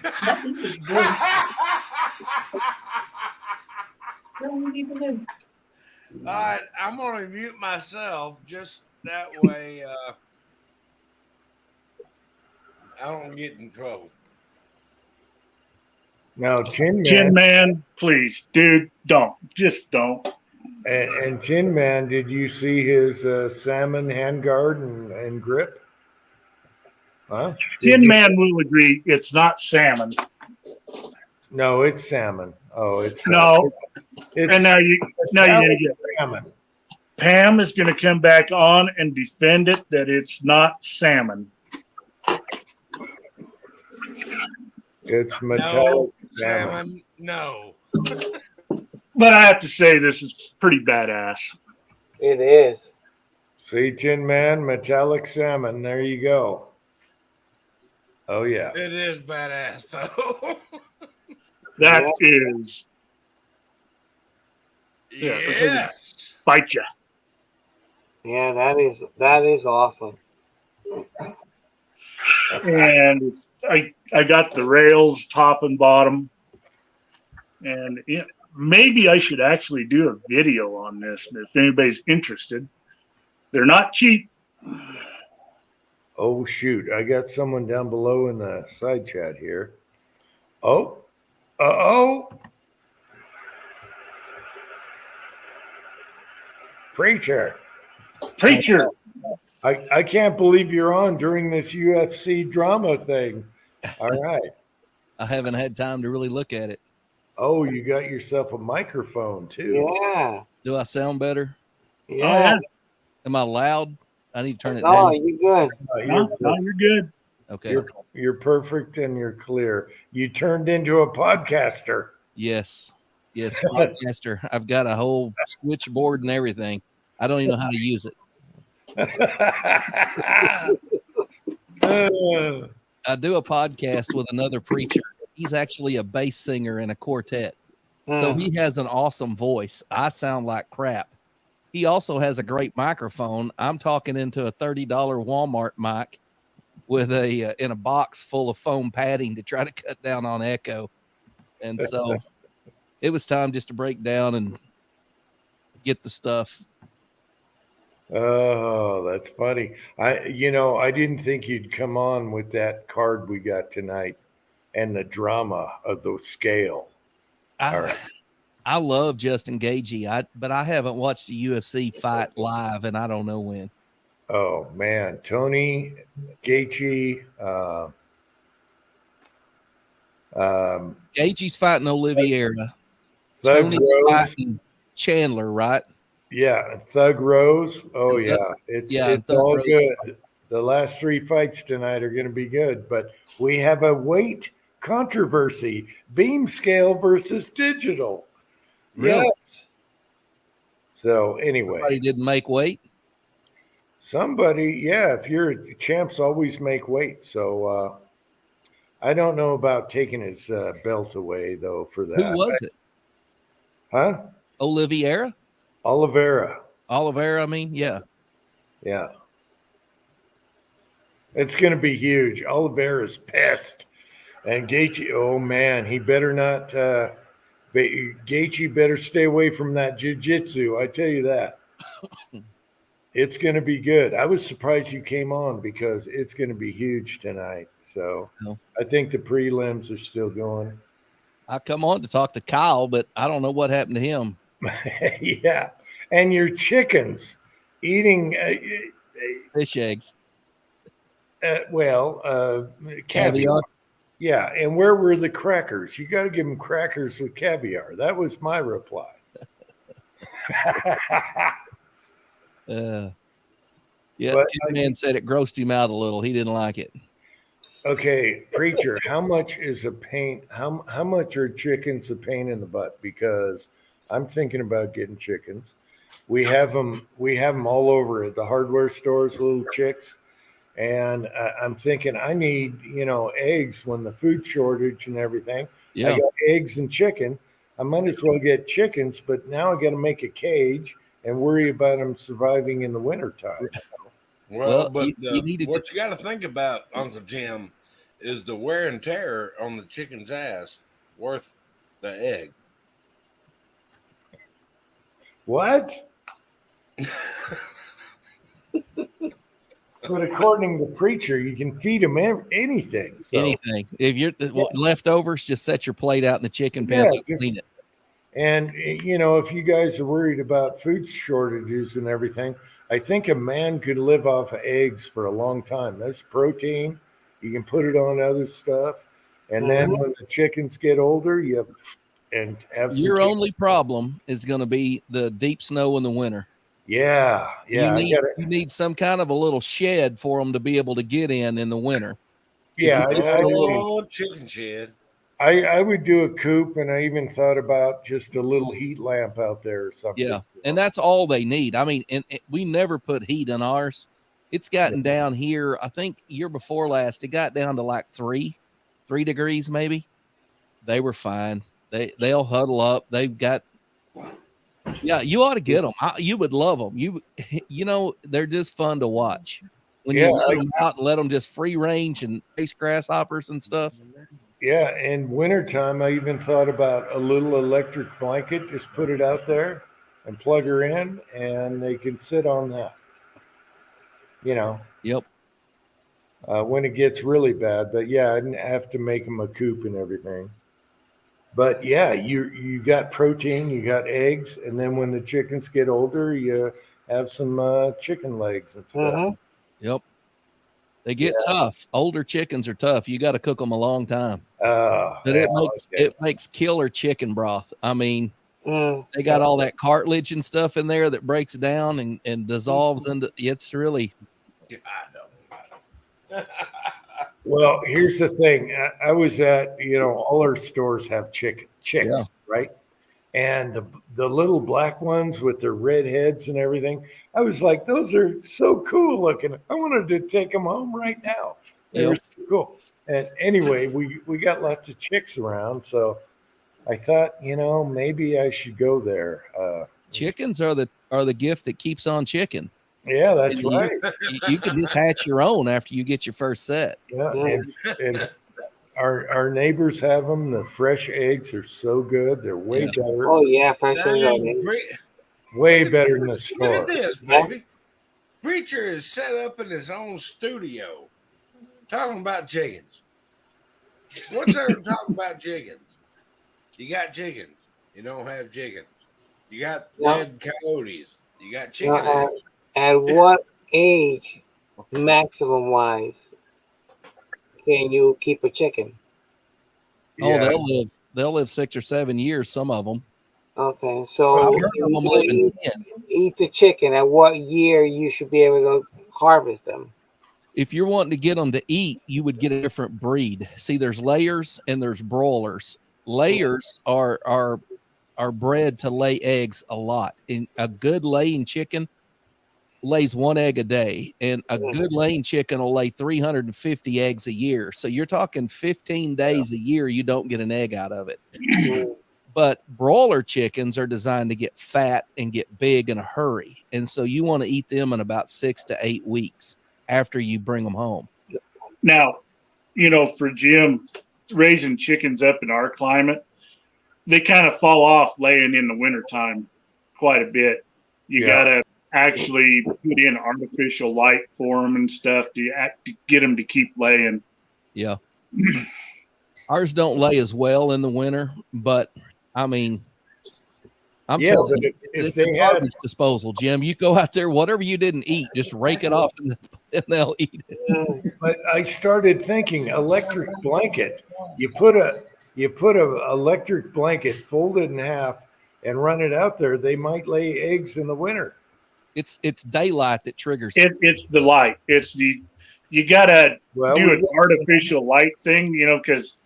right, I'm going to mute myself just that way I don't get in trouble. Now, Tin Man, please, dude, don't. Just don't. And Tin Man, did you see his salmon handguard and grip? Huh? Tin Man will agree it's not salmon. No, it's salmon. Oh, it's no. And now you're gonna get salmon. Pam is gonna come back on and defend it that it's not salmon. It's metallic salmon. No. But I have to say this is pretty badass. It is. See, Tin Man, metallic salmon. There you go. Oh yeah. It is badass though. That is. Yes. Bite ya. Yeah, that is awesome. And I got the rails top and bottom, and maybe I should actually do a video on this if anybody's interested. They're not cheap. Oh shoot! I got someone down below in the side chat here. Oh, Preacher. I can't believe you're on during this UFC drama thing. All right. I haven't had time to really look at it. Oh, you got yourself a microphone too. Yeah. Do I sound better? Yeah. Am I loud? I need to turn it down. down. Oh, you're good. You're good. Okay. You're perfect and you're clear. You turned into a podcaster. Yes, podcaster. I've got a whole switchboard and everything. I don't even know how to use it. I do a podcast with another preacher. He's actually a bass singer in a quartet. So he has an awesome voice. I sound like crap. He also has a great microphone. I'm talking into a $30 Walmart mic with in a box full of foam padding to try to cut down on echo. And so it was time just to break down and get the stuff. Oh, that's funny. I didn't think you'd come on with that card we got tonight and the drama of the scale. I I love Justin Gaethje, but I haven't watched a UFC fight live, and I don't know when. Oh man, Tony Gaethje. Gaethje's fighting Oliveira. Thug Tony's Rose. fighting Chandler, right? Yeah, Thug Rose. Oh And yeah, Thug- it's yeah, and it's Thug all Rose. good. The last 3 fights tonight are going to be good, but we have a weight controversy: beam scale versus digital. Really? Yes. So anyway, Somebody didn't make weight. yeah, if you're champs, always make weight. So I don't know about taking his belt away though for Who that. was it? Huh? Oliveira? Oliveira. Oliveira, I mean, yeah. Yeah. It's going to be huge. Oliveira's pissed. And Gaethje, oh man, he better not. Gaethje better stay away from that jiu-jitsu. I tell you that. It's going to be good. I was surprised you came on because it's going to be huge tonight. So No. I think the prelims are still going. I come on to talk to Kyle, but I don't know what happened to him. Yeah. And your chickens eating, Fish eggs. caviar. Yeah. And where were the crackers? You got to give them crackers with caviar. That was my reply. Yeah, But Tin Man said it grossed him out a little. He didn't like it. Okay, preacher, how much is a pain? How much are chickens a pain in the butt? Because I'm thinking about getting chickens. We have them. We have them all over at the hardware stores, little chicks. And I'm thinking I need eggs when the food shortage and everything. Yeah. I got eggs and chicken. I might as well get chickens, but now I got to make a cage and worry about them surviving in the wintertime. Well, but you need to what you got to think about, Uncle Jim, is the wear and tear on the chicken's ass worth the egg. What? But according to the preacher, you can feed them anything. So. Anything. If you're leftovers, just set your plate out in the chicken pen and clean it. And if you guys are worried about food shortages and everything, I think a man could live off of eggs for a long time. There's protein. You can put it on other stuff. And then when the chickens get older, you have some your only problem is going to be the deep snow in the winter. Yeah. You need some kind of a little shed for them to be able to get in the winter. Yeah. Chicken shed. I would do a coop, and I even thought about just a little heat lamp out there or something. Yeah, and that's all they need. I mean, and we never put heat in ours. It's gotten down here. I think year before last, it got down to like 3 degrees maybe. They were fine. They'll huddle up. They've got. Yeah, you ought to get them. You would love them. They're just fun to watch. When you let them out and let them just free range and chase grasshoppers and stuff. Yeah, in wintertime, I even thought about a little electric blanket. Just put it out there and plug her in, and they can sit on that. Yep. When it gets really bad. But yeah, I didn't have to make them a coop and everything. But yeah, you got protein, you got eggs, and then when the chickens get older, you have some chicken legs and stuff. Yep. They get tough. Older chickens are tough. You got to cook them a long time. But it makes killer chicken broth. I mean, they got all that cartilage and stuff in there that breaks down and dissolves into. It's really. Well, here's the thing. I was at all our stores have chicks, right? And the little black ones with their red heads and everything. I was like, those are so cool looking. I wanted to take them home right now. They were so cool. And anyway, we got lots of chicks around, so I thought, maybe I should go there. Chickens are the gift that keeps on chicken. Yeah, that's right. You can just hatch your own after you get your first set. Yeah, and our neighbors have them. The fresh eggs are so good. They're way better. Oh yeah, fresh eggs. Way better than the store. Look at this, baby. Preacher is set up in his own studio talking about chickens. What's there to talk about chickens? You got chickens. You don't have chickens. You got No. dead coyotes. You got Now, chicken eggs. at what age, maximum wise, can you keep a chicken? Oh, Yeah. they'll live 6 or 7 years. Some of them. Okay, I've so heard if of you them want to living 10. eat the chicken, at what year you should be able to harvest them? If you're wanting to get them to eat, you would get a different breed. See, there's layers and there's broilers. Layers are bred to lay eggs a lot. And a good laying chicken lays 1 egg a day, and a good laying chicken will lay 350 eggs a year. So you're talking 15 days a year you don't get an egg out of it. Mm. But broiler chickens are designed to get fat and get big in a hurry. And so you want to eat them in about 6 to 8 weeks after you bring them home. Now, for Jim, raising chickens up in our climate, they kind of fall off laying in the wintertime quite a bit. You got to actually put in artificial light for them and stuff to get them to keep laying. Yeah. Ours don't lay as well in the winter, but I mean, I'm telling but you, if it's they a had, garbage disposal, Jim. You go out there, whatever you didn't eat, just rake it off and they'll eat it. but I started thinking electric blanket. You put a electric blanket, fold it in half, and run it out there. They might lay eggs in the winter. It's daylight that triggers it. It's the light. You gotta Well, do an artificial light thing, because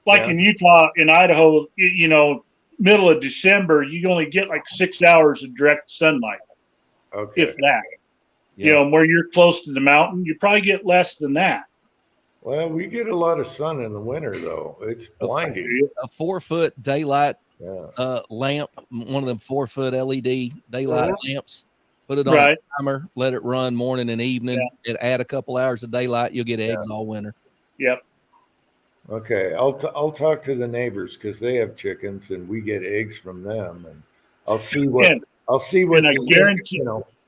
like in Utah, in Idaho, middle of December, you only get like 6 hours of direct sunlight, Okay. if that. Yeah. Where you're close to the mountain, you probably get less than that. Well, we get a lot of sun in the winter, though. It's blinding. A 4-foot daylight Yeah. lamp, one of them 4-foot LED daylight lamps. Put it on Right. a timer, let it run morning and evening. It add a couple hours of daylight, you'll get eggs all winter. Yep. Okay, I'll talk to the neighbors because they have chickens and we get eggs from them, and I'll see what And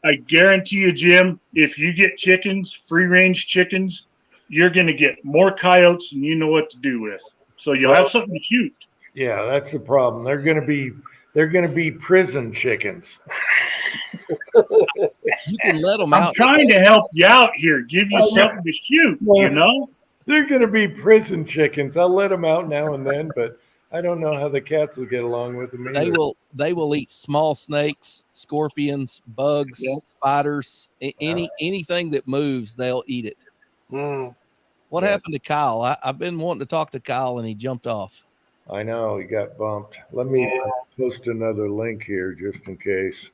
I guarantee you, Jim, if you get chickens, free range chickens, you're going to get more coyotes than you know what to do with. So you'll have something to shoot. Yeah, that's the problem. They're gonna be prison chickens. You can let them out. I'm trying to help you out here, give you something to shoot, They're going to be prison chickens. I'll let them out now and then, but I don't know how the cats will get along with them either. They will eat small snakes, scorpions, bugs, spiders, anything that moves, they'll eat it. Mm. What happened to Kyle? I've been wanting to talk to Kyle and he jumped off. I know, he got bumped. Let me post another link here just in case.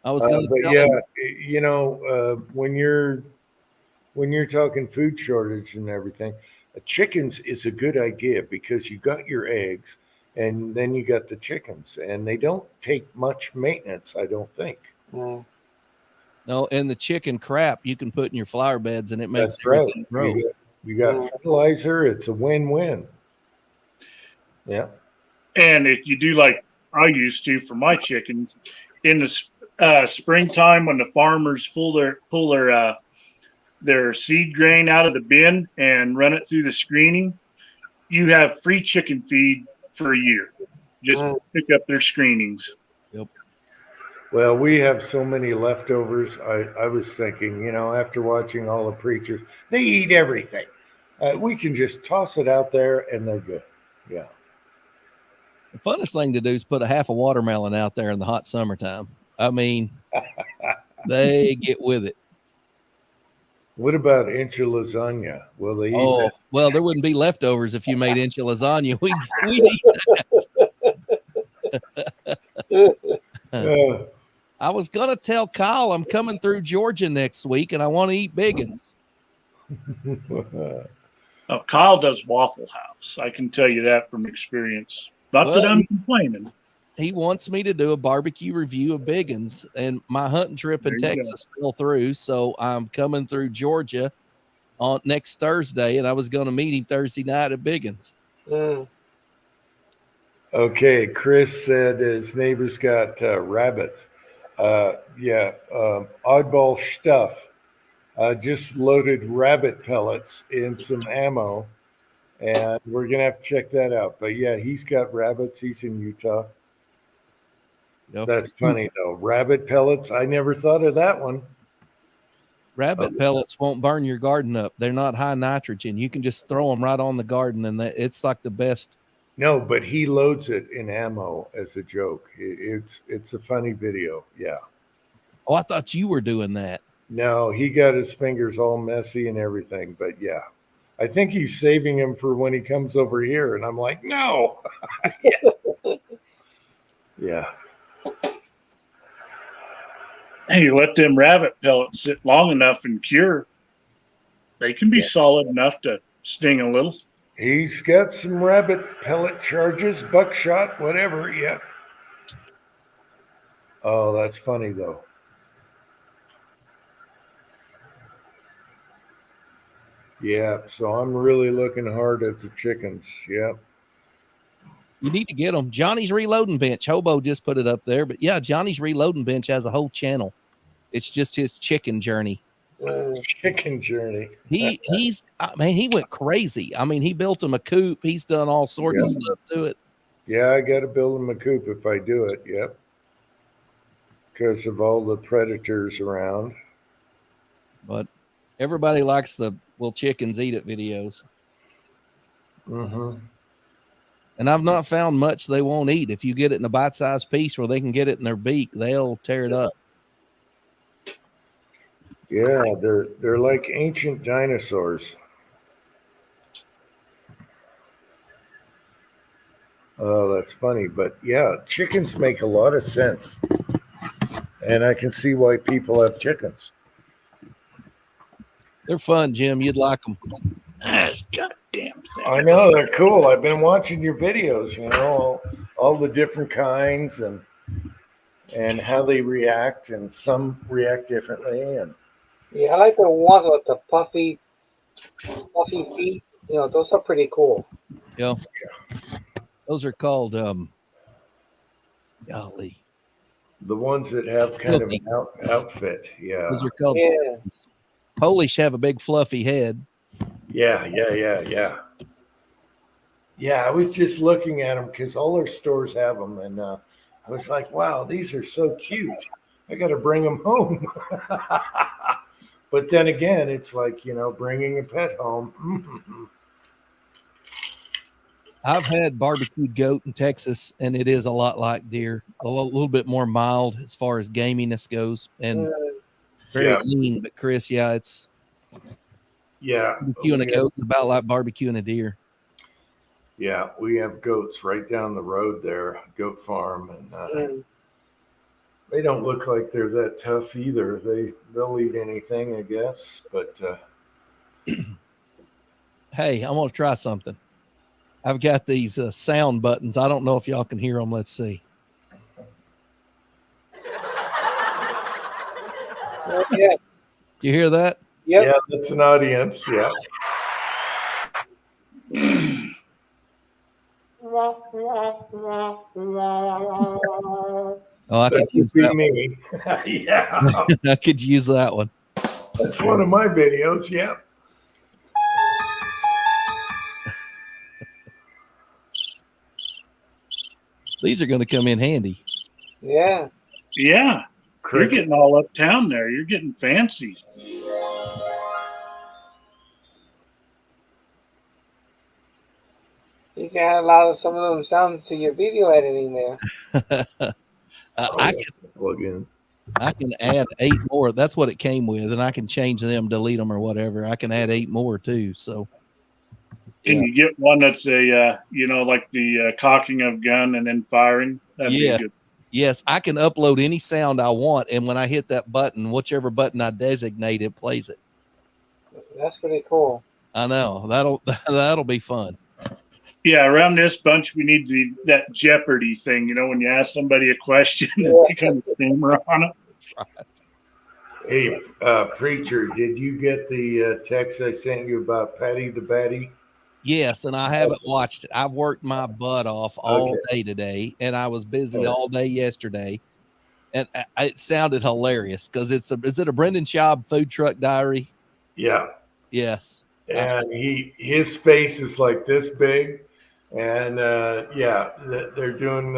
I was going to tell him. when you're talking food shortage and everything, chickens is a good idea because you got your eggs and then you got the chickens, and they don't take much maintenance, I don't think. Mm. No, and the chicken crap you can put in your flower beds and it makes That's right. everything grow. You got fertilizer. It's a win-win. Yeah. And if you do like I used to for my chickens, in the springtime when the farmers pull their seed grain out of the bin and run it through the screening, you have free chicken feed for a year. Just pick up their screenings. Yep. Well, we have so many leftovers. I was thinking, after watching all the preachers, they eat everything. We can just toss it out there and they're good. Yeah. The funnest thing to do is put a half a watermelon out there in the hot summertime. I mean, they get with it. What about inch of lasagna? Will they eat that? Well, there wouldn't be leftovers if you made inch of lasagna. We'd eat that. I was going to tell Kyle I'm coming through Georgia next week and I want to eat biggins. Kyle does Waffle House. I can tell you that from experience. Not that I'm complaining. He wants me to do a barbecue review of biggins, and my hunting trip in Texas fell through, so I'm coming through Georgia on next Thursday, and I was going to meet him Thursday night at Biggins. Okay, Chris said his neighbor's got rabbits. Oddball stuff. Just loaded rabbit pellets in some ammo, and we're gonna have to check that out. But yeah, he's got rabbits. He's in Utah. Yep. That's funny though. Rabbit pellets. I never thought of that one. Rabbit pellets won't burn your garden up. They're not high nitrogen. You can just throw them right on the garden, and it's like the best. No, but he loads it in ammo as a joke. It's a funny video. Yeah. Oh, I thought you were doing that. No, he got his fingers all messy and everything. But yeah, I think he's saving him for when he comes over here. And I'm like, no. Yeah. Hey, you let them rabbit pellets sit long enough and cure. They can be solid enough to sting a little. He's got some rabbit pellet charges, buckshot, whatever. Yeah. Oh, that's funny though. Yeah, so I'm really looking hard at the chickens. Yep. You need to get them. Johnny's Reloading Bench. Hobo just put it up there, but yeah, Johnny's Reloading Bench has a whole channel. It's just his chicken journey. Chicken journey. He's man, he went crazy. I mean, he built him a coop. He's done all sorts of stuff to it. Yeah, I got to build him a coop if I do it. Yep. Because of all the predators around. But everybody likes the "will chickens eat it" videos. Mm-hmm. And I've not found much they won't eat. If you get it in a bite-sized piece where they can get it in their beak, they'll tear it up. Yeah, they're like ancient dinosaurs. Oh, that's funny. But yeah, chickens make a lot of sense. And I can see why people have chickens. They're fun, Jim. You'd like them. Goddamn. I know, they're cool. I've been watching your videos, you know, all the different kinds and how they react, and some react differently. And Yeah, I like the ones with the puffy feet. You know, those are pretty cool. Yeah. Those are called golly. the ones that have kind of an outfit. Yeah. Those are called Yeah. Polish have a big fluffy head. Yeah. Yeah, I was just looking at them because all our stores have them, and I was like, "Wow, these are so cute! I got to bring them home." But then again, it's like, you know, bringing a pet home. I've had barbecued goat in Texas, and it is a lot like deer, a little bit more mild as far as gaminess goes, and very lean. But Chris, yeah, it's barbecuing a goat is about like barbecuing a deer. Yeah, we have goats right down the road there, goat farm, and they don't look like they're that tough either. They'll eat anything, I guess. But hey, I'm gonna try something. I've got these sound buttons. I don't know if y'all can hear them. Let's see. Yeah. You hear that? Yep. Yeah, that's an audience. Yeah. Oh, I could use that me. Yeah. I could use that one. That's one of my videos. Yeah. These are going to come in handy. Yeah. Yeah. You're Cricket. getting all uptown there. You're getting fancy. You can add a lot of some of them sounds to your video editing there. I can add 8 more. That's what it came with, and I can change them, delete them, or whatever. I can add 8 more too. So, Can you get one that's a like the cocking of gun and then firing? That'd be good. Yes, I can upload any sound I want, and when I hit that button, whichever button I designate, it plays it. That's pretty cool. I know that'll be fun. Yeah, around this bunch, we need that Jeopardy thing. You know, when you ask somebody a question and they kind of stammer on it. Hey, preacher, did you get the text I sent you about Patty the Batty? Yes, and I haven't watched it. I've worked my butt off all day today, and I was busy all day yesterday. And it sounded hilarious because is it a Brendan Schaub food truck diary? Yeah. Yes. And his face is like this big, and they're doing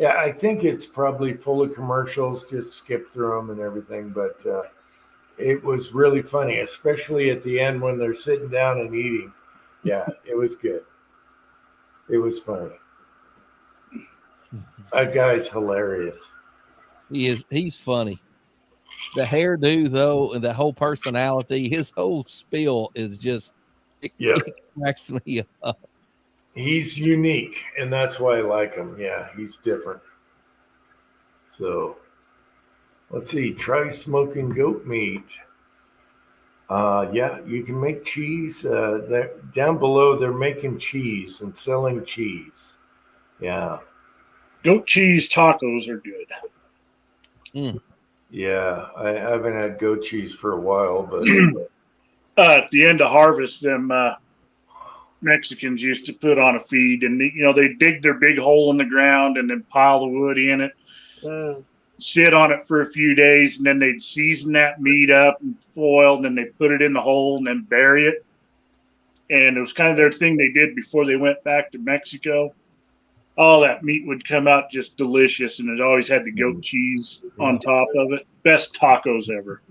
Yeah, I think it's probably full of commercials. Just skip through them and everything, but it was really funny, especially at the end when they're sitting down and eating. Yeah, it was good. It was funny. That guy's hilarious. He's funny. The hairdo though, and the whole personality, his whole spiel is just it cracks me up. He's unique, and that's why I like him. Yeah, he's different. So let's see. Try smoking goat meat. Yeah, you can make cheese. Down below, they're making cheese and selling cheese. Yeah. Goat cheese tacos are good. Yeah, I haven't had goat cheese for a while, but At the end of harvest, them Mexicans used to put on a feed, and they dig their big hole in the ground and then pile the wood in it, sit on it for a few days, and then they'd season that meat up and foil, and then they put it in the hole and then bury it. And it was kind of their thing they did before they went back to Mexico. All that meat would come out just delicious, and it always had the goat cheese on top of it. Best tacos ever.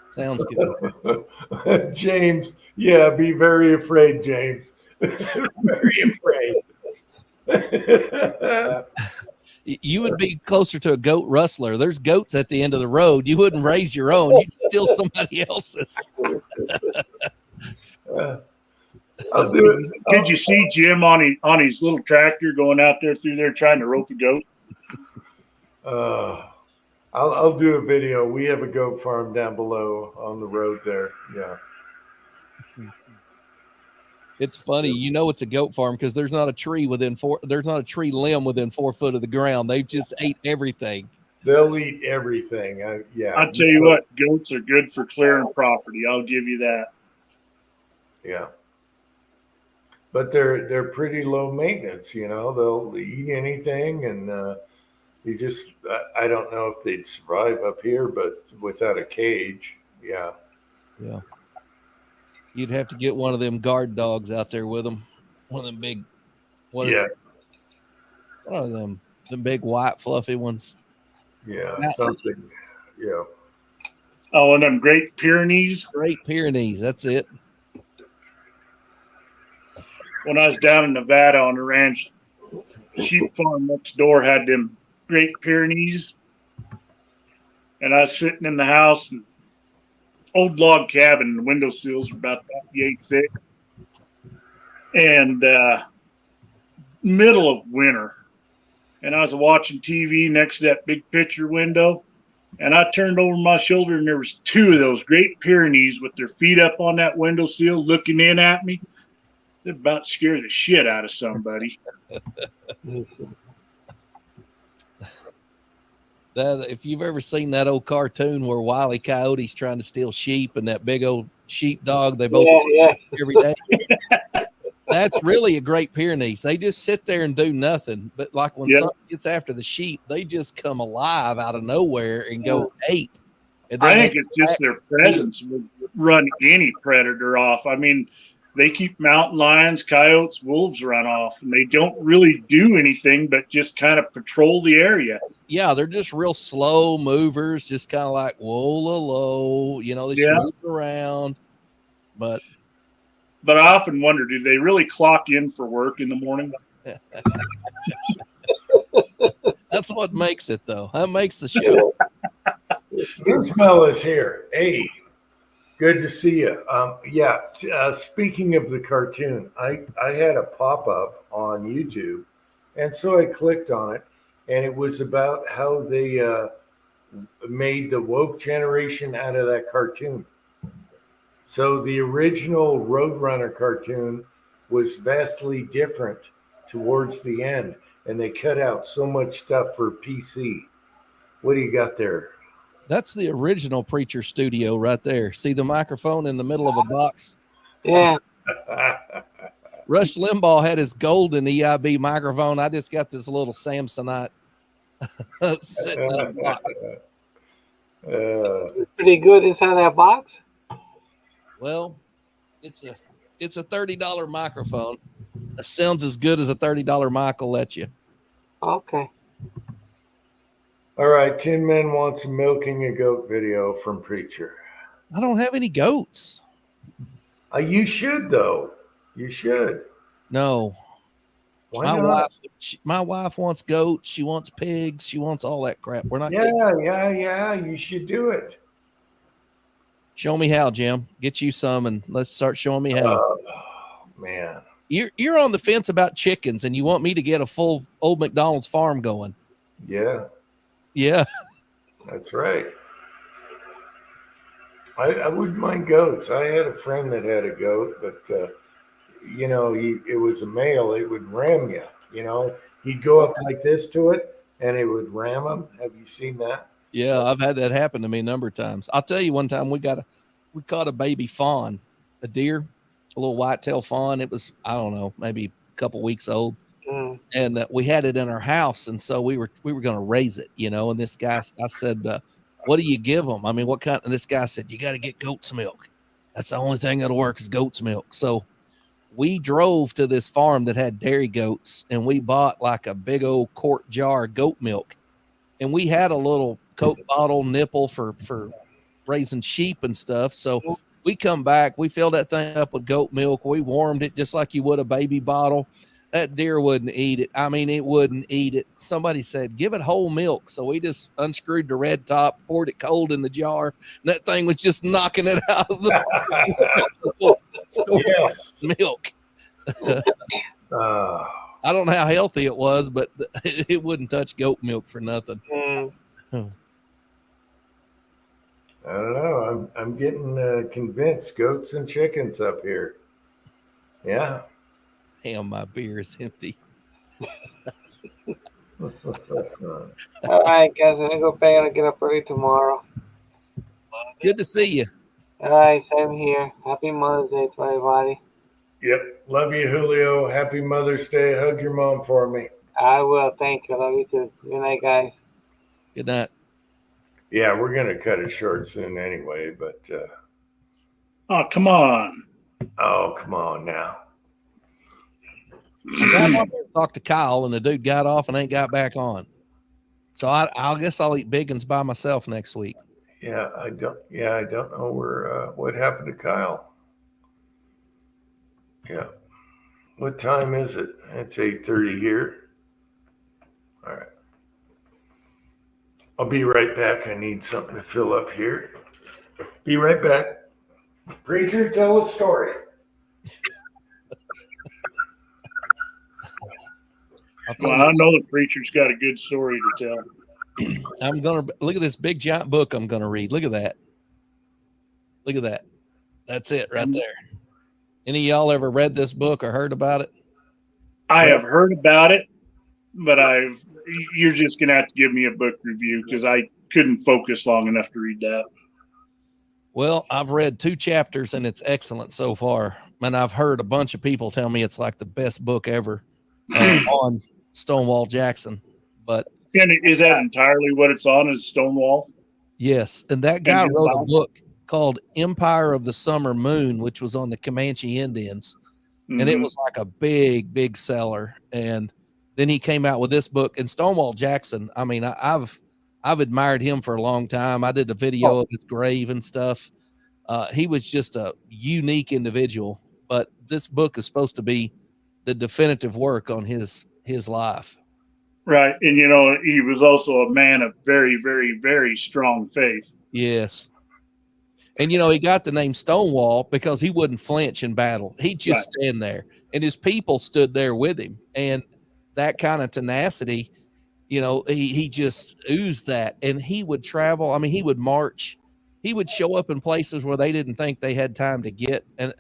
Sounds good. James, yeah, be very afraid, James. Very afraid. You would be closer to a goat rustler. There's goats at the end of the road. You wouldn't raise your own. You'd steal somebody else's. I'll do it. Did you see Jim on his little tractor going out there through there trying to rope a goat? I'll do a video. We have a goat farm down below on the road there. Yeah. It's funny, it's a goat farm because there's not a tree limb within 4 foot of the ground. They just ate everything. They'll eat everything. Yeah. I'll tell you what, goats are good for clearing property. I'll give you that. Yeah. But they're pretty low maintenance, they'll eat anything, and I don't know if they'd survive up here, but without a cage. Yeah. Yeah. You'd have to get one of them guard dogs out there with them. One of them big, one of them big white fluffy ones. Yeah, something. Yeah. Oh, and them Great Pyrenees. Great Pyrenees, that's it. When I was down in Nevada on the ranch, sheep farm next door had them Great Pyrenees, and I was sitting in the house, and old log cabin, the windowsills were about that yay thick, and middle of winter, and I was watching TV next to that big picture window, and I turned over my shoulder, and there was 2 of those Great Pyrenees with their feet up on that windowsill looking in at me. They're about to scare the shit out of somebody. If you've ever seen that old cartoon where Wile E. Coyote's trying to steal sheep and that big old sheepdog, they both every day. That's really a Great Pyrenees. They just sit there and do nothing. But like when something gets after the sheep, they just come alive out of nowhere and go ape. And I think it's just their presence would run any predator off. I mean, they keep mountain lions, coyotes, wolves run off, and they don't really do anything but just kind of patrol the area. Yeah, they're just real slow movers, just kind of like whoa, they just move around. But I often wonder, do they really clock in for work in the morning? That's what makes it, though. That makes the show. Ismail is here. Hey. Good to see you. Speaking of the cartoon, I had a pop-up on YouTube, and so I clicked on it, and it was about how they made the woke generation out of that cartoon. So the original Roadrunner cartoon was vastly different towards the end, and they cut out so much stuff for PC. What do you got there? That's the original Preacher Studio right there. See the microphone in the middle of a box? Yeah. Rush Limbaugh had his golden EIB microphone. I just got this little Samsonite sitting in a box. Pretty good inside that box. Well, it's a $30 microphone. It sounds as good as a $30 mic will let you. Okay. All right, Tin Man wants a milking a goat video from Preacher. I don't have any goats. You should though. You should. No. Why My not? my wife wants goats. She wants pigs. She wants all that crap. We're not. Yeah. You should do it. Show me how, Jim. Get you some, and let's start showing me how. Man. You're on the fence about chickens, and you want me to get a full old McDonald's farm going. Yeah, Yeah. that's right. I wouldn't mind goats. I had a friend that had a goat, but it was a male. It would ram you. He'd go up like this to it, and it would ram him. Have you seen that? Yeah, I've had that happen to me a number of times. I'll tell you, one time we caught a baby fawn, a deer, a little whitetail fawn. It was, I don't know, maybe a couple weeks old. Mm. And we had it in our house. And so we were going to raise it, and this guy, I said, what do you give them? I mean, what kind? And this guy said, you got to get goat's milk. That's the only thing that'll work is goat's milk. So we drove to this farm that had dairy goats, and we bought like a big old quart jar of goat milk. And we had a little Coke bottle nipple for raising sheep and stuff. So we come back, we filled that thing up with goat milk. We warmed it just like you would a baby bottle. That deer wouldn't eat it. I mean, it wouldn't eat it. Somebody said, give it whole milk. So we just unscrewed the red top, poured it cold in the jar. And that thing was just knocking it out of the milk. I don't know how healthy it was, but it wouldn't touch goat milk for nothing. Mm. I don't know. I'm getting convinced. Goats and chickens up here. Yeah. Damn, my beer is empty. All right, guys. I'm gonna go bed. I'll get up early tomorrow. Good to see you. All right, same here. Happy Mother's Day to everybody. Yep. Love you, Julio. Happy Mother's Day. Hug your mom for me. I will. Thank you. Love you too. Good night, guys. Good night. Yeah, we're going to cut it short soon anyway, but. Oh, come on. Oh, come on now. I got talked to Kyle, and the dude got off and ain't got back on. So I guess I'll eat biggins by myself next week. Yeah, I don't know what happened to Kyle. Yeah. What time is it? It's 8:30 here. All right. I'll be right back. I need something to fill up here. Be right back. Preacher, tell a story. Well, I know the preacher's got a good story to tell. I'm going to look at this big giant book I'm going to read. Look at that. Look at that. That's it right there. Any of y'all ever read this book or heard about it? I have heard about it, but you're just going to have to give me a book review because I couldn't focus long enough to read that. Well, I've read 2 chapters and it's excellent so far. And I've heard a bunch of people tell me it's like the best book ever on Stonewall Jackson. But And is that entirely what it's on, is Stonewall? yes. And that guy wrote a book called Empire of the Summer Moon, which was on the Comanche Indians. Mm-hmm. And it was like a big, big seller. And then he came out with this book. And Stonewall Jackson, I mean, I've admired him for a long time. I did a video of his grave and stuff. He was just a unique individual. But this book is supposed to be the definitive work on his life. Right. And, he was also a man of very, very, very strong faith. Yes. And, he got the name Stonewall because he wouldn't flinch in battle. He'd just stand there. And his people stood there with him. And that kind of tenacity, he just oozed that. And he would travel. I mean, he would march. He would show up in places where they didn't think they had time to get. And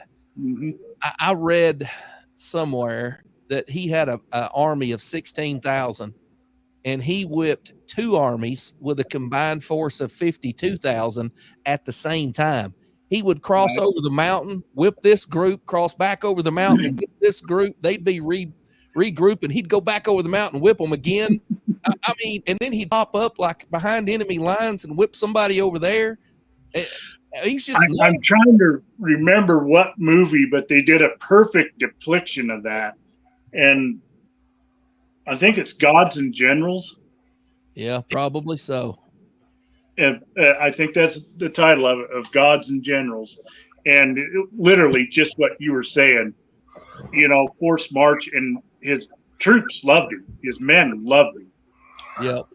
I read somewhere that he had an army of 16,000. And he whipped 2 armies with a combined force of 52,000 at the same time. He would cross over the mountain, whip this group, cross back over the mountain, whip this group. They'd be regrouping. He'd go back over the mountain, whip them again. I mean, and then he'd pop up like behind enemy lines and whip somebody over there. He's just. I'm trying to remember what movie, but they did a perfect depiction of that. And I think it's Gods and Generals. Yeah, probably so. And I think that's the title of it, of Gods and Generals. And literally just what you were saying, forced march, and his troops loved him. His men loved him. Yep.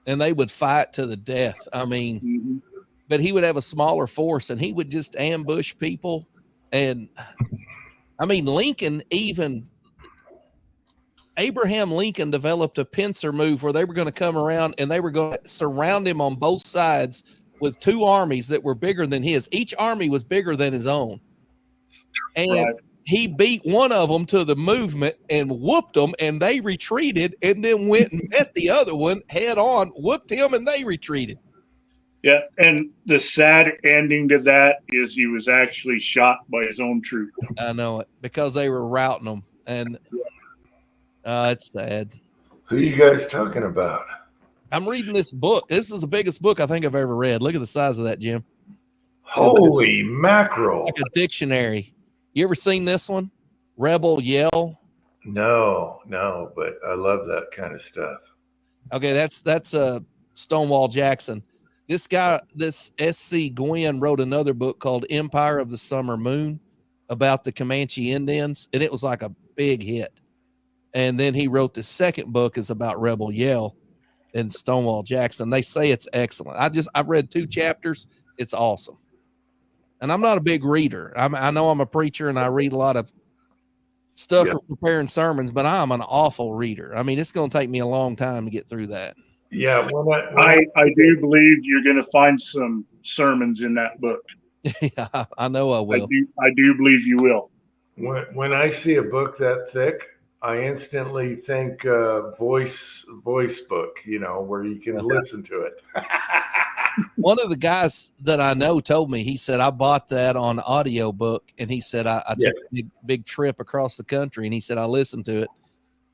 And they would fight to the death. I mean, Mhm. but he would have a smaller force and he would just ambush people. And I mean, Abraham Lincoln developed a pincer move where they were going to come around and they were going to surround him on both sides with two armies that were bigger than his. Each army was bigger than his own. And Right. he beat one of them to the movement and whooped them, and they retreated, and then went and met the other one head on, whooped him, and they retreated. Yeah. And the sad ending to that is he was actually shot by his own troop. I know it, because they were routing them. And it's sad. Who are you guys talking about? I'm reading this book. This is the biggest book I think I've ever read. Look at the size of that, Jim. Holy mackerel. Like a dictionary. You ever seen this one? Rebel Yell? No, but I love that kind of stuff. Okay, that's Stonewall Jackson. This guy, this S.C. Gwynn, wrote another book called Empire of the Summer Moon about the Comanche Indians, and it was like a big hit. And then he wrote the second book is about Rebel Yell and Stonewall Jackson. They say it's excellent. I've read 2 chapters. It's awesome. And I'm not a big reader. I know I'm a preacher and I read a lot of stuff for preparing sermons, but I'm an awful reader. I mean, it's going to take me a long time to get through that. Yeah, I do believe you're going to find some sermons in that book. Yeah, I know I will. I do believe you will. When I see a book that thick, I instantly think voice book, where you can listen to it. One of the guys that I know told me, he said, I bought that on audiobook, and he said, I took a big trip across the country, and he said, I listened to it,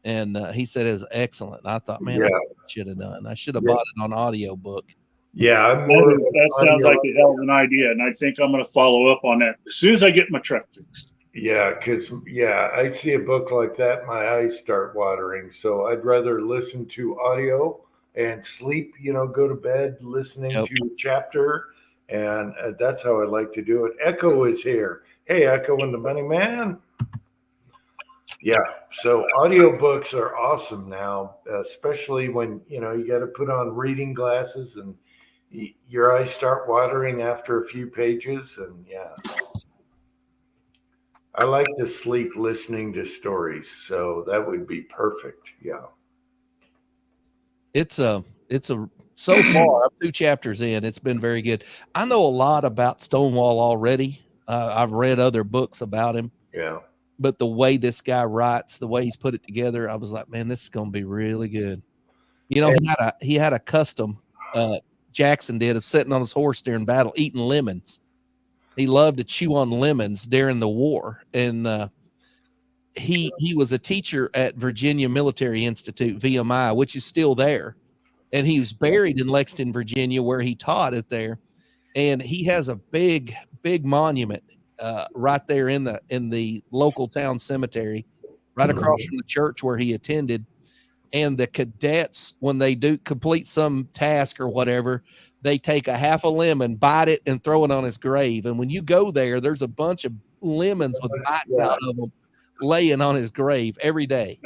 and he said it was excellent. And I thought, man, that's what I should have done. I should have bought it on audiobook. Yeah. That sounds like a hell of an idea, and I think I'm going to follow up on that as soon as I get my truck fixed. Yeah, because, I see a book like that, my eyes start watering. So I'd rather listen to audio and sleep, go to bed listening to a chapter. And that's how I like to do it. Echo is here. Hey, Echo and the Bunny Man. Yeah, so audiobooks are awesome now, especially when, you got to put on reading glasses and your eyes start watering after a few pages. And I like to sleep listening to stories, so that would be perfect. Yeah. It's so far, I'm 2 chapters in. It's been very good. I know a lot about Stonewall already. I've read other books about him. Yeah. But the way this guy writes, the way he's put it together, I was like, man, this is going to be really good. He had a custom Jackson did of sitting on his horse during battle, eating lemons. He loved to chew on lemons during the war. And he was a teacher at Virginia Military Institute, VMI, which is still there. And he was buried in Lexington, Virginia, where he taught it there. And he has a big monument right there in the local town cemetery, right across from the church where he attended. And the cadets, when they do complete some task or whatever, they take a half a lemon, bite it, and throw it on his grave. And when you go there, there's a bunch of lemons with bites out of them laying on his grave every day.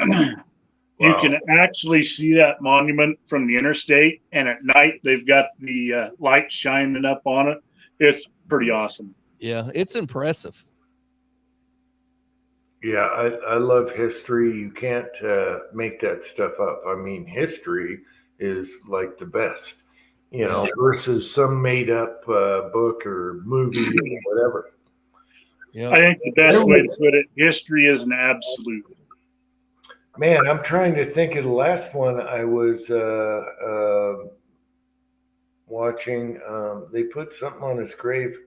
You can actually see that monument from the interstate, and at night they've got the light shining up on it. It's pretty awesome. Yeah, it's impressive. Yeah, I love history. You can't make that stuff up. I mean, history is like the best, versus some made up book or movie or whatever. Yeah. I think the best way to put it, history is an absolute. Man, I'm trying to think of the last one I was watching. They put something on his grave.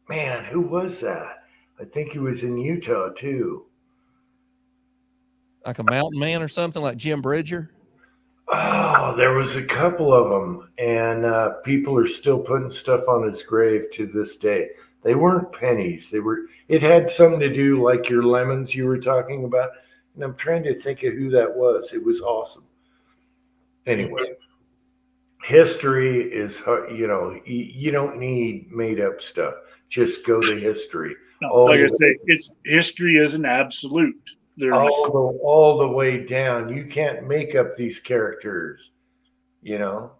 Man, who was that? I think he was in Utah too. Like a mountain man or something, like Jim Bridger? Oh, there was a couple of them, and people are still putting stuff on his grave to this day. They weren't pennies. It had something to do like your lemons you were talking about. And I'm trying to think of who that was. It was awesome. Anyway, history is, you don't need made up stuff. Just go to history. No, All like the I say, it's history is an absolute. There's all the way down. You can't make up these characters, you know.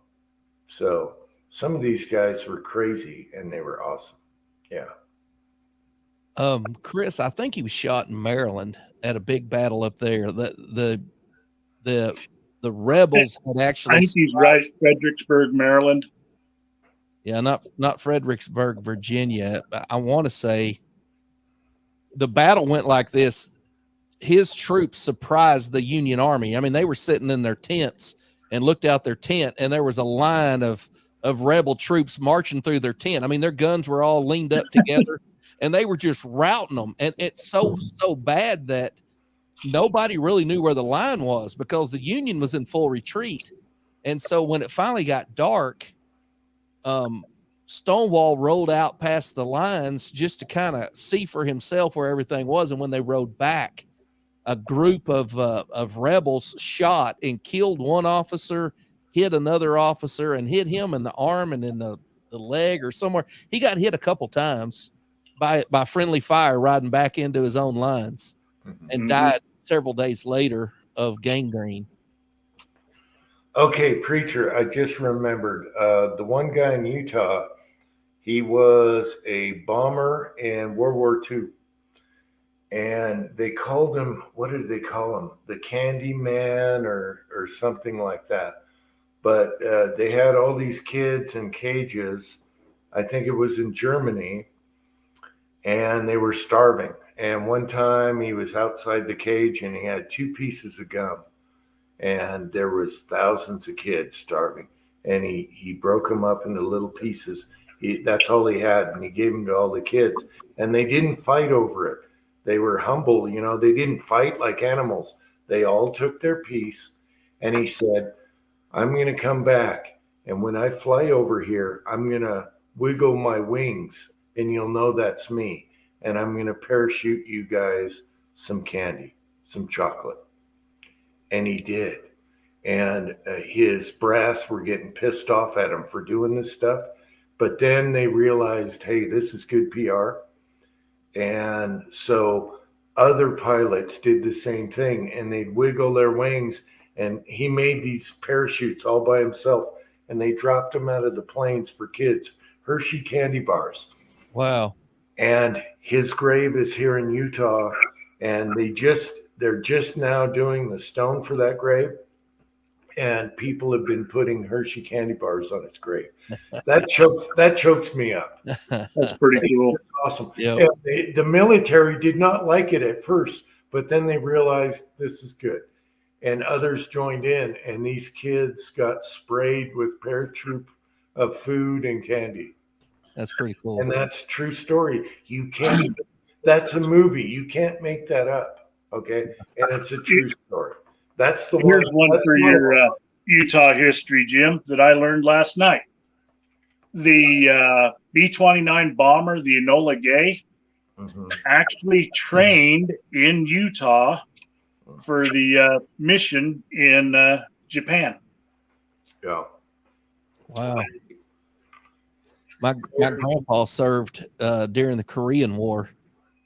So some of these guys were crazy and they were awesome. Yeah. Chris, I think he was shot in Maryland at a big battle up there. The rebels had actually. I think he's right, Fredericksburg, Maryland. Yeah, not Fredericksburg, Virginia. I want to say the battle went like this. His troops surprised the Union Army. I mean, they were sitting in their tents and looked out their tent, and there was a line of rebel troops marching through their tent. I mean, their guns were all leaned up together, and they were just routing them. And it's so bad that nobody really knew where the line was because the Union was in full retreat. And so when it finally got dark, Stonewall rolled out past the lines just to kind of see for himself where everything was. And when they rode back, a group of rebels shot and killed one officer, hit another officer, and hit him in the arm and in the leg or somewhere. He got hit a couple times by friendly fire riding back into his own lines and died several days later of gangrene. Okay, preacher, I just remembered the one guy in Utah, he was a bomber in World War II. And they called him, what did they call him? The Candy Man or something like that. But they had all these kids in cages. I think it was in Germany. And they were starving. And one time he was outside the cage and he had 2 pieces of gum. And there was thousands of kids starving. And he broke them up into little pieces. That's all he had. And he gave them to all the kids. And they didn't fight over it. They were humble, they didn't fight like animals. They all took their piece. And he said, I'm going to come back. And when I fly over here, I'm going to wiggle my wings and you'll know that's me. And I'm going to parachute you guys some candy, some chocolate. And he did. And his brass were getting pissed off at him for doing this stuff. But then they realized, hey, this is good PR. And so other pilots did the same thing and they'd wiggle their wings. And he made these parachutes all by himself and they dropped them out of the planes for kids, Hershey candy bars. Wow. And his grave is here in Utah. And they're just now doing the stone for that grave. And people have been putting Hershey candy bars on his grave. That chokes me up. That's pretty cool. Awesome. Yep. Yeah, the military did not like it at first, but then they realized this is good. And others joined in, and these kids got sprayed with paratroop of food and candy. That's pretty cool. And that's true story. You can't, that's a movie. You can't make that up. Okay. And it's a true story. That's the Here's one for your Utah history, Jim, that I learned last night. The B-29 bomber, the Enola Gay, actually trained in Utah for the mission in Japan. Yeah. Wow. My grandpa served during the Korean War,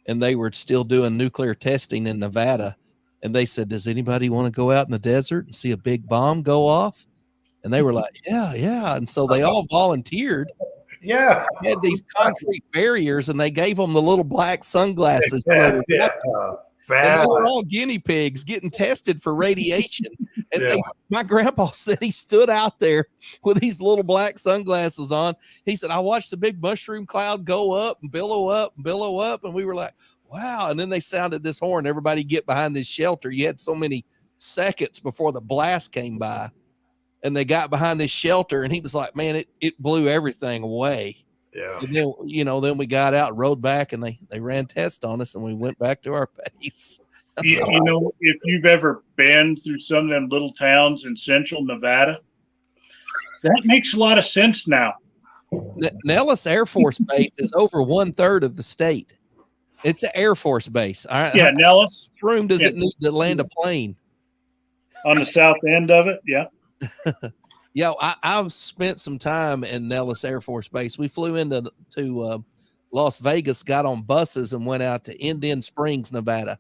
and they were still doing nuclear testing in Nevada. And they said, does anybody want to go out in the desert and see a big bomb go off? And they were like, yeah. And so they all volunteered. Yeah. They had these concrete barriers, and they gave them the little black sunglasses. Yeah. And they were all guinea pigs getting tested for radiation. And my grandpa said he stood out there with these little black sunglasses on. He said, I watched the big mushroom cloud go up and billow up and billow up. And we were like, wow. And then they sounded this horn. Everybody get behind this shelter. You had so many seconds before the blast came by. And they got behind this shelter. And he was like, man, it blew everything away. Yeah. And then, then we got out, rode back, and they ran tests on us, and we went back to our base. If you've ever been through some of them little towns in central Nevada, that makes a lot of sense now. Nellis Air Force Base is over 1/3 of the state. It's an Air Force base. All right. Yeah, How Nellis much room does Yeah. it need to land a plane? on the south end of it. Yeah. Yeah, I've spent some time in Nellis Air Force Base. We flew into Las Vegas, got on buses, and went out to Indian Springs, Nevada.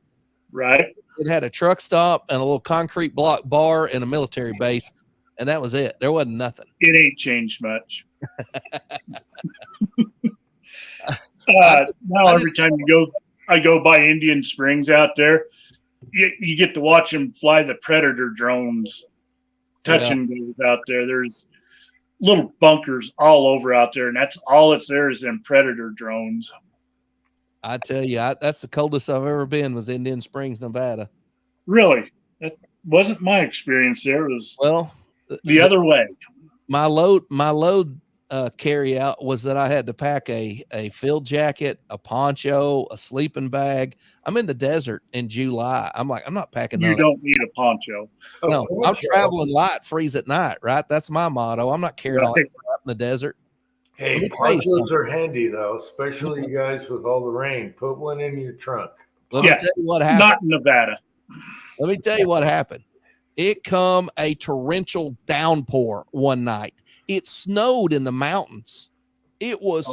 Right. It had a truck stop and a little concrete block bar and a military base, and that was it. There wasn't nothing. It ain't changed much. Now every time I go by Indian Springs out there, you get to watch them fly the Predator drones, touch and goes out there. There's little bunkers all over out there, and that's all that's there is them Predator drones. I tell you, that's the coldest I've ever been was Indian Springs, Nevada. Really, that wasn't my experience there. It was the other way. My load carry out was that I had to pack a field jacket, a poncho, a sleeping bag. I'm in the desert in July. I'm like, I'm not packing. You don't need a poncho. No, I'm traveling light, freeze at night. Right, that's my motto. I'm not carrying all that crap in the desert. Hey, ponchos are handy though, especially you guys with all the rain. Put one in your trunk. Let me tell you what happened. Not in Nevada. Let me tell you what happened. It come a torrential downpour one night. It snowed in the mountains. It was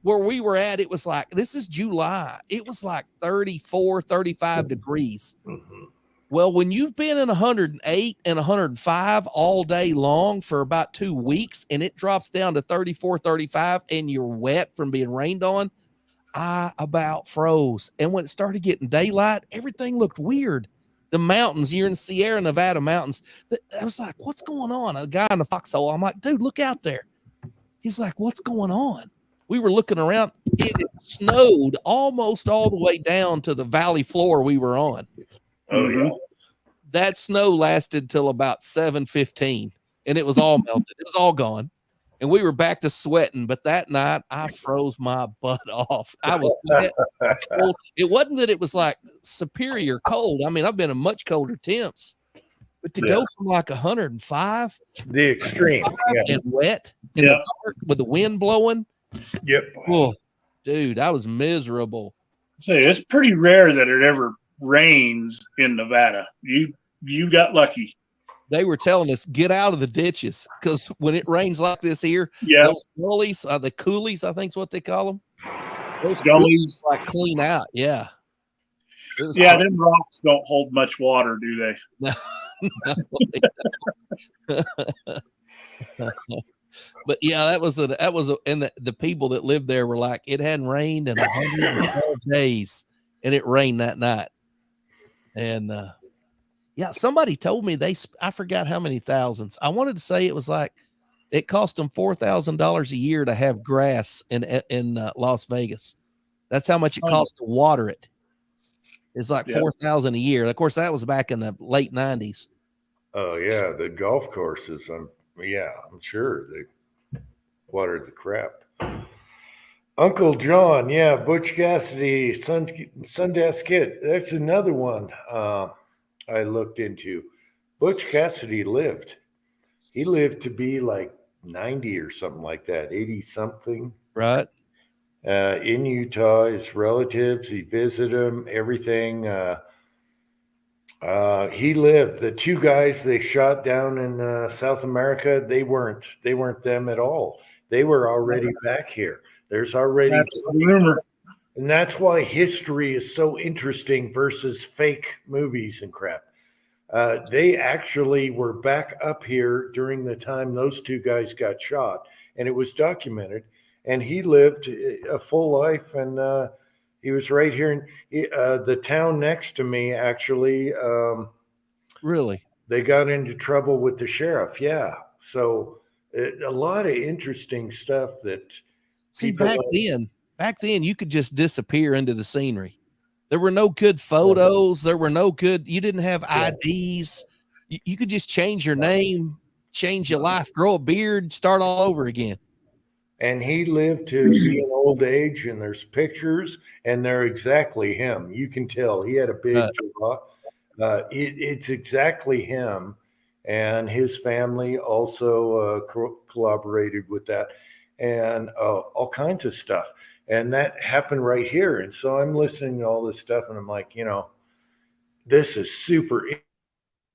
where we were at. It was like, this is July. It was like 34, 35 degrees. Mm-hmm. Well, when you've been in 108 and 105 all day long for about 2 weeks and it drops down to 34, 35 and you're wet from being rained on, I about froze. And when it started getting daylight, everything looked weird. The mountains, you're in Sierra Nevada mountains. I was like, what's going on? A guy in the foxhole. I'm like, dude, look out there. He's like, what's going on? We were looking around. It snowed almost all the way down to the valley floor we were on. Oh, yeah. That snow lasted till about 7:15 and it was all melted. It was all gone. And we were back to sweating. But that night I froze my butt off. I was wet, cold. It wasn't that it was like superior cold. I mean, I've been in much colder temps, but to go from like 105, the extreme, and wet in the dark with the wind blowing. Yep. Oh, dude, I was miserable. Say it's pretty rare that it ever rains in Nevada. You got lucky. They were telling us get out of the ditches because when it rains like this here, those gullies, the coulees, I think is what they call them. Those gullies like clean out. Yeah. Them rocks don't hold much water, do they? No, they don't. But yeah, that was and the people that lived there were like, it hadn't rained in 112 days, and it rained that night. And somebody told me I forgot how many thousands. I wanted to say it was like it cost them $4,000 a year to have grass in Las Vegas. That's how much it costs to water it. It's like $4,000 a year. Of course, that was back in the late 90s. Oh yeah, the golf courses. I'm sure they watered the crap. Uncle John, Butch Cassidy, Sundance Kid. That's another one I looked into. Butch Cassidy lived. He lived to be like 90 or something like that, 80 something. Right. In Utah, his relatives, he visited them, everything. He lived. The two guys they shot down in South America, they weren't them at all. They were already back here. There's already rumor. And that's why history is so interesting versus fake movies and crap. They actually were back up here during the time those two guys got shot, and it was documented. And he lived a full life, and he was right here in the town next to me, actually. Really? They got into trouble with the sheriff, So a lot of interesting stuff that... See, back then, you could just disappear into the scenery. There were no good photos. There were no good, you didn't have IDs. You could just change your name, change your life, grow a beard, start all over again. And he lived to be an old age, and there's pictures, and they're exactly him. You can tell he had a big jaw. It's exactly him, and his family also collaborated with that, and all kinds of stuff. And that happened right here. And so I'm listening to all this stuff and I'm like, this is super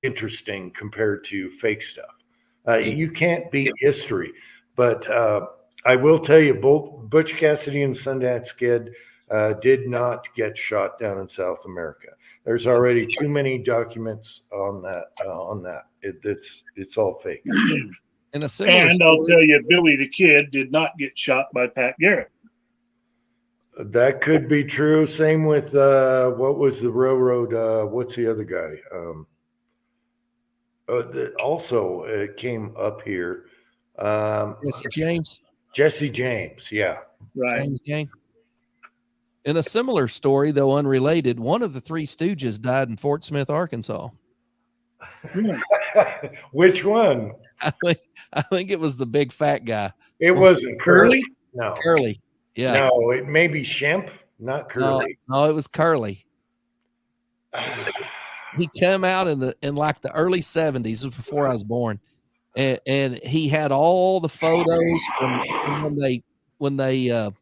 interesting compared to fake stuff. You can't beat history, but I will tell you, both Butch Cassidy and Sundance Kid did not get shot down in South America. There's already too many documents on that. It's all fake. In a similar And I'll tell you, Billy the Kid did not get shot by Pat Garrett. That could be true. Same with what was the railroad? What's the other guy? That also came up here. Jesse James. Jesse James, yeah. Right. James Gang. In a similar story, though unrelated, one of the Three Stooges died in Fort Smith, Arkansas. Which one? I think it was the big fat guy. It wasn't Curly. No. Curly. Yeah. No, it may be Shemp, not Curly. No, it was Curly. He came out in like the early 70s, before I was born, and he had all the photos from when they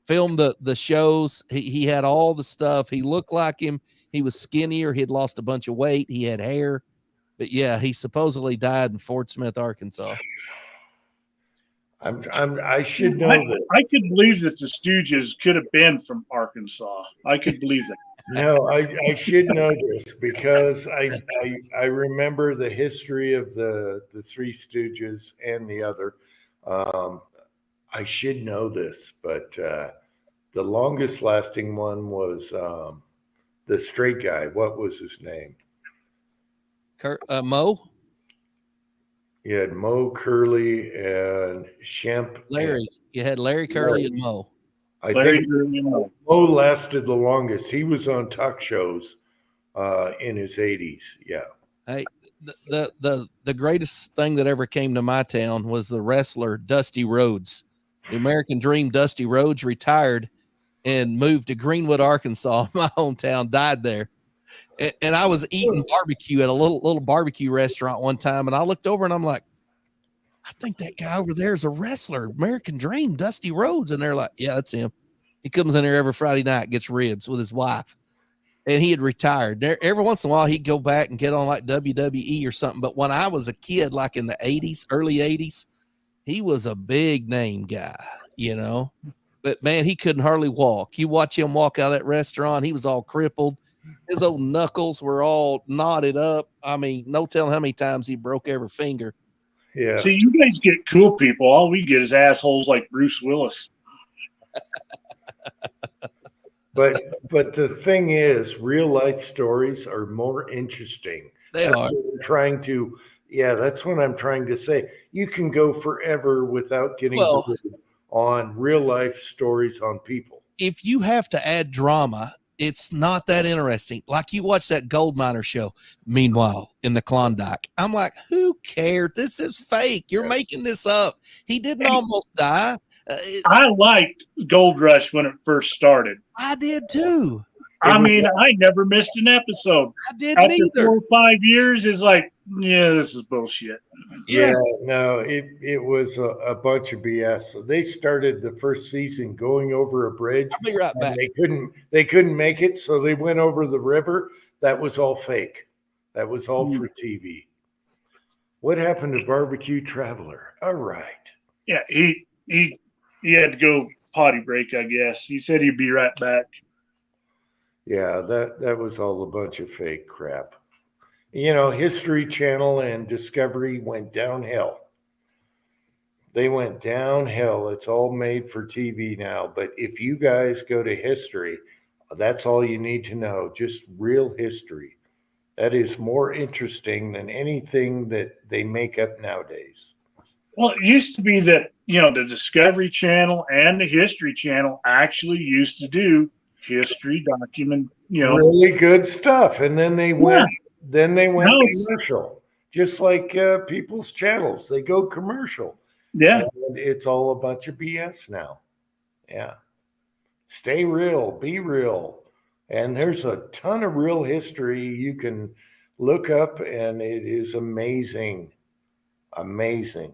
filmed the shows. He had all the stuff. He looked like him. He was skinnier. He had lost a bunch of weight. He had hair, but yeah, he supposedly died in Fort Smith, Arkansas. I should know that. I could believe that the Stooges could have been from Arkansas. I could believe that. No, I should know this because I remember the history of the Three Stooges and the other. I should know this, but the longest lasting one was the straight guy. What was his name? Mo. You had Mo, Curly, and Shemp. Larry. You had Larry, Curly, and Mo. I think Mo lasted the longest. He was on talk shows in his 80s. Yeah. Hey, the greatest thing that ever came to my town was the wrestler Dusty Rhodes. The American Dream Dusty Rhodes retired and moved to Greenwood, Arkansas, my hometown, died there. And I was eating barbecue at a little barbecue restaurant one time, and I looked over and I'm like, I think that guy over there is a wrestler, American Dream, Dusty Rhodes. And they're like, yeah, that's him. He comes in here every Friday night, gets ribs with his wife. And he had retired. Every once in a while, he'd go back and get on like WWE or something. But when I was a kid, like in the 80s, early 80s, he was a big name guy, But, man, he couldn't hardly walk. You watch him walk out of that restaurant, he was all crippled. His old knuckles were all knotted up. I mean, no telling how many times he broke every finger. Yeah. See, you guys get cool people. All we get is assholes like Bruce Willis. But the thing is, real life stories are more interesting. They That's are. what I'm trying to. Yeah, that's what I'm trying to say. You can go forever without getting on real life stories on people. If you have to add drama, it's not that interesting. Like you watch that gold miner show, Meanwhile in the Klondike. I'm like, who cared? This is fake. You're making this up. He didn't almost die. I liked Gold Rush when it first started. I did too. I mean, I never missed an episode. I did After neither. 4 or 5 years, it's like, yeah, this is bullshit. Yeah, no, it was a bunch of BS. So they started the first season going over a bridge. I'll be right back. They couldn't make it, so they went over the river. That was all fake. That was all for TV. What happened to Barbecue Traveler? All right. Yeah, he had to go potty break, I guess. He said he'd be right back. Yeah, that was all a bunch of fake crap. History Channel and Discovery went downhill. They went downhill. It's all made for TV now. But if you guys go to history, that's all you need to know. Just real history. That is more interesting than anything that they make up nowadays. Well, it used to be that, the Discovery Channel and the History Channel actually used to do history document, really good stuff. And then they went commercial, just like people's channels. They go commercial. Yeah. And it's all a bunch of BS now. Yeah. Stay real, be real. And there's a ton of real history you can look up, and it is amazing. Amazing.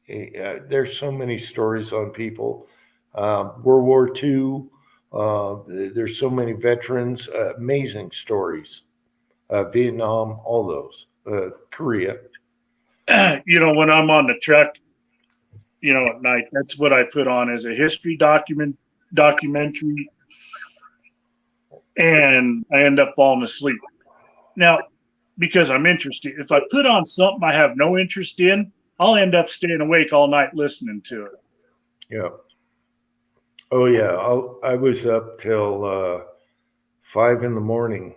There's so many stories on people. World War II. There's so many veterans, amazing stories. Vietnam, all those. Korea. When I'm on the truck, at night, that's what I put on as a history documentary, and I end up falling asleep. Now, because I'm interested, if I put on something I have no interest in, I'll end up staying awake all night listening to it. Yeah. Oh yeah. I was up till 5 a.m.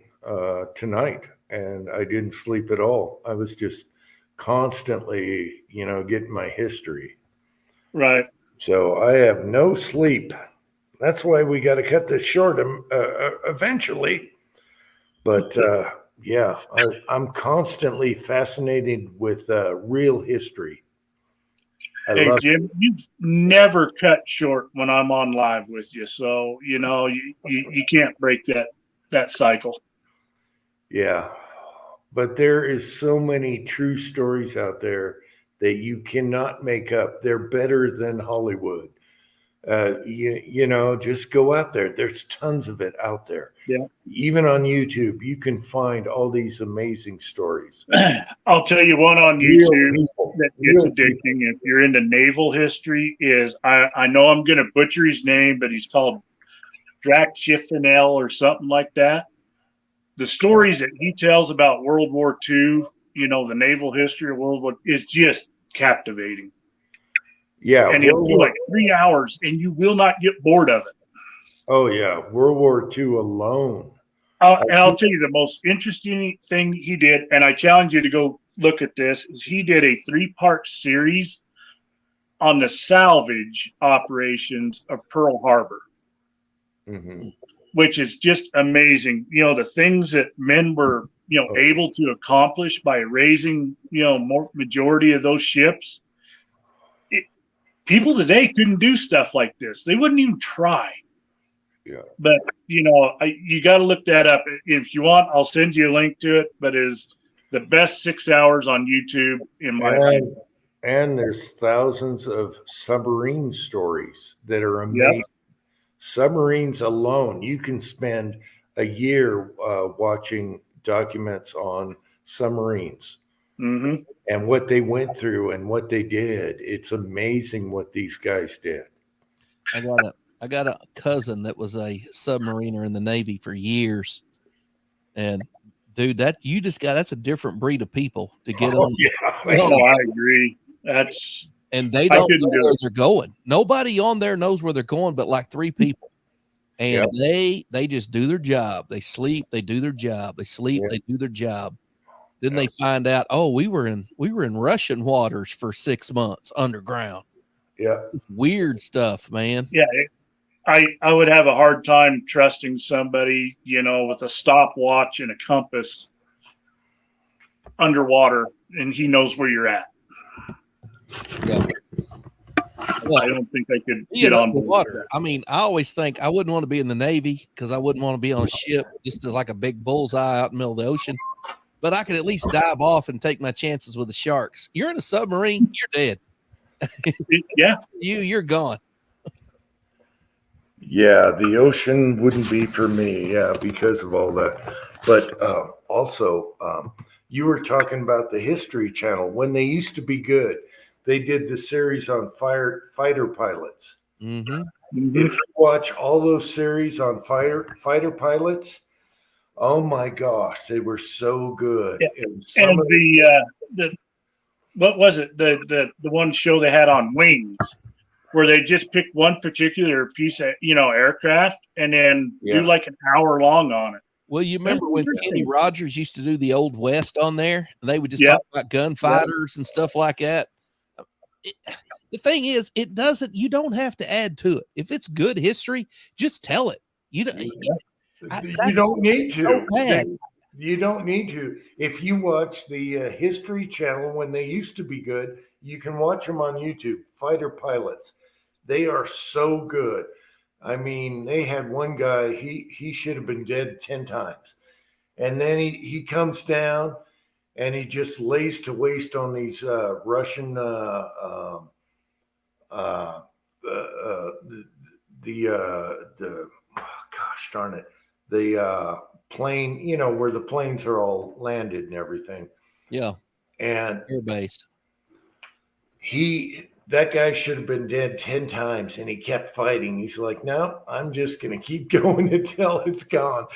Tonight, and I didn't sleep at all. I was just constantly, getting my history. Right. So I have no sleep. That's why we got to cut this short eventually. But yeah, I'm constantly fascinated with real history. Hey, Jim, you've never cut short when I'm on live with you. So, you can't break that cycle. Yeah. But there is so many true stories out there that you cannot make up. They're better than Hollywood. Just go out there. There's tons of it out there. Yeah. Even on YouTube, you can find all these amazing stories. I'll tell you one on YouTube that gets addicting. If you're into naval history, is I know I'm going to butcher his name, but he's called Drac Chiffinel or something like that. The stories that he tells about World War II, the naval history of World War, is just captivating. Yeah. And it'll be like 3 hours, and you will not get bored of it. Oh, yeah. World War II alone. And I'll tell you the most interesting thing he did, and I challenge you to go look at this, is he did a 3-part series on the salvage operations of Pearl Harbor, which is just amazing. The things that men were, able to accomplish by raising, more majority of those ships. People today couldn't do stuff like this. They wouldn't even try. Yeah. But, you got to look that up. If you want, I'll send you a link to it, but it is the best 6 hours on YouTube in my opinion. And there's thousands of submarine stories that are amazing. Yep. Submarines alone, you can spend a year watching documents on submarines and what they went through and what they did. It's amazing what these guys did. I got a cousin that was a submariner in the Navy for years, and dude, that's a different breed of people to get on. Yeah. I agree. And they don't know where they're going. Nobody on there knows where they're going, but like 3 people. And they just do their job. They sleep, they do their job. They sleep, they do their job. Then they find out, we were in Russian waters for 6 months underground. Yeah. Weird stuff, man. Yeah. I would have a hard time trusting somebody, with a stopwatch and a compass underwater, and he knows where you're at. Yeah. Well, I don't think I could get on the water. I mean, I always think I wouldn't want to be in the Navy because I wouldn't want to be on a ship just as like a big bullseye out in the middle of the ocean. But I could at least dive off and take my chances with the sharks. You're in a submarine, you're dead. Yeah. You're gone. Yeah, the ocean wouldn't be for me, because of all that. But also, you were talking about the History Channel. When they used to be good, they did the series on fighter pilots. Mm-hmm. If you watch all those series on fighter pilots, oh my gosh, they were so good. Yeah. And the what was it? The one show they had on wings, where they just pick one particular piece of aircraft and then do like an hour long on it. Well, you remember when Kenny Rogers used to do the Old West on there, and they would just talk about gunfighters and stuff like that. The thing is, you don't have to add to it. If it's good history, just tell it. You don't need to. You don't need to. If you watch the History Channel when they used to be good, you can watch them on YouTube. Fighter pilots, they are so good. I mean, they had one guy, he should have been dead 10 times. And then he comes down and he just lays to waste on these Russian gosh darn it, the plane, you know, where the planes are all landed and everything. Yeah. And Air base. that guy should have been dead 10 times, and he kept fighting. He's like, no, I'm just going to keep going until it's gone.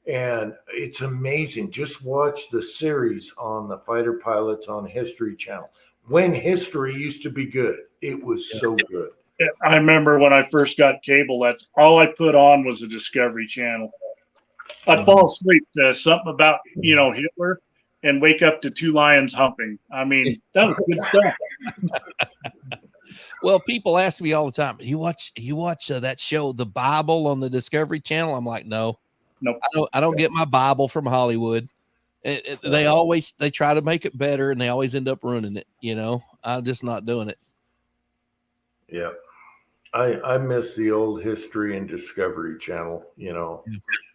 And it's amazing. Just watch the series on the fighter pilots on History Channel. When history used to be good, it was so good. I remember when I first got cable, that's all I put on was the Discovery Channel. I'd fall asleep to something about, you know, Hitler and wake up to two lions humping. I mean, that was good stuff. Well, people ask me all the time, you watch that show, The Bible, on the Discovery Channel? I'm like, no. Nope. I don't get my Bible from Hollywood. They try to make it better, and they always end up ruining it. You know, I'm just not doing it. Yeah. I miss the old History and Discovery Channel, you know.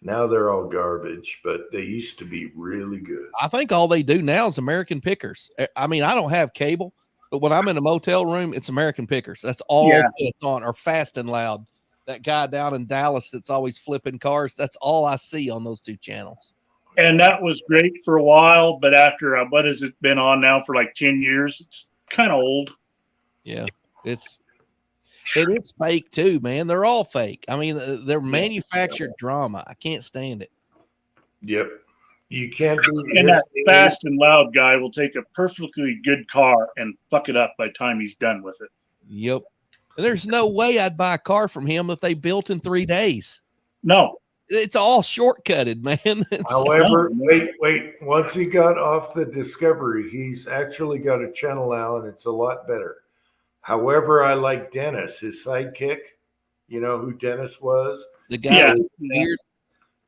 Now they're all garbage, but they used to be really good. I think all they do now is American Pickers. I mean, I don't have cable, but when I'm in a motel room, it's American Pickers. That's all it's on, or Fast and Loud. That guy down in Dallas that's always flipping cars. That's all I see on those two channels. And that was great for a while, but after, what has it been on now for like 10 years? It's kind of old. Yeah, it's fake too, man. They're all fake. I mean, they're manufactured drama. I can't stand it. Yep. You can't be. And that Fast and Loud guy will take a perfectly good car and fuck it up by the time he's done with it. Yep. And there's no way I'd buy a car from him if they built in 3 days. No. It's all shortcutted, man. However, wait. Once he got off the Discovery, he's actually got a channel now, and it's a lot better. However, I like Dennis, his sidekick. You know who Dennis was? The guy weird.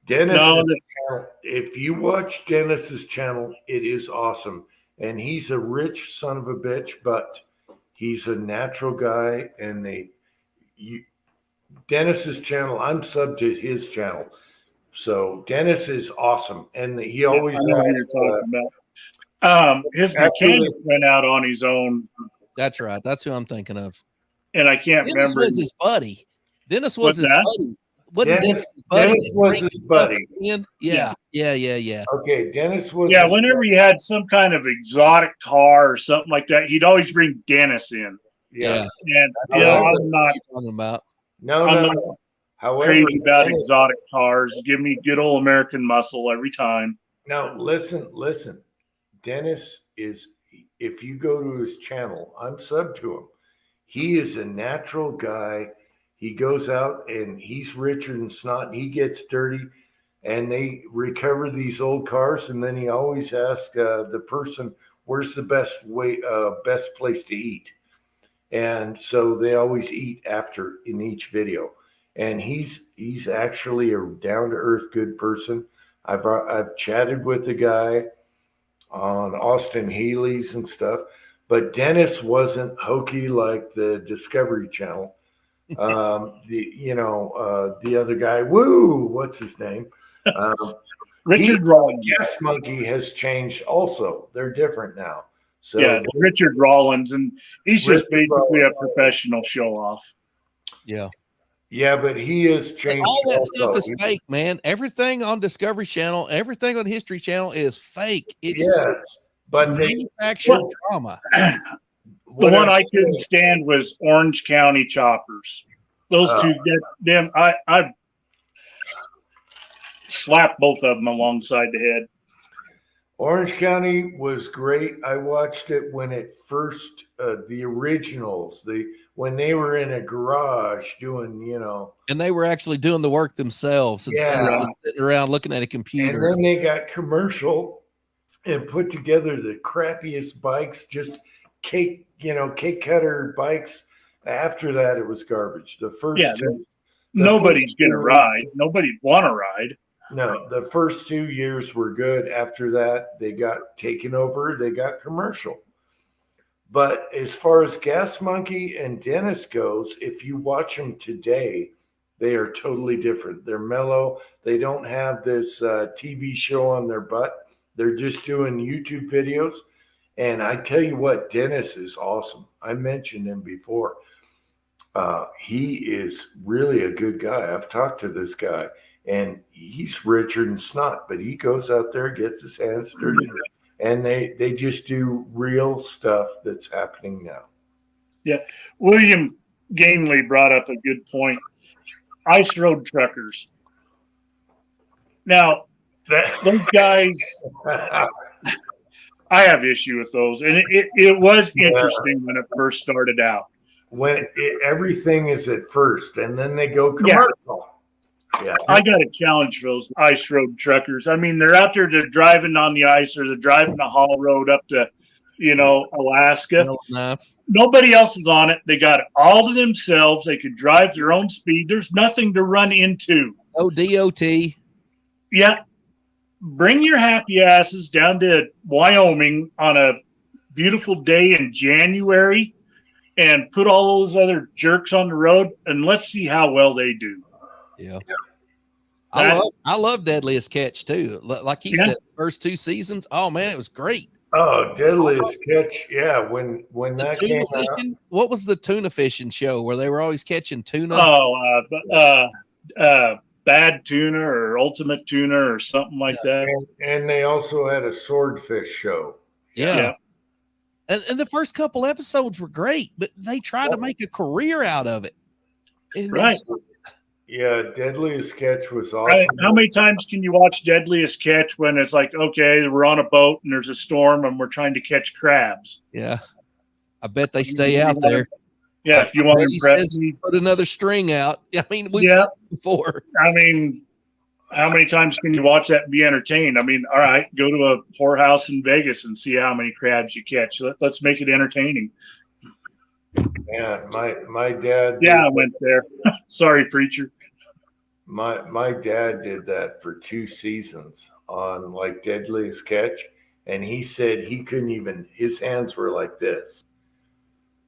Dennis' channel. If you watch Dennis's channel, it is awesome. And he's a rich son of a bitch, but he's a natural guy. And Dennis's channel, I'm sub to his channel. So Dennis is awesome. And he always his mechanic went out on his own. That's right. That's who I'm thinking of. And I can't remember. Dennis was his buddy. Dennis was his buddy. Dennis was his buddy. Yeah. Okay, Dennis was. Yeah, whenever he had some kind of exotic car or something like that, he'd always bring Dennis in. Yeah. And I'm not talking about. I'm not However, crazy about exotic cars. Give me good old American muscle every time. Now, listen. Dennis is. If you go to his channel, I'm sub to him. He is a natural guy. He goes out and he's Richard and Snot. And he gets dirty, and they recover these old cars. And then he always asks the person, "Where's the best place to eat?" And so they always eat after in each video. And he's actually a down to earth, good person. I've chatted with the guy on Austin Healy's and stuff, but Dennis wasn't hokey like the Discovery Channel. The other guy, what's his name? Richard Rollins. Yes, Monkey has changed also. They're different now. So yeah, Richard Rollins, and he's just basically a professional show off. Yeah. Yeah, but he has changed. All that stuff is fake, man. Everything on Discovery Channel, everything on History Channel is fake. It's but manufactured drama. The one I couldn't stand was Orange County Choppers. Those two, I slapped both of them alongside the head. Orange County was great. I watched it when it first, the originals, when they were in a garage doing, and they were actually doing the work themselves instead of just sitting around looking at a computer. And then they got commercial and put together the crappiest bikes, just cake cutter bikes. After that, it was garbage. The first nobody's going to ride. Nobody'd want to ride. No, the first 2 years were good. After that, they got taken over. They got commercial. But as far as Gas Monkey and Dennis goes, if you watch them today, they are totally different. They're mellow. They don't have this TV show on their butt. They're just doing YouTube videos. And I tell you what, Dennis is awesome. I mentioned him before. He is really a good guy. I've talked to this guy, and he's richer than snot, but he goes out there, gets his hands dirty, and they just do real stuff that's happening now. Yeah. William Gainley brought up a good point. Ice road truckers. Now, those guys, I have issue with those. And it was interesting when it first started out. When everything is at first, and then they go commercial. Yeah. I got a challenge for those ice road truckers. I mean, they're out there, they're driving on the ice, or they're driving a haul road up to, Alaska. Nobody else is on it. They got it all to themselves. They could drive their own speed. There's nothing to run into. No DOT. Yeah. Bring your happy asses down to Wyoming on a beautiful day in January and put all those other jerks on the road, and let's see how well they do. Yeah. I love Deadliest Catch too. Like he said, first 2 seasons. Oh man, it was great. Oh, Deadliest Catch. Yeah. When that came fishing, out. what was the tuna fishing show where they were always catching tuna? Bad Tuna or Ultimate Tuna or something like that. And they also had a swordfish show. Yeah. And the first couple episodes were great, but they tried to make a career out of it. And right. Yeah, Deadliest Catch was awesome. How many times can you watch Deadliest Catch when it's like, okay, we're on a boat and there's a storm and we're trying to catch crabs? Yeah. I bet they stay out there. Yeah, if you want to impress me, put another string out. I mean, we've seen it before. I mean, how many times can you watch that and be entertained? I mean, all right, go to a whorehouse in Vegas and see how many crabs you catch. Let's make it entertaining. Yeah, my dad. I went there. Sorry, preacher. My dad did that for 2 seasons on like Deadliest Catch, and he said he couldn't even. His hands were like this.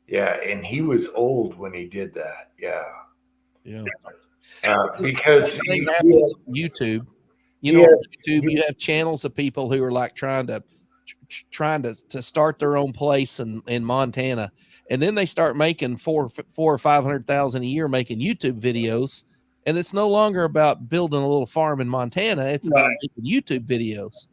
Yeah, and he was old when he did that. Yeah. Because YouTube, YouTube, you have channels of people who are like trying to start their own place in Montana, and then they start making four or 500,000 a year making YouTube videos, and it's no longer about building a little farm in Montana; it's about making YouTube videos.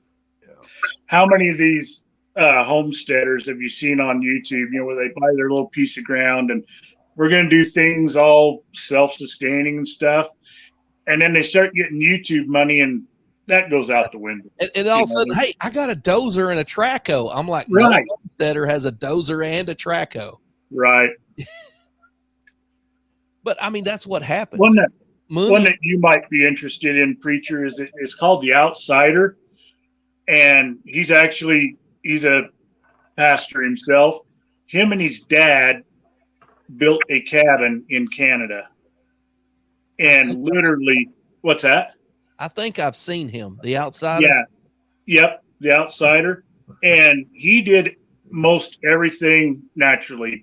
How many of these homesteaders have you seen on YouTube, where they buy their little piece of ground and we're going to do things all self-sustaining and stuff, and then they start getting YouTube money and that goes out the window. And all of a sudden, hey, I got a dozer and a traco. I'm like, no, homesteader has a dozer and a traco. Right. But I mean, that's what happens. One that you might be interested in, preacher, is called The Outsider, and he's a pastor himself. Him and his dad built a cabin in Canada. And literally, what's that? I think I've seen him, The Outsider. Yeah. Yep. The Outsider. And he did most everything naturally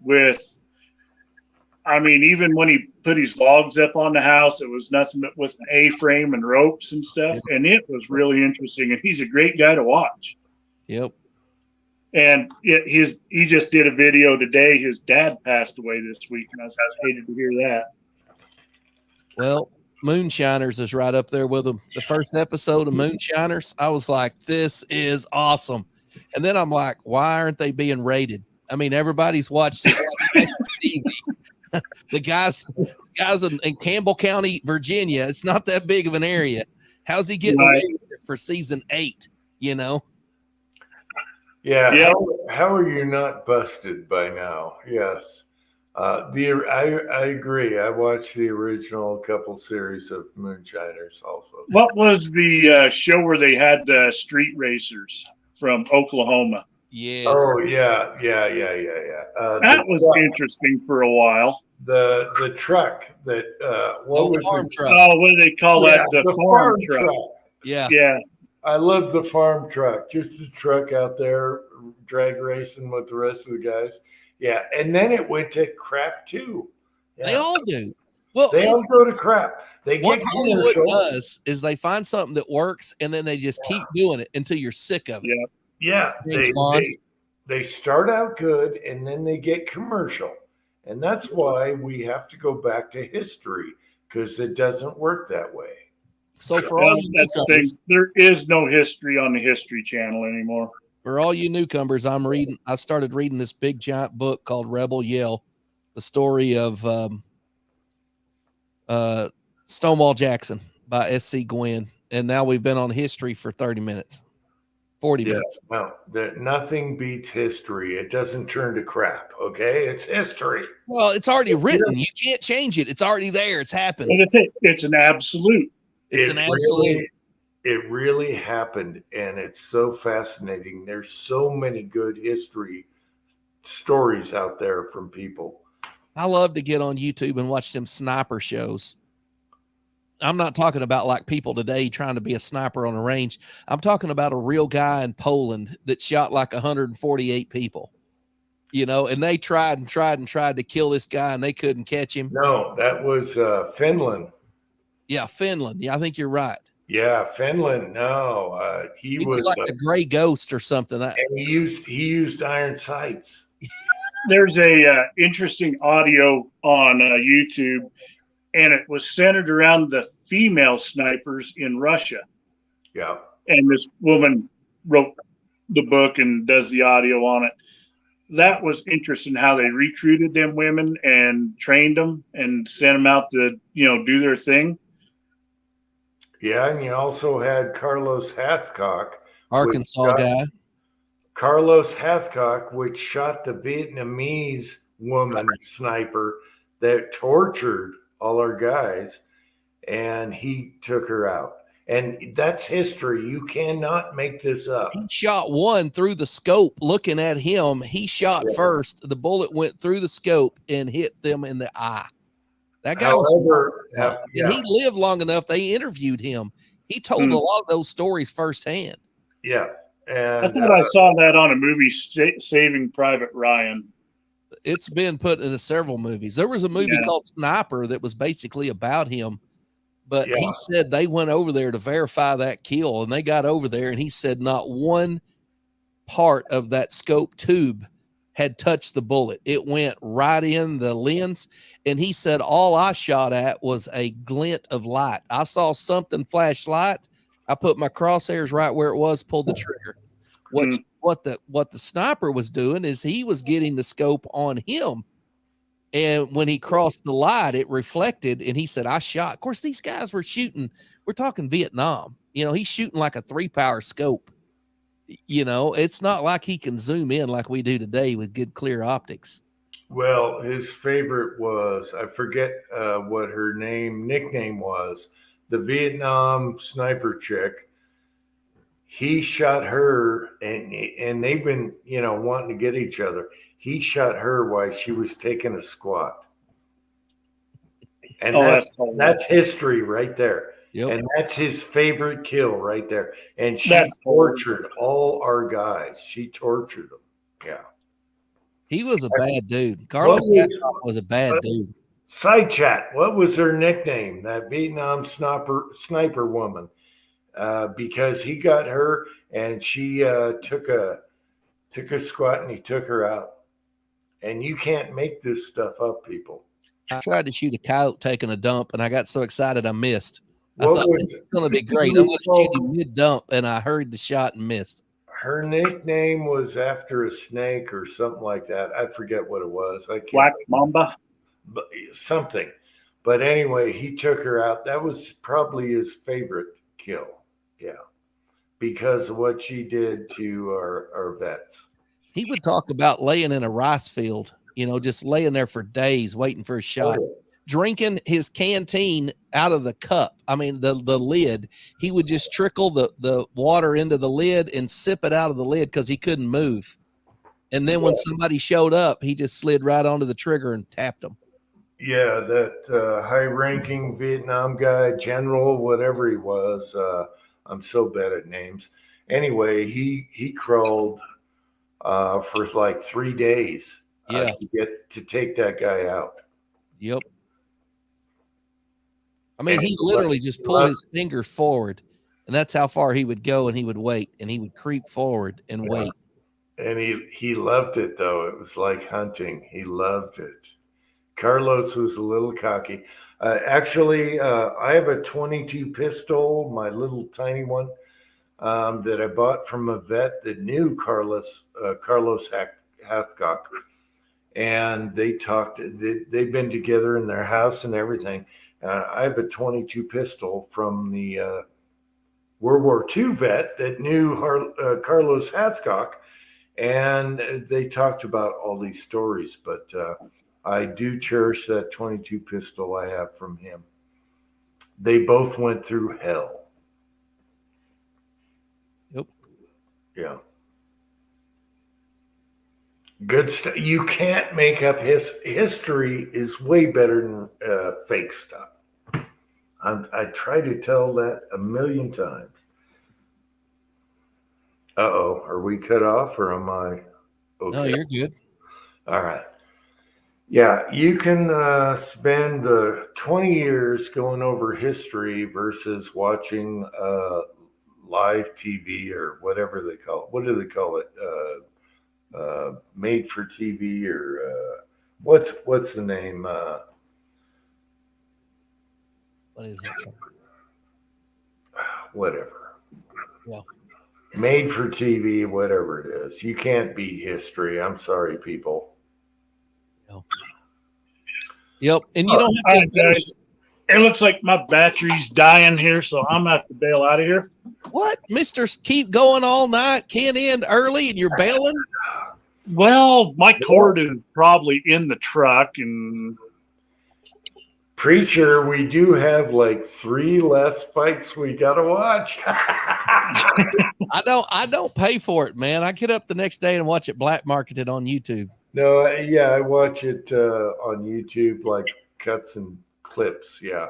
even when he put his logs up on the house, it was nothing but with an A-frame and ropes and stuff. And it was really interesting. And he's a great guy to watch. Yep. And he just did a video today. His dad passed away this week, and I was hated to hear that. Well, Moonshiners is right up there with them. The first episode of Moonshiners, I was like, this is awesome. And then I'm like, why aren't they being rated? I mean, everybody's watched this TV. The guys in Campbell County, Virginia, it's not that big of an area. How's he getting away with it for season 8, Yeah. How are you not busted by now? Yes. I agree. I watched the original couple series of Moonshiners also. What was the show where they had the street racers from Oklahoma? Yes. Oh, yeah. That was interesting for a while. The truck that farm truck. Oh, what do they call that? The farm truck. Yeah. I love the farm truck. Just a truck out there drag racing with the rest of the guys. Yeah, and then it went to crap too. Yeah. They all do. Well, they all go to crap. What Hollywood does is they find something that works, and then they just keep doing it until you're sick of it. Yeah. They start out good, and then they get commercial, And that's why we have to go back to history, because it doesn't work that way. So for Well, all you that's the thing. newcomers, There is no history on the History Channel anymore. for all you newcomers, I started reading this big giant book called Rebel Yell, the story of Stonewall Jackson by S.C. Gwynn. And now we've been on history for 30 minutes, 40 minutes. Well, nothing beats history. It doesn't turn to crap. Okay, it's history. Well, it's already written. You can't change it. It's already there. It's happened. It's an absolute. It's an absolute. It really happened, and it's so fascinating. There's so many good history stories out there from people. I love to get on YouTube and watch them sniper shows. I'm not talking about like people today trying to be a sniper on a range. I'm talking about a real guy in Poland that shot like 148 people, and they tried to kill this guy and they couldn't catch him. No, that was Finland. Yeah, Finland. Yeah, I think you're right. Yeah, Finland. No, he was like the gray ghost or something. And he used iron sights. There's a interesting audio on YouTube, and it was centered around the female snipers in Russia. Yeah. And this woman wrote the book and does the audio on it. That was interesting how they recruited them women and trained them and sent them out to, do their thing. Yeah, and you also had Carlos Hathcock, Arkansas guy. Carlos Hathcock, which shot the Vietnamese woman sniper that tortured all our guys, and he took her out. And that's history. You cannot make this up. He shot one through the scope looking at him. He shot first. The bullet went through the scope and hit them in the eye. That guy and he lived long enough. They interviewed him. He told a lot of those stories firsthand. Yeah. And I thought I saw that on a movie, Saving Private Ryan. It's been put into several movies. There was a movie called Sniper that was basically about him, but he said they went over there to verify that kill, and they got over there, and he said not one part of that scope tube had touched the bullet. It went right in the lens, and he said all I shot at was a glint of light. I saw something flash light. I put my crosshairs right where it was, pulled the trigger. What the sniper was doing is he was getting the scope on him. And when he crossed the light, it reflected, and he said, I shot. Of course, these guys were shooting. We're talking Vietnam. He's shooting like a 3-power scope. It's not like he can zoom in like we do today with good, clear optics. Well, his favorite was, I forget what her nickname was, the Vietnam sniper chick. He shot her, and they've been, wanting to get each other. He shot her while she was taking a squat. And that's history right there. Yep. And that's his favorite kill right there. And she tortured all our guys. She tortured them. Yeah. He was a bad dude. Carlos was a bad dude. Side chat. What was her nickname? That Vietnam sniper woman. Because he got her, and she took a squat, and he took her out. And you can't make this stuff up, people. I tried to shoot a coyote taking a dump, and I got so excited I missed. I thought this was going to be great. I'm going to shoot him mid-dump, and I heard the shot and missed. Her nickname was after a snake or something like that. I forget what it was. Black Mamba? Something. But anyway, he took her out. That was probably his favorite kill. Yeah. Because of what she did to our vets. He would talk about laying in a rice field, just laying there for days waiting for a shot. Drinking his canteen out of the cup. I mean, the lid. He would just trickle the water into the lid and sip it out of the lid because he couldn't move. And then when somebody showed up, he just slid right onto the trigger and tapped them. Yeah, that high-ranking Vietnam guy, general, whatever he was. I'm so bad at names. Anyway, he crawled for like 3 days to take that guy out. Yep. I mean, he literally just pulled his finger forward, and that's how far he would go, and he would wait, and he would creep forward and wait. And he loved it, though. It was like hunting. He loved it. Carlos was a little cocky. Actually, I have a 22 pistol, my little tiny one, that I bought from a vet that knew Carlos Hathcock, and they talked. They've been together in their house and everything. I have a 22 pistol from the World War II vet that knew Carlos Hathcock, and they talked about all these stories. But I do cherish that 22 pistol I have from him. They both went through hell. Yep. Yeah. Good stuff. You can't make up history is way better than fake stuff. I try to tell that a million times. Uh-oh, are we cut off or am I okay? No, you're good. All right. Yeah, you can spend the 20 years going over history versus watching live TV or whatever they call it. What do they call it? Made for TV or what's the name? What is it? Whatever. Yeah. Made for TV, whatever it is. You can't beat history. I'm sorry, people. Yep. And you don't All have right, to. guys. It looks like my battery's dying here, so I'm going to have to bail out of here. What? Mister, keep going all night, can't end early, and you're bailing? Well, my cord is probably in the truck, and Preacher, we do have like 3 less fights we gotta watch. I don't pay for it, man. I get up the next day and watch it black marketed on YouTube. No, yeah, I watch it on YouTube, like cuts and clips. Yeah.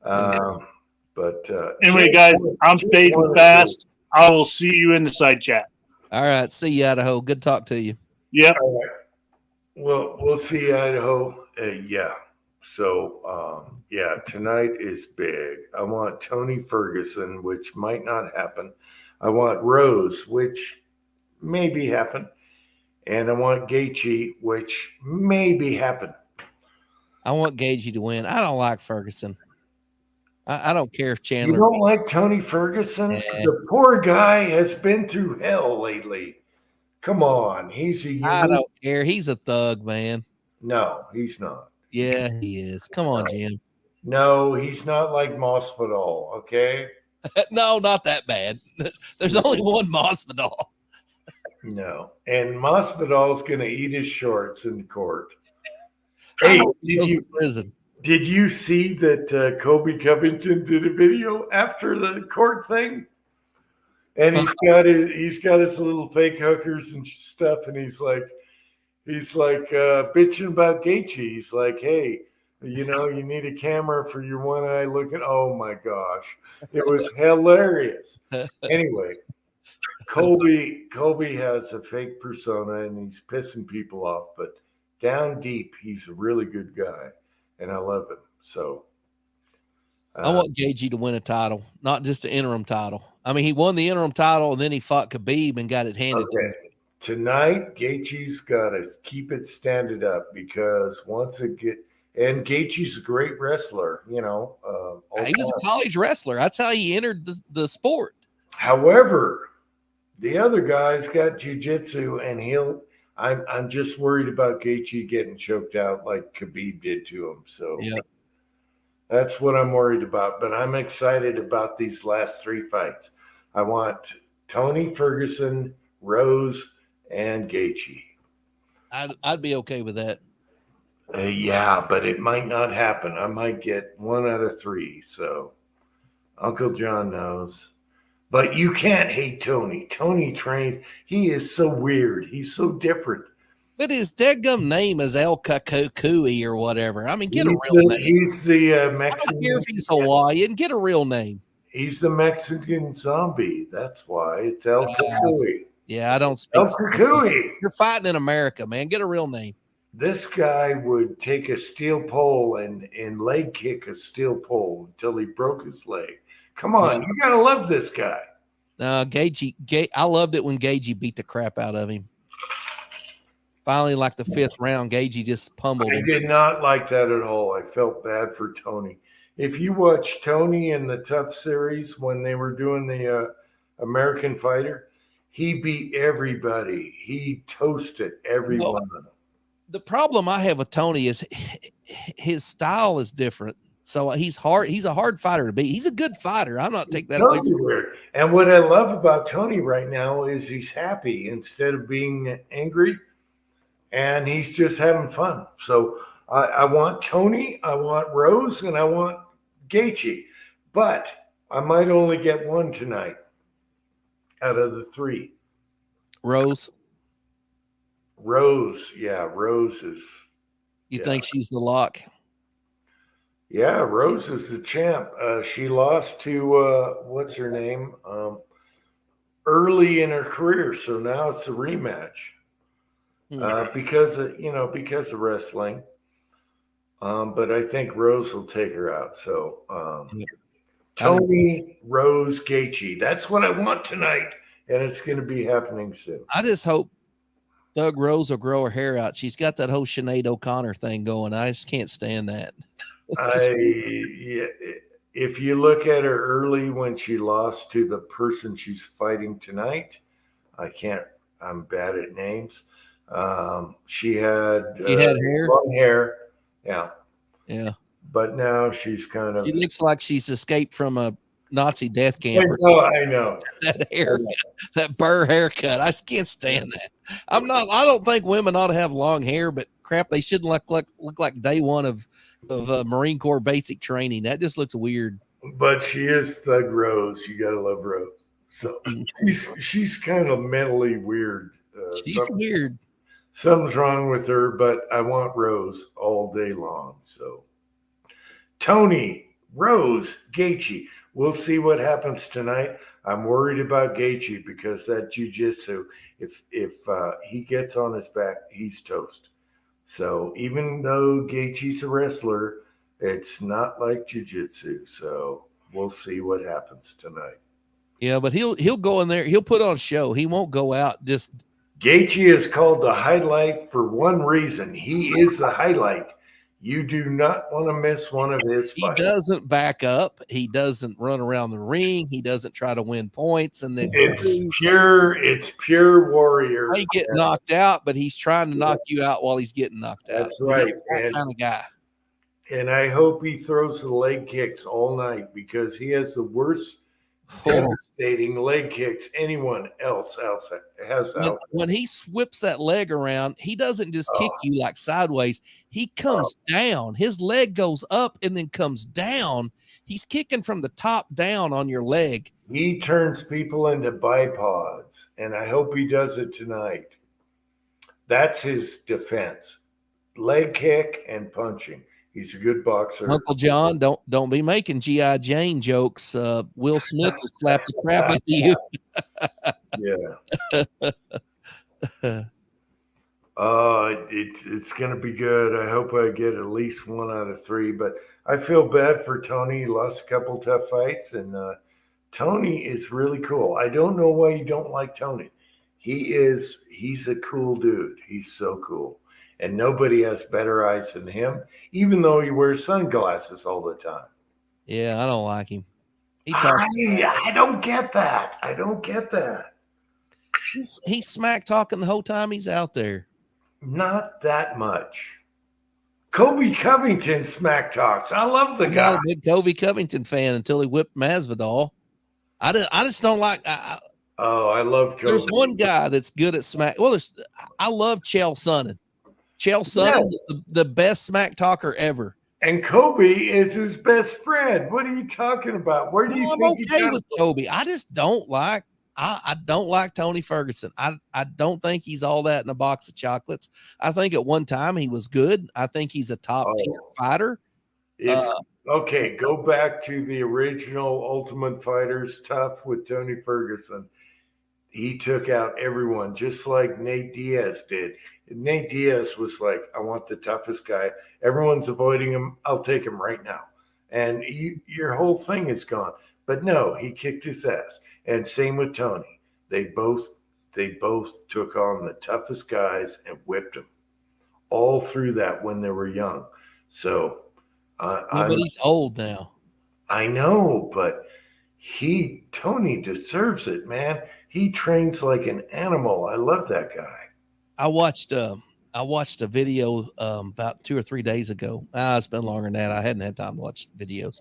But anyway, guys, I'm fading fast. I will see you in the side chat. All right. See you, Idaho. Good talk to you. Yep. All right. Well, we'll see, Idaho. Yeah. So, yeah, tonight is big. I want Tony Ferguson, which might not happen. I want Rose, which maybe happen. And I want Gaethje, which maybe happen. I want Gaethje to win. I don't like Ferguson. I don't care if Chandler. You don't like Tony Ferguson? The poor guy has been through hell lately. Come on. He's a unique... I don't care. He's a thug, man. No, he's not. Yeah, he is. Come on, Jim. No, he's not like Masvidal, okay? No, not that bad. There's only one Masvidal. No. And Masvidal's going to eat his shorts in court. Hey, did you see that Kobe Covington did a video after the court thing? And he's got his little fake hookers and stuff, and he's like bitching about Gaethje. He's like, hey, you need a camera for your one eye looking. Oh my gosh, it was hilarious. Anyway, Kobe has a fake persona and he's pissing people off, but down deep, he's a really good guy, and I love him. So I want Gaethje to win a title, not just an interim title. I mean, he won the interim title and then he fought Khabib and got it handed to him. Tonight, Gaethje's got to keep it standing up because once it and Gaethje's a great wrestler, He was a college wrestler. That's how he entered the sport. However, the other guy's got jiu-jitsu, and I'm just worried about Gaethje getting choked out like Khabib did to him. So that's what I'm worried about. But I'm excited about these last 3 fights. I want Tony Ferguson, Rose, and Gaethje. I'd be okay with that. Yeah, but it might not happen. I might get 1 out of 3. So Uncle John knows. But you can't hate Tony. Tony trains. He is so weird. He's so different. But his deadgum name is El Kakukui or whatever. I mean, get a real name. He's the Mexican. I don't care if he's Hawaiian. Get a real name. He's the Mexican zombie. That's why. It's El Kakui. Yeah, I don't speak. El Kakui. You're fighting in America, man. Get a real name. This guy would take a steel pole and leg kick a steel pole until he broke his leg. Come on, you gotta love this guy. Gaethje, I loved it when Gaethje beat the crap out of him. Finally, like the 5th round, Gagey just pummeled I him. did not like that at all. I felt bad for Tony. If you watch Tony in the Tough series when they were doing the American Fighter, he beat everybody. He toasted everyone. The problem I have with Tony is his style is different. So he's hard. He's a hard fighter to beat. He's a good fighter. I'm not taking that away from him. Weird. And what I love about Tony right now is he's happy instead of being angry, and he's just having fun. So I want Tony, I want Rose, and I want Gaethje, but I might only get one tonight out of the 3. Rose. Yeah, Rose is. You think she's the lock? Yeah, Rose is the champ. She lost to what's her name early in her career, so now it's a rematch because of wrestling. But I think Rose will take her out. So Tony, Rose, Gaethje. That's what I want tonight, and it's going to be happening soon. I just hope Thug Rose will grow her hair out. She's got that whole Sinead O'Connor thing going. I just can't stand that. If you look at her early when she lost to the person she's fighting tonight, I'm bad at names. She had hair? long hair. Yeah. Yeah. But now she's kind of. She looks like she's escaped from a Nazi death camp. I know. That hair, that burr haircut. I just can't stand that. I don't think women ought to have long hair, but crap, they shouldn't look like day one of Marine Corps basic training. That just looks weird. But she is Thug Rose. You gotta love Rose. So she's kind of mentally weird. She's weird. Something's wrong with her, but I want Rose all day long. So Tony, Rose, Gaethje. We'll see what happens tonight. I'm worried about Gaethje because that jiu-jitsu, if he gets on his back, he's toast. So even though Gaethje's a wrestler, it's not like jiu-jitsu. So we'll see what happens tonight. Yeah, but he'll go in there. He'll put on a show. He won't go out just. Gaethje is called the highlight for one reason. He is the highlight. You do not want to miss one of his fights. He doesn't back up. He doesn't run around the ring. He doesn't try to win points. And then it's pure warrior. He get knocked out, but he's trying to knock you out while he's getting knocked out. That's right. He's that kind of guy. And I hope he throws the leg kicks all night because he has the worst devastating leg kicks anyone else has out. When he whips that leg around, he doesn't just kick you like sideways. He comes down. His leg goes up and then comes down. He's kicking from the top down on your leg. He turns people into bipods, and I hope he does it tonight. That's his defense. Leg kick and punching. He's a good boxer. Uncle John, don't be making G.I. Jane jokes. Will Smith will slap the crap out of you. Yeah. It's gonna be good. I hope I get at least 1 out of 3. But I feel bad for Tony. He lost a couple tough fights, and Tony is really cool. I don't know why you don't like Tony. He's a cool dude. He's so cool. And nobody has better eyes than him, even though he wears sunglasses all the time. Yeah, I don't like him. He talks. I don't get that. He's smack talking the whole time he's out there. Not that much. Kobe Covington smack talks. I love the guy. I'm not a big Kobe Covington fan until he whipped Masvidal. I just don't like. I love Kobe. There's one guy that's good at smack. Well, I love Chael Sonnen. Chael Sonnen is the best smack talker ever. And Kobe is his best friend. What are you talking about? Where do you think I'm okay with Kobe? I just don't like. I don't like Tony Ferguson. I don't think he's all that in a box of chocolates. I think at one time he was good. I think he's a top tier fighter. Okay, go back to the original Ultimate Fighters Tough with Tony Ferguson. He took out everyone just like Nate Diaz did. Nate Diaz was like, I want the toughest guy. Everyone's avoiding him. I'll take him right now. And your whole thing is gone. But no, he kicked his ass. And same with Tony. They both they both took on the toughest guys and whipped them all through that when they were young. So But he's old now. I know, but Tony deserves it, man. He trains like an animal. I love that guy. I watched a video about 2 or 3 days ago. It's been longer than that. I hadn't had time to watch videos.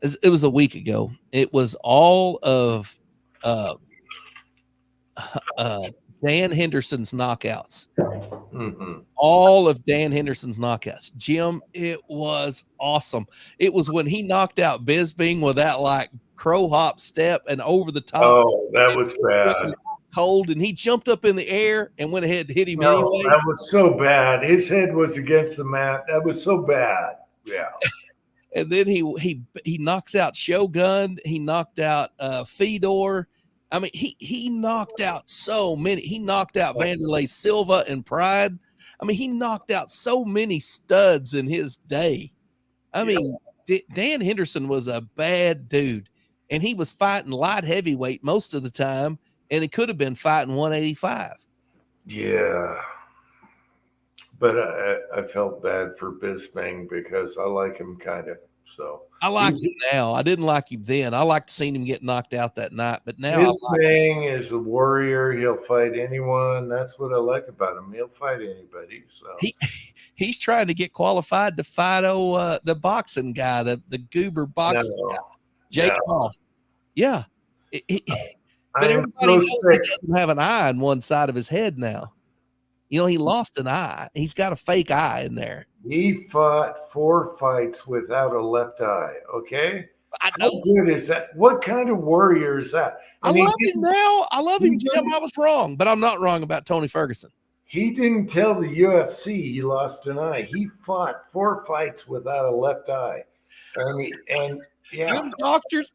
It was a week ago. It was all of Dan Henderson's knockouts. Mm-hmm. All of Dan Henderson's knockouts. Jim, it was awesome. It was when he knocked out Bisping with that like crow hop step and over the top. Oh, that was bad. Cold, and he jumped up in the air and went ahead and hit him No, anyway. that was so bad. His head was against the mat. That was so bad. Yeah. And then he knocks out Shogun. He knocked out Fedor. I mean, he knocked out so many. He knocked out Vanderlei Silva and Pride. I mean, he knocked out so many studs in his day. I mean, Dan Henderson was a bad dude, and he was fighting light heavyweight most of the time, and he could have been fighting 185. Yeah. But I felt bad for Bisping because I like him kind of. So I like him now. I didn't like him then. I liked seeing him get knocked out that night, but now Bisping is a warrior. He'll fight anyone. That's what I like about him. He'll fight anybody. So he's trying to get qualified to fight the boxing guy, the goober boxing guy, Jake Paul. Yeah. But everybody knows he doesn't have an eye on one side of his head now. You know, he lost an eye. He's got a fake eye in there. He fought 4 fights without a left eye. Okay. I know. How good is that? What kind of warrior is that? I love him now. I love him, Jim. I was wrong, but I'm not wrong about Tony Ferguson. He didn't tell the UFC he lost an eye. He fought 4 fights without a left eye. And yeah. Them doctors,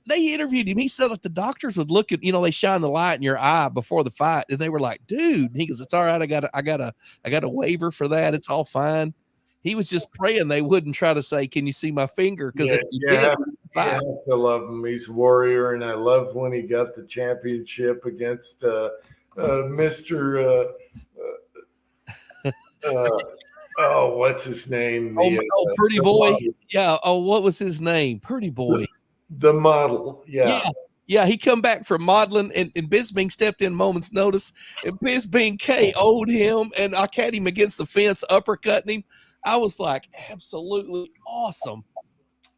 they interviewed him. He said that the doctors would look at, they shine the light in your eye before the fight, and they were like, "Dude," he goes, "It's all right. I got a waiver for that. It's all fine." He was just praying they wouldn't try to say, "Can you see my finger?" Because you have to love him. He's a warrior, and I love when he got the championship against Mr. Oh, what's his name? Pretty Boy. Yeah. Oh, what was his name? Pretty Boy. The model. Yeah. Yeah. He come back from modeling, and Bisping stepped in moment's notice, and Bisping KO'd him, and I had him against the fence, uppercutting him. I was like, absolutely awesome.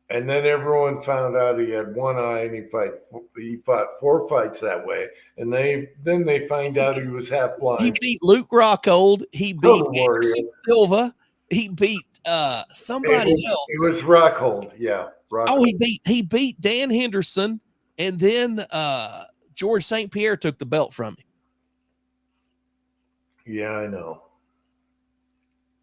And then everyone found out he had one eye, and he fought 4 fights that way. And then they find out he was half blind. He beat Luke Rockhold. He beat Anderson Silva. He beat somebody else. It was Rockhold. Yeah. Rockhold. Oh, he beat Dan Henderson, and then George St. Pierre took the belt from him. Yeah, I know.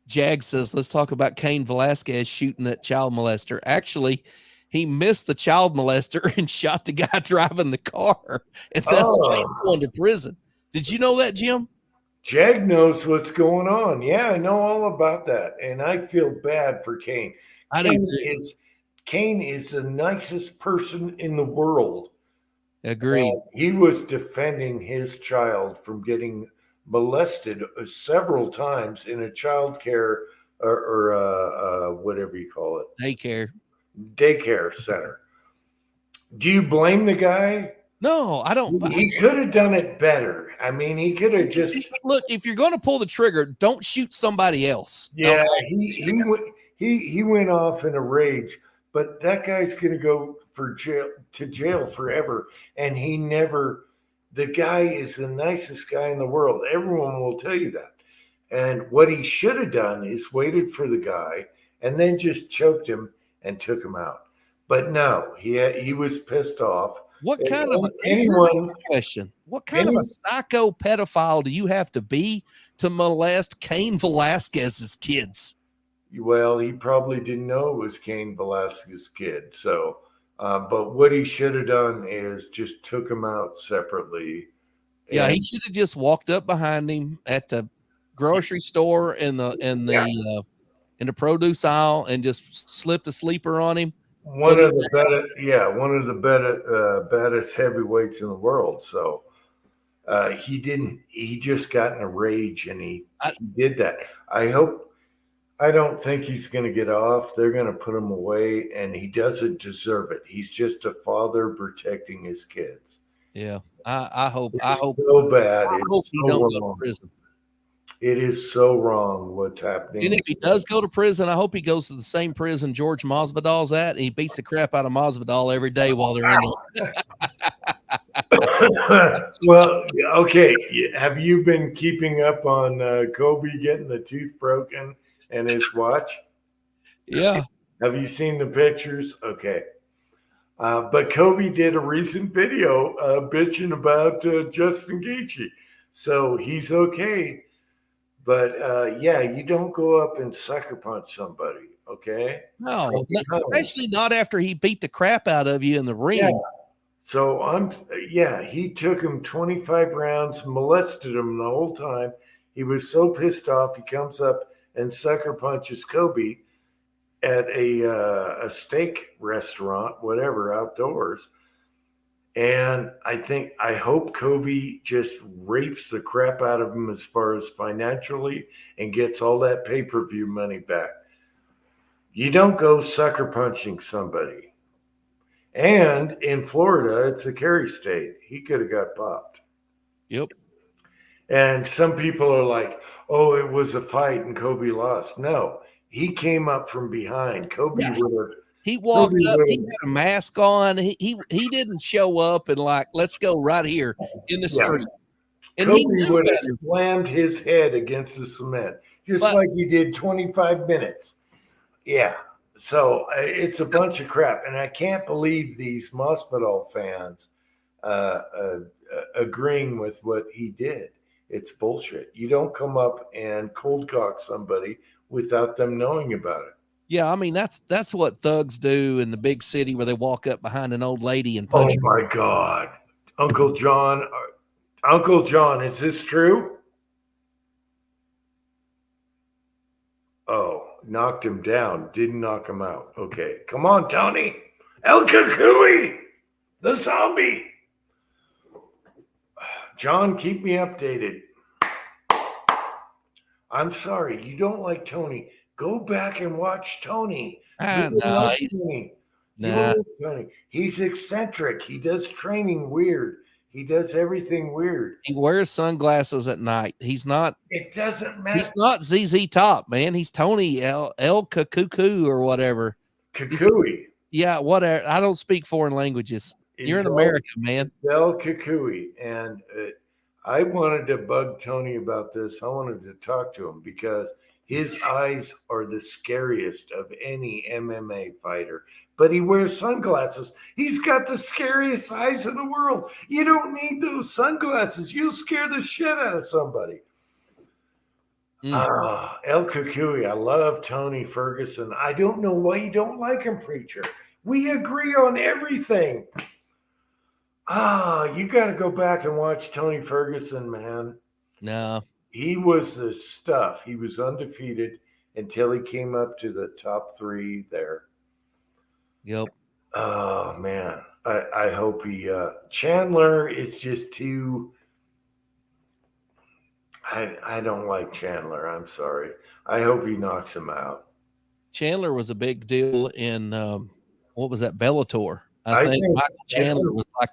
Jag says, let's talk about Cain Velasquez shooting that child molester. Actually, he missed the child molester and shot the guy driving the car. And that's why he's going to prison. Did you know that, Jim? Jag knows what's going on. Yeah, I know all about that. And I feel bad for Cain. Cain is the nicest person in the world. Agreed. He was defending his child from getting molested several times in a child care or whatever you call it. Daycare center. Do you blame the guy? No, I don't. He could have done it better. I mean, he could have just look. If you're going to pull the trigger, don't shoot somebody else. Yeah, he went off in a rage, but that guy's going to go to jail forever, and he never. The guy is the nicest guy in the world. Everyone will tell you that. And what he should have done is waited for the guy and then just choked him and took him out. But no, he was pissed off. What kind of question? What kind of a psycho pedophile do you have to be to molest Cain Velasquez's kids? Well, he probably didn't know it was Cain Velasquez's kid. So, but what he should have done is just took him out separately. Yeah, he should have just walked up behind him at the grocery store in the produce aisle and just slipped a sleeper on him. One of the baddest heavyweights in the world. So, He didn't. He just got in a rage and he I- did that. I don't think he's going to get off. They're going to put him away, and he doesn't deserve it. He's just a father protecting his kids. Yeah. I hope It's so bad. I hope he It's so don't go to wrong. prison. It is so wrong what's happening. And if he does go to prison, I hope he goes to the same prison George Masvidal's at, and he beats the crap out of Masvidal every day while they're in there. Well, okay. Have you been keeping up on Kobe getting the tooth broken and his watch? Yeah. Have you seen the pictures? Okay. But Kobe did a recent video bitching about Justin Gaethje. So he's okay. But yeah, you don't go up and sucker punch somebody, okay? No, especially not after he beat the crap out of you in the ring. Yeah. So he took him 25 rounds, molested him the whole time. He was so pissed off, he comes up and sucker punches Kobe at a steak restaurant, whatever, outdoors. And I hope Kobe just rapes the crap out of him as far as financially and gets all that pay-per-view money back. You don't go sucker punching somebody. And in Florida, it's a carry state. He could have got popped. Yep. And some people are like, oh, it was a fight and Kobe lost. No, he came up from behind. Kobe would have. He walked up, he had a mask on. He didn't show up and like, let's go right here in the street. And Kobe he would have slammed his head against the cement, just like he did 25 minutes. Yeah. So it's a bunch of crap. And I can't believe these Masvidal fans agreeing with what he did. It's bullshit. You don't come up and cold cock somebody without them knowing about it. Yeah, I mean that's what thugs do in the big city where they walk up behind an old lady and punch her. My God, Uncle John, is this true? Oh, knocked him down, didn't knock him out. Okay, come on, Tony, El Kukui, the zombie. John, keep me updated. I'm sorry, you don't like Tony. Go back and watch Tony. No, Tony. He's eccentric. He does training weird. He does everything weird. He wears sunglasses at night. He's not. It doesn't matter. He's not ZZ Top, man. He's Tony El Cuckoo or whatever. Kukui. Yeah, whatever. I don't speak foreign languages. You're in America, man. El Kukui. And I wanted to bug Tony about this. I wanted to talk to him because his eyes are the scariest of any MMA fighter, but he wears sunglasses. He's got the scariest eyes in the world. You don't need those sunglasses. You'll scare the shit out of somebody. El Kukui. I love Tony Ferguson. I don't know why you don't like him, preacher. We agree on everything. You got to go back and watch Tony Ferguson, man. No. He was the stuff. He was undefeated until he came up to the top 3 there. Yep. Oh, man. I hope he... Chandler is just too... I don't like Chandler. I'm sorry. I hope he knocks him out. Chandler was a big deal in... what was that? Bellator. I think Michael Chandler was like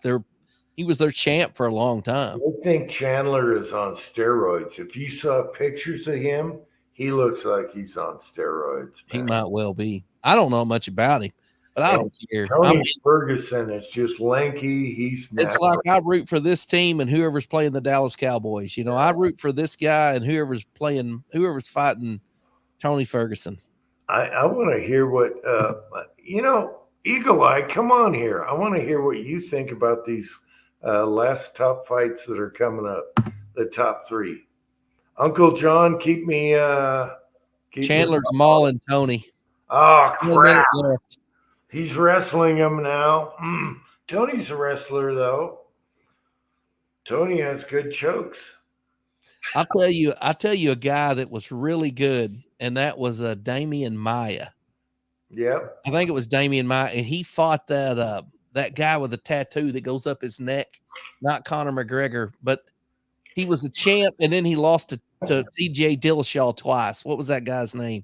he was their champ for a long time. I think Chandler is on steroids. If you saw pictures of him, he looks like he's on steroids. Man. He might well be. I don't know much about him, but I don't care. Tony Ferguson is just lanky. It's like I root for this team and whoever's playing the Dallas Cowboys. You know, I root for this guy and whoever's fighting Tony Ferguson. I want to hear what Eagle Eye, come on here. I want to hear what you think about these last top fights that are coming up, the top 3. Uncle John, keep me. Chandler's mauling Tony. Oh, crap. He's wrestling him now. Tony's a wrestler, though. Tony has good chokes. I'll tell you a guy that was really good, and that was Damian Maia. Yep. I think it was Damian Maia, and he fought that guy with the tattoo that goes up his neck. Not Conor McGregor, but He was a champ, and then he lost to TJ Dillashaw twice. What was that guy's name?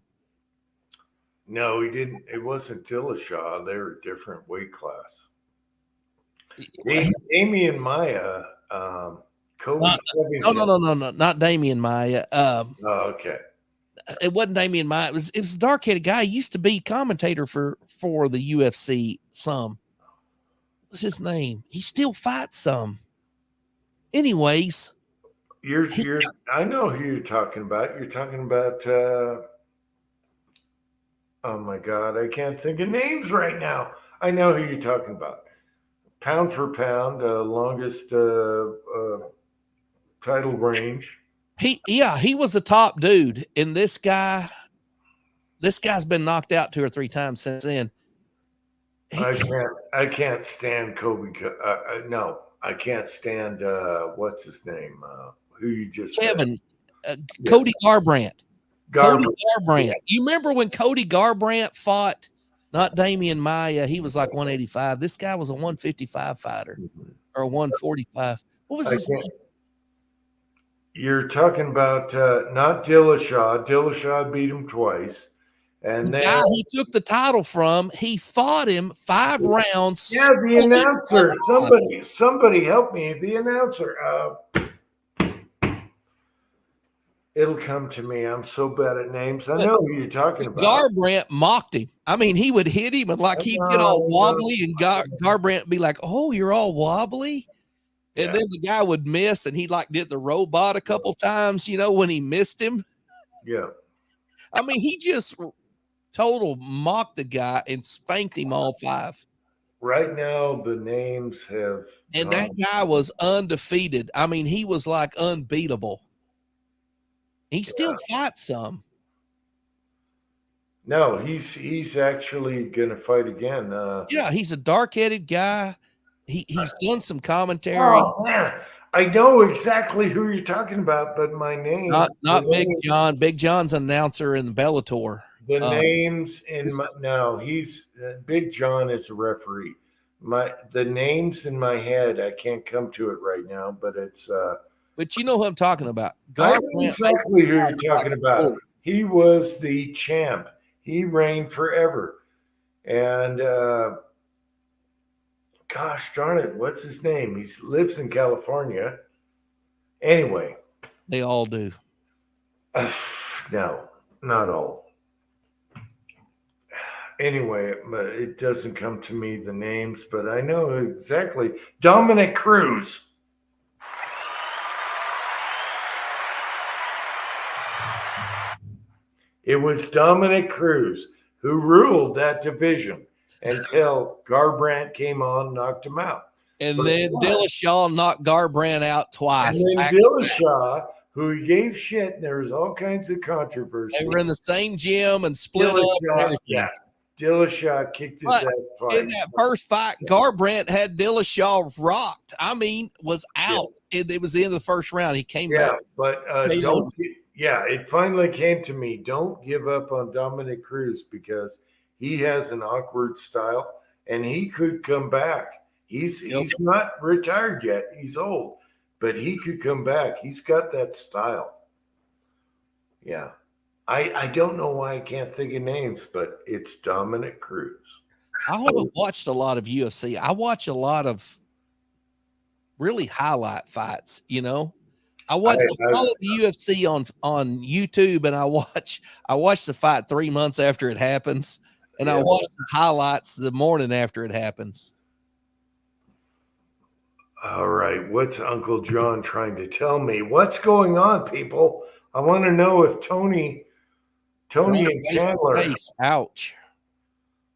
No, he didn't. It wasn't Dillashaw. They were a different weight class. Damian Maya, Kobe Covington. No, not Damian Maya. Oh, okay. It wasn't Damian Maya. It was a dark-headed guy. He used to be commentator for the UFC. What's his name? He still fights some. Anyways, I know who you're talking about. You're talking about oh my God, I can't think of names right now. I know who you're talking about. Pound for pound, longest title range. He was a top dude, and this guy's been knocked out 2 or 3 times since then. I can't stand Kobe. No, I can't stand what's his name? Who you just Kevin, Cody Garbrandt. Garbrandt. Cody Garbrandt. Yeah. You remember when Cody Garbrandt fought not Damian Maya? He was like 185. This guy was a 155 fighter or 145. What was his name? You're talking about not Dillashaw. Dillashaw beat him twice. And the guy he took the title from, he fought him 5 rounds. Yeah, the announcer. Somebody help me. The announcer. It'll come to me. I'm so bad at names. I know who you're talking about. Garbrandt mocked him. I mean, he would hit him and like he'd get all wobbly, and Garbrandt would be like, "Oh, you're all wobbly," and then the guy would miss, and he like did the robot a couple times. You know, when he missed him. Yeah. I mean, he just total mocked the guy and spanked him all 5. Right now, the names have. And that guy was undefeated. I mean, he was like unbeatable. He still fights some. No, he's actually going to fight again. Yeah, he's a dark-headed guy. He's done some commentary. Oh man, I know exactly who you're talking about, but my name not Big John. Big John's an announcer in Bellator. The names in he's Big John is a referee. The names in my head, I can't come to it right now, but it's. But you know who I'm talking about. I know exactly who you're talking about. He was the champ. He reigned forever. And gosh darn it, what's his name? He lives in California. Anyway. They all do. No, not all. Anyway, it doesn't come to me the names, but I know exactly. Dominic Cruz. It was Dominic Cruz who ruled that division until Garbrandt came on, knocked him out. And then Dillashaw knocked Garbrandt out twice. And then Dillashaw, who he gave shit, and there was all kinds of controversy. They were in the same gym and split up. Yeah, Dillashaw kicked his ass twice. In that first fight, Garbrandt had Dillashaw rocked. I mean, was out. Yeah. It was the end of the first round. He came back. But it finally came to me. Don't give up on Dominic Cruz because he has an awkward style and he could come back. He's not retired yet. He's old, but he could come back. He's got that style. Yeah. I don't know why I can't think of names, but it's Dominic Cruz. I haven't watched a lot of UFC. I watch a lot of really highlight fights, you know. I follow the UFC on YouTube, and I watch the fight 3 months after it happens, and I watch the highlights the morning after it happens. All right, what's Uncle John trying to tell me? What's going on, people? I want to know if Tony and Chandler. Ouch.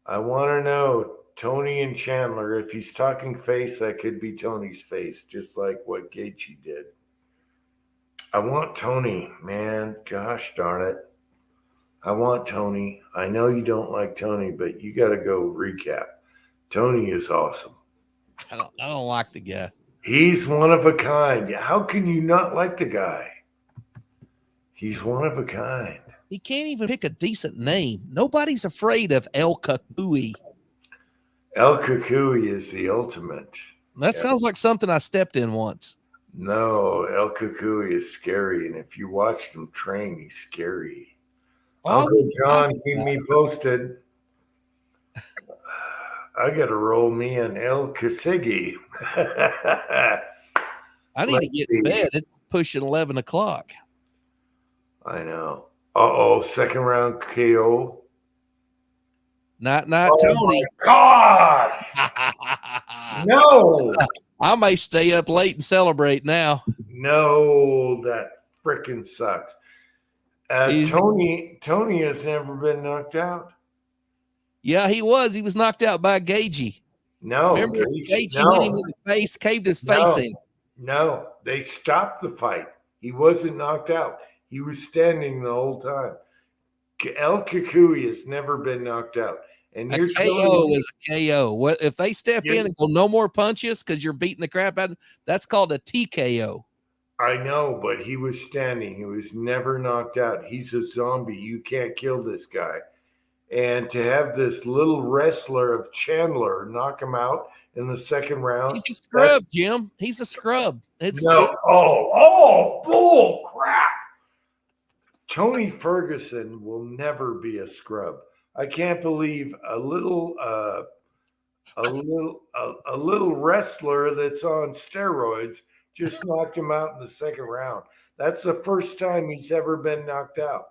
I want to know Tony and Chandler. If he's talking face, that could be Tony's face, just like what Gaethje did. I want Tony, man. Gosh darn it. I want Tony. I know you don't like Tony, but you got to go recap. Tony is awesome. I don't like the guy. He's one of a kind. How can you not like the guy? He's one of a kind. He can't even pick a decent name. Nobody's afraid of El Kakui. El Kakui is the ultimate. That sounds like something I stepped in once. No, El Cucuy is scary, and if you watched him train, he's scary. Oh, Uncle John, keep me posted. I gotta roll me an El Casigi. I need to Let's get see. in bed. It's pushing 11 o'clock. I know. Uh-oh, second round KO. Not Oh Tony. my gosh! No! I may stay up late and celebrate now. No, that freaking sucks. He's- Tony has never been knocked out. Yeah, he was. He was knocked out by Gagey. No, Remember, Gagey hit him in the face, caved his face in. No, they stopped the fight. He wasn't knocked out. He was standing the whole time. El Cucuy has never been knocked out. And A you're KO is a KO. What if they step in and go no more punches because you're beating the crap out of them? That's called a TKO. I know, but he was standing. He was never knocked out. He's a zombie. You can't kill this guy. And to have this little wrestler of Chandler knock him out in the second round. He's a scrub, Jim. He's a scrub. Bull crap. Tony Ferguson will never be a scrub. I can't believe a little wrestler that's on steroids just knocked him out in the second round. That's the first time he's ever been knocked out.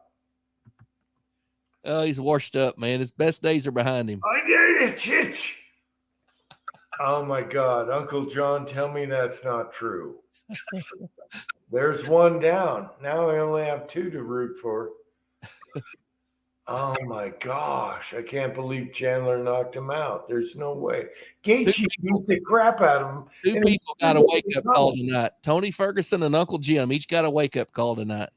Oh, he's washed up, man. His best days are behind him. Oh my God, Uncle John, tell me that's not true. There's one down. Now I only have two to root for. Oh my gosh, I can't believe Chandler knocked him out. There's no way. Gaethje beat the crap out of him. Two people got a wake-up call tonight. Tony Ferguson and Uncle Jim each got a wake-up call tonight.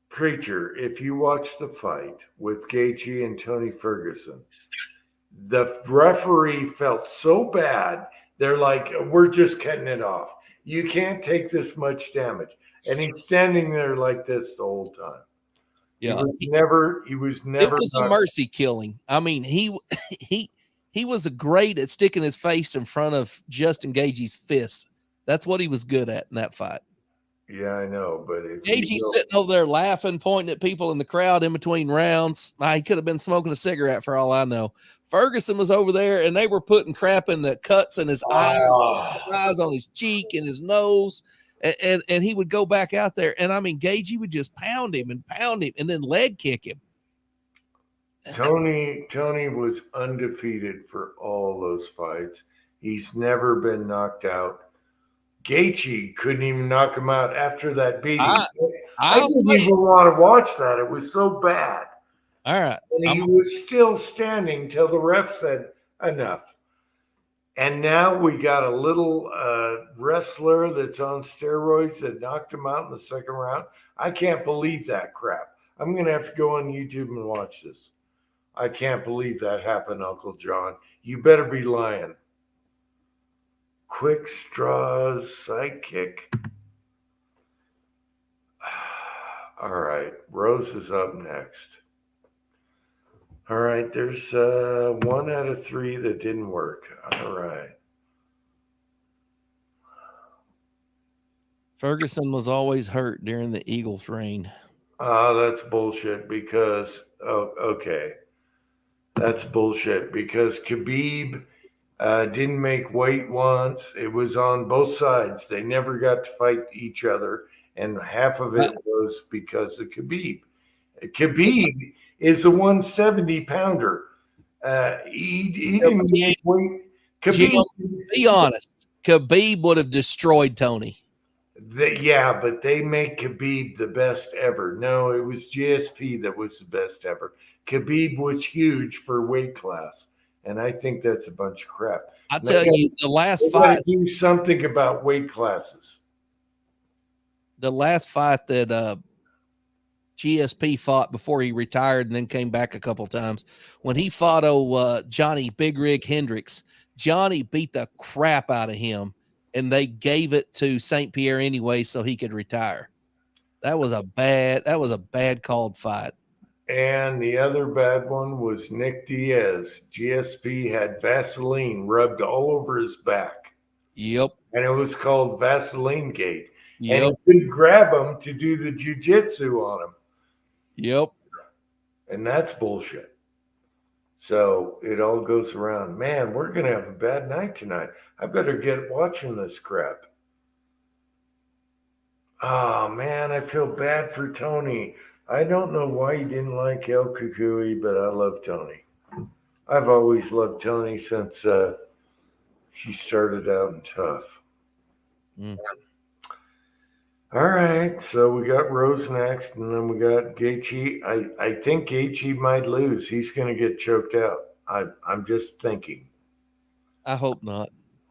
Preacher, if you watch the fight with Gaethje and Tony Ferguson, the referee felt so bad. They're like, we're just cutting it off. You can't take this much damage. And he's standing there like this the whole time. Yeah. He was never. It was a mercy killing. I mean, he was great at sticking his face in front of Justin Gaethje's fist. That's what he was good at in that fight. Yeah, I know, but if Gaethje's sitting over there laughing, pointing at people in the crowd in between rounds. He could have been smoking a cigarette for all I know. Ferguson was over there, and they were putting crap in the cuts in his eyes on his cheek and his nose, and he would go back out there, and I mean, Gaethje would just pound him, and then leg kick him. Tony was undefeated for all those fights. He's never been knocked out. Gaethje couldn't even knock him out after that beating. I didn't even want to watch that. It was so bad. All right. And he was still standing till the ref said enough. And now we got a little wrestler that's on steroids that knocked him out in the second round. I can't believe that crap. I'm going to have to go on YouTube and watch this. I can't believe that happened, Uncle John. You better be lying. Quick Straws sidekick. All right, Rose is up next. All right, there's 1 out of 3 that didn't work. All right. Ferguson was always hurt during the Eagles' reign. That's bullshit because, okay. That's bullshit because Khabib didn't make weight once. It was on both sides. They never got to fight each other. And half of it was because of Khabib. Khabib is a 170 pounder. He didn't make weight. Khabib, be honest. Khabib would have destroyed Tony. Yeah, but they make Khabib the best ever. No, it was GSP that was the best ever. Khabib was huge for weight class, and I think that's a bunch of crap. I tell you, the last fight. Do something about weight classes. The last fight that GSP fought before he retired and then came back a couple times, when he fought Johnny Big Rig Hendricks, Johnny beat the crap out of him, and they gave it to St. Pierre anyway so he could retire. That was a bad called fight. And the other bad one was Nick Diaz. GSP had Vaseline rubbed all over his back. Yep. and it was called Vaseline Gate. And Yep. he couldn't grab him to do the jujitsu on him. Yep. And that's bullshit. So it all goes around. Man, we're going to have a bad night tonight. I better get watching this crap. Oh, man, I feel bad for Tony. I don't know why he didn't like El Kukui, but I love Tony. I've always loved Tony since he started out in Tough. Mm. All right, so we got Rose next, and then we got Gaethje. I think Gaethje might lose. He's going to get choked out. I'm just thinking. I hope not.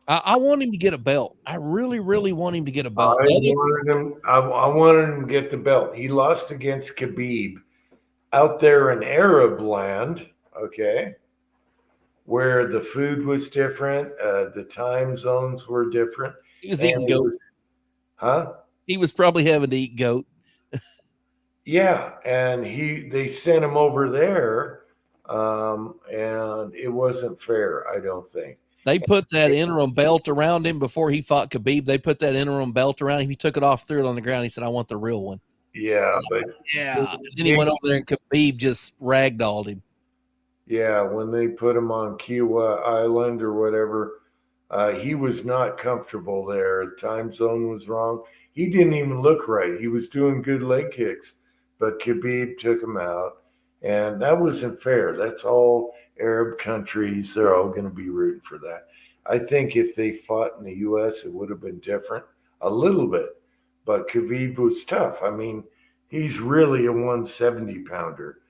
I want him to get a belt. I really, really want him to get a I belt. wanted him to get the belt. He lost against Khabib out there in Arab land, okay, where the food was different, the time zones were different. He was eating goat. Huh? He was probably having to eat goat. Yeah, and they sent him over there, and it wasn't fair, I don't think. They put that interim belt around him before he fought Khabib. They put that interim belt around him. He took it off, threw it on the ground. He said, "I want the real one." Yeah, but yeah. And then he went over there and Khabib just ragdolled him. Yeah, when they put him on Kiowa Island or whatever, he was not comfortable there. Time zone was wrong. He didn't even look right. He was doing good leg kicks, but Khabib took him out, and that wasn't fair. That's all Arab countries. They're all going to be rooting for that. I think if they fought in the U.S., it would have been different a little bit, but Khabib was tough. I mean, he's really a 170-pounder.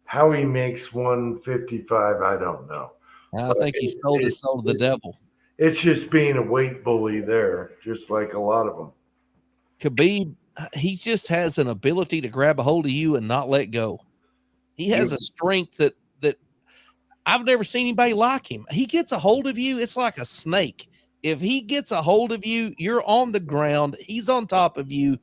How he makes 155, I don't know. I think he sold his soul to the devil. It's just being a weight bully there, just like a lot of them. Khabib, he just has an ability to grab a hold of you and not let go. He has a strength that I've never seen anybody like him. He gets a hold of you, it's like a snake. If he gets a hold of you, you're on the ground. He's on top of you.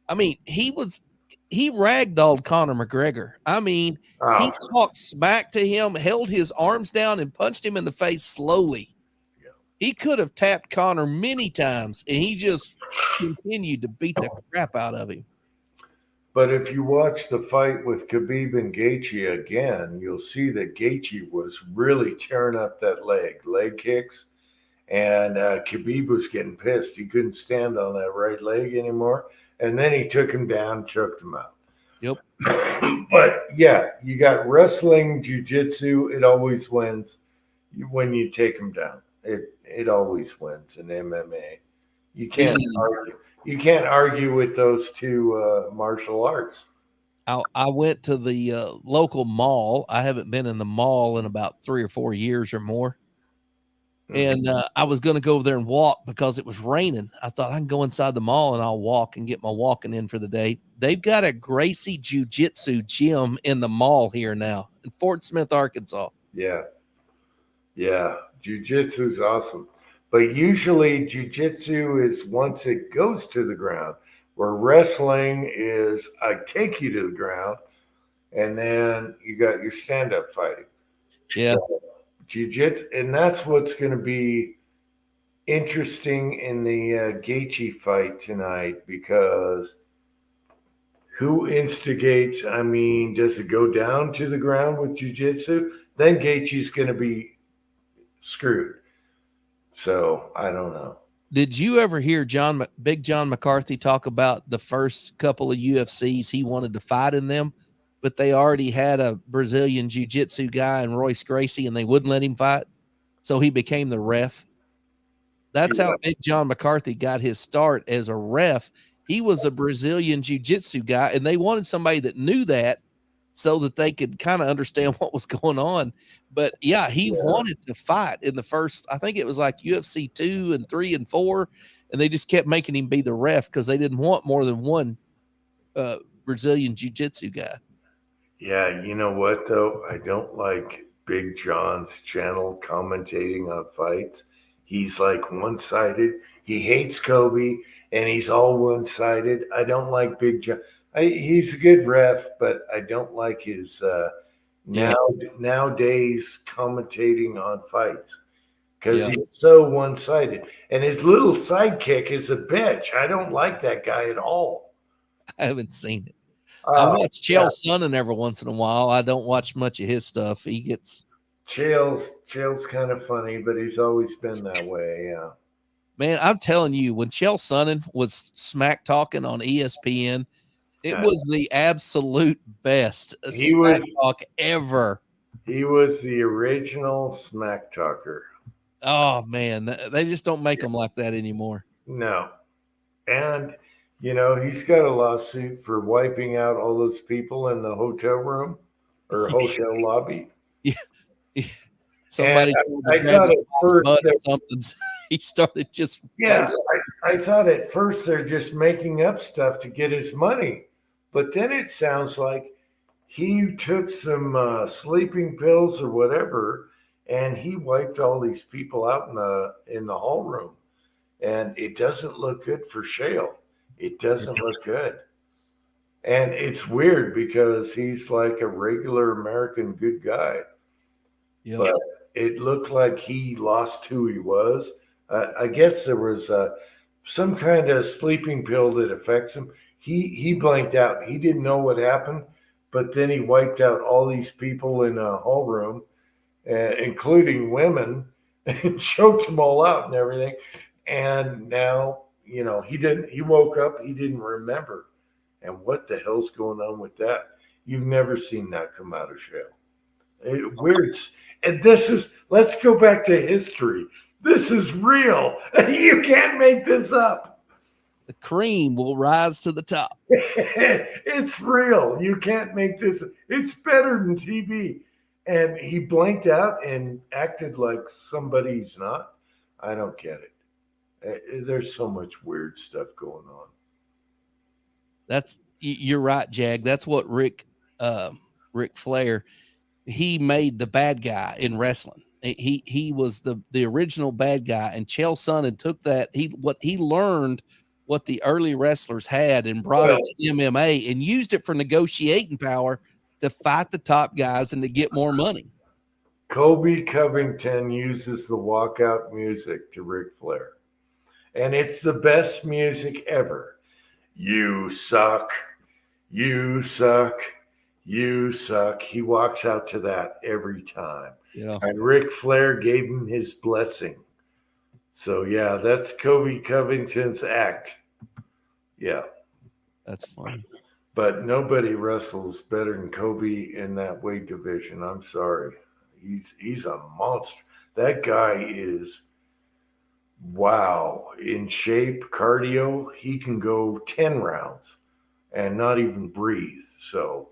I mean, he ragdolled Conor McGregor. I mean, he talked smack to him, held his arms down, and punched him in the face slowly. Yeah. He could have tapped Conor many times, and he just continued to beat the crap out of him. But if you watch the fight with Khabib and Gaethje again, you'll see that Gaethje was really tearing up that leg kicks, and Khabib was getting pissed. He couldn't stand on that right leg anymore, and then he took him down, choked him out. Yep. But yeah, you got wrestling, jiu-jitsu. It always wins when you take them down. It always wins in MMA. You can't argue. You can't argue with those two martial arts. I went to the local mall. I haven't been in the mall in about 3 or 4 years or more. And I was going to go over there and walk because it was raining. I thought I can go inside the mall and I'll walk and get my walking in for the day. They've got a Gracie Jiu-Jitsu gym in the mall here now in Fort Smith, Arkansas. Yeah. Jiu-Jitsu is awesome. But usually jiu-jitsu is once it goes to the ground, where wrestling is I take you to the ground and then you got your stand-up fighting. Yeah. So, jiu-jitsu, and that's what's going to be interesting in the Gaethje fight tonight, because who instigates? I mean, does it go down to the ground with jiu-jitsu? Then Gaethje's going to be screwed. So I don't know. Did you ever hear Big John McCarthy talk about the first couple of UFCs he wanted to fight in them, but they already had a Brazilian jiu-jitsu guy and Royce Gracie, and they wouldn't let him fight, so he became the ref? That's how Big John McCarthy got his start as a ref. He was a Brazilian jiu-jitsu guy, and they wanted somebody that knew that so that they could kind of understand what was going on. But yeah, he wanted to fight in the first, I think it was like UFC 2 and 3 and 4. And they just kept making him be the ref because they didn't want more than one Brazilian jiu-jitsu guy. Yeah. You know what though? I don't like Big John's channel commentating on fights. He's like one-sided. He hates Kobe and he's all one-sided. I don't like Big John. He's a good ref, but I don't like his nowadays commentating on fights, because Yeah. he's so one-sided. And his little sidekick is a bitch. I don't like that guy at all. I haven't seen it. I watch Chael Sonnen every once in a while. I don't watch much of his stuff. He gets Chael's kind of funny, but he's always been that way. Yeah. man. I'm telling you, when Chael Sonnen was smack talking on ESPN, it was the absolute best He smack was- talk ever. He was the original smack talker. Oh man, they just don't make them like that anymore. No. And, you know, he's got a lawsuit for wiping out all those people in the hotel room or hotel lobby. Somebody And told I him to grab thought his at first butt or that- something. He started just Yeah, I thought at first they're just making up stuff to get his money. But then it sounds like he took some sleeping pills or whatever, and he wiped all these people out in the hall room. And it doesn't look good for Shale. It doesn't look good. And it's weird because he's like a regular American good guy. Yeah. But it looked like he lost who he was. I guess there was some kind of sleeping pill that affects him. He blanked out. He didn't know what happened, but then he wiped out all these people in a hall room, including women, and choked them all out and everything. And now, you know, he woke up, he didn't remember. And what the hell's going on with that? You've never seen that come out of Shale. Weird. And let's go back to history. This is real. You can't make this up. The cream will rise to the top. It's real. You can't make this. It's better than TV. And he blanked out and acted like somebody's not. I don't get it. There's so much weird stuff going on. You're right, Jag. That's what Ric Flair, he made the bad guy in wrestling. He was the original bad guy, and Chael Sonnen took that he learned what the early wrestlers had and brought it to MMA and used it for negotiating power to fight the top guys and to get more money. Colby Covington uses the walkout music to Ric Flair, and it's the best music ever. You suck. You suck. You suck. He walks out to that every time. Yeah. And Ric Flair gave him his blessing. So, yeah, that's Colby Covington's act. Yeah. That's funny. But nobody wrestles better than Colby in that weight division. I'm sorry. He's a monster. That guy is, wow, in shape, cardio. He can go 10 rounds and not even breathe. So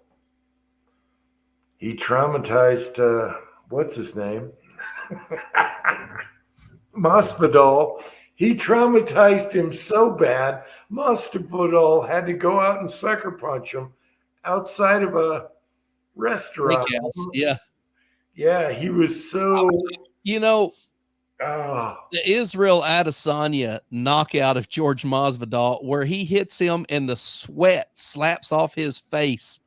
he traumatized, what's his name? Masvidal. He traumatized him so bad, Masvidal had to go out and sucker punch him outside of a restaurant. Steakhouse. Yeah. Yeah, he was so. You know, Oh, the Israel Adesanya knockout of George Masvidal, where he hits him and the sweat slaps off his face,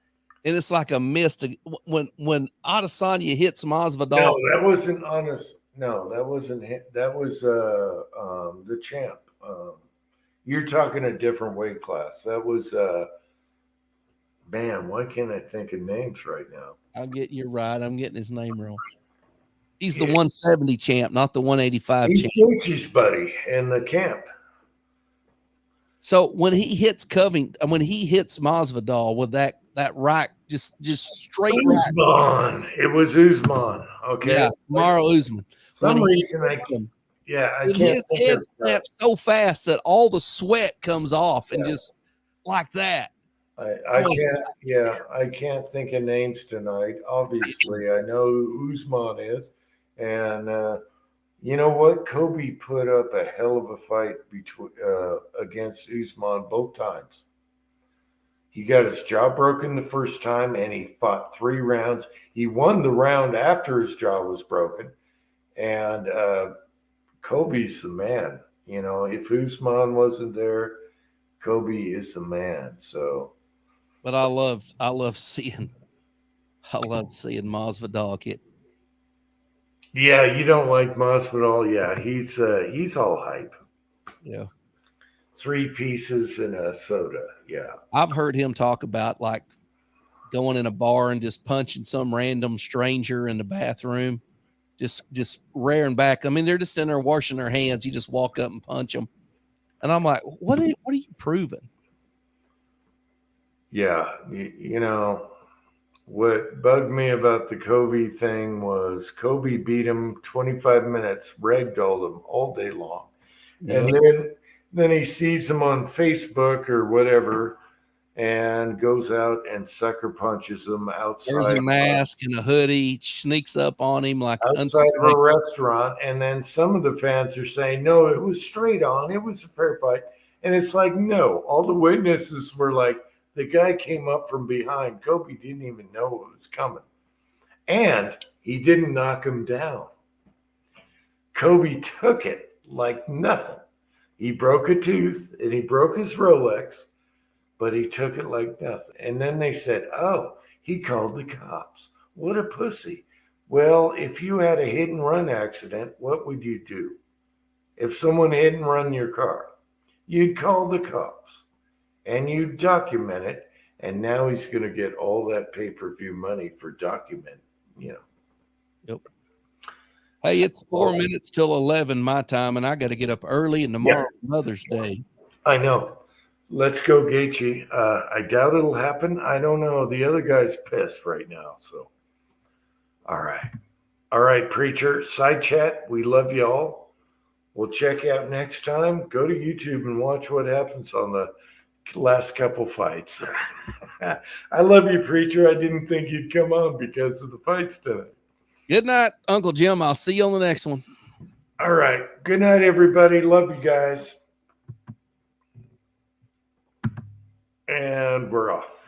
and it's like a mist. When Adesanya hits Masvidal, no, that wasn't honest. No, that wasn't him. That was the champ. You're talking a different weight class. That was man. Why can't I think of names right now? you're right. I'm getting his name wrong. He's the 170 champ, not the 185 He's champ. Gaethje's buddy in the camp. So when he hits when he hits Masvidal with that right, just straight right. Usman. It was Usman. Okay. Yeah, Mauro Usman. Some When he reason hit him, I when can't. his think head of- snaps so fast that all the sweat comes off and just like that. I can't. Yeah, I can't think of names tonight. Obviously, I know who Usman is, and you know what? Kobe put up a hell of a fight against Usman both times. He got his jaw broken the first time, and he fought 3 rounds. He won the round after his jaw was broken, and Kobe's the man. You know, if Usman wasn't there, Kobe is the man. So. But I love seeing Masvidal get. Yeah, you don't like Masvidal. Yeah, he's all hype. Yeah. 3 pieces and a soda. Yeah. I've heard him talk about like going in a bar and just punching some random stranger in the bathroom, just rearing back. I mean, they're just in there washing their hands. You just walk up and punch them. And I'm like, what are you proving? Yeah. You know, what bugged me about the Kobe thing was Kobe beat him 25 minutes, ragdolled him all day long. Yeah. And then he sees him on Facebook or whatever and goes out and sucker punches him There's a outside mask and a hoodie, sneaks up on him like outside of a restaurant. And then some of the fans are saying, no, it was straight on. It was a fair fight. And it's like, no, all the witnesses were like, the guy came up from behind. Kobe didn't even know it was coming. And he didn't knock him down. Kobe took it like nothing. He broke a tooth and he broke his Rolex, but he took it like nothing. And then they said, oh, he called the cops. What a pussy. Well, if you had a hit and run accident, what would you do? If someone hit and run your car, you'd call the cops and you'd document it. And now he's going to get all that pay-per-view money for document, you know. Yep. Hey, it's 4 minutes till 11 my time, and I got to get up early, and tomorrow Mother's Day. I know. Let's go, Gaethje. I doubt it'll happen. I don't know. The other guy's pissed right now. So, all right, preacher. Side chat. We love y'all. We'll check out next time. Go to YouTube and watch what happens on the last couple fights. I love you, preacher. I didn't think you'd come on because of the fights tonight. Good night, Uncle Jim. I'll see you on the next one. All right. Good night, everybody. Love you guys. And we're off.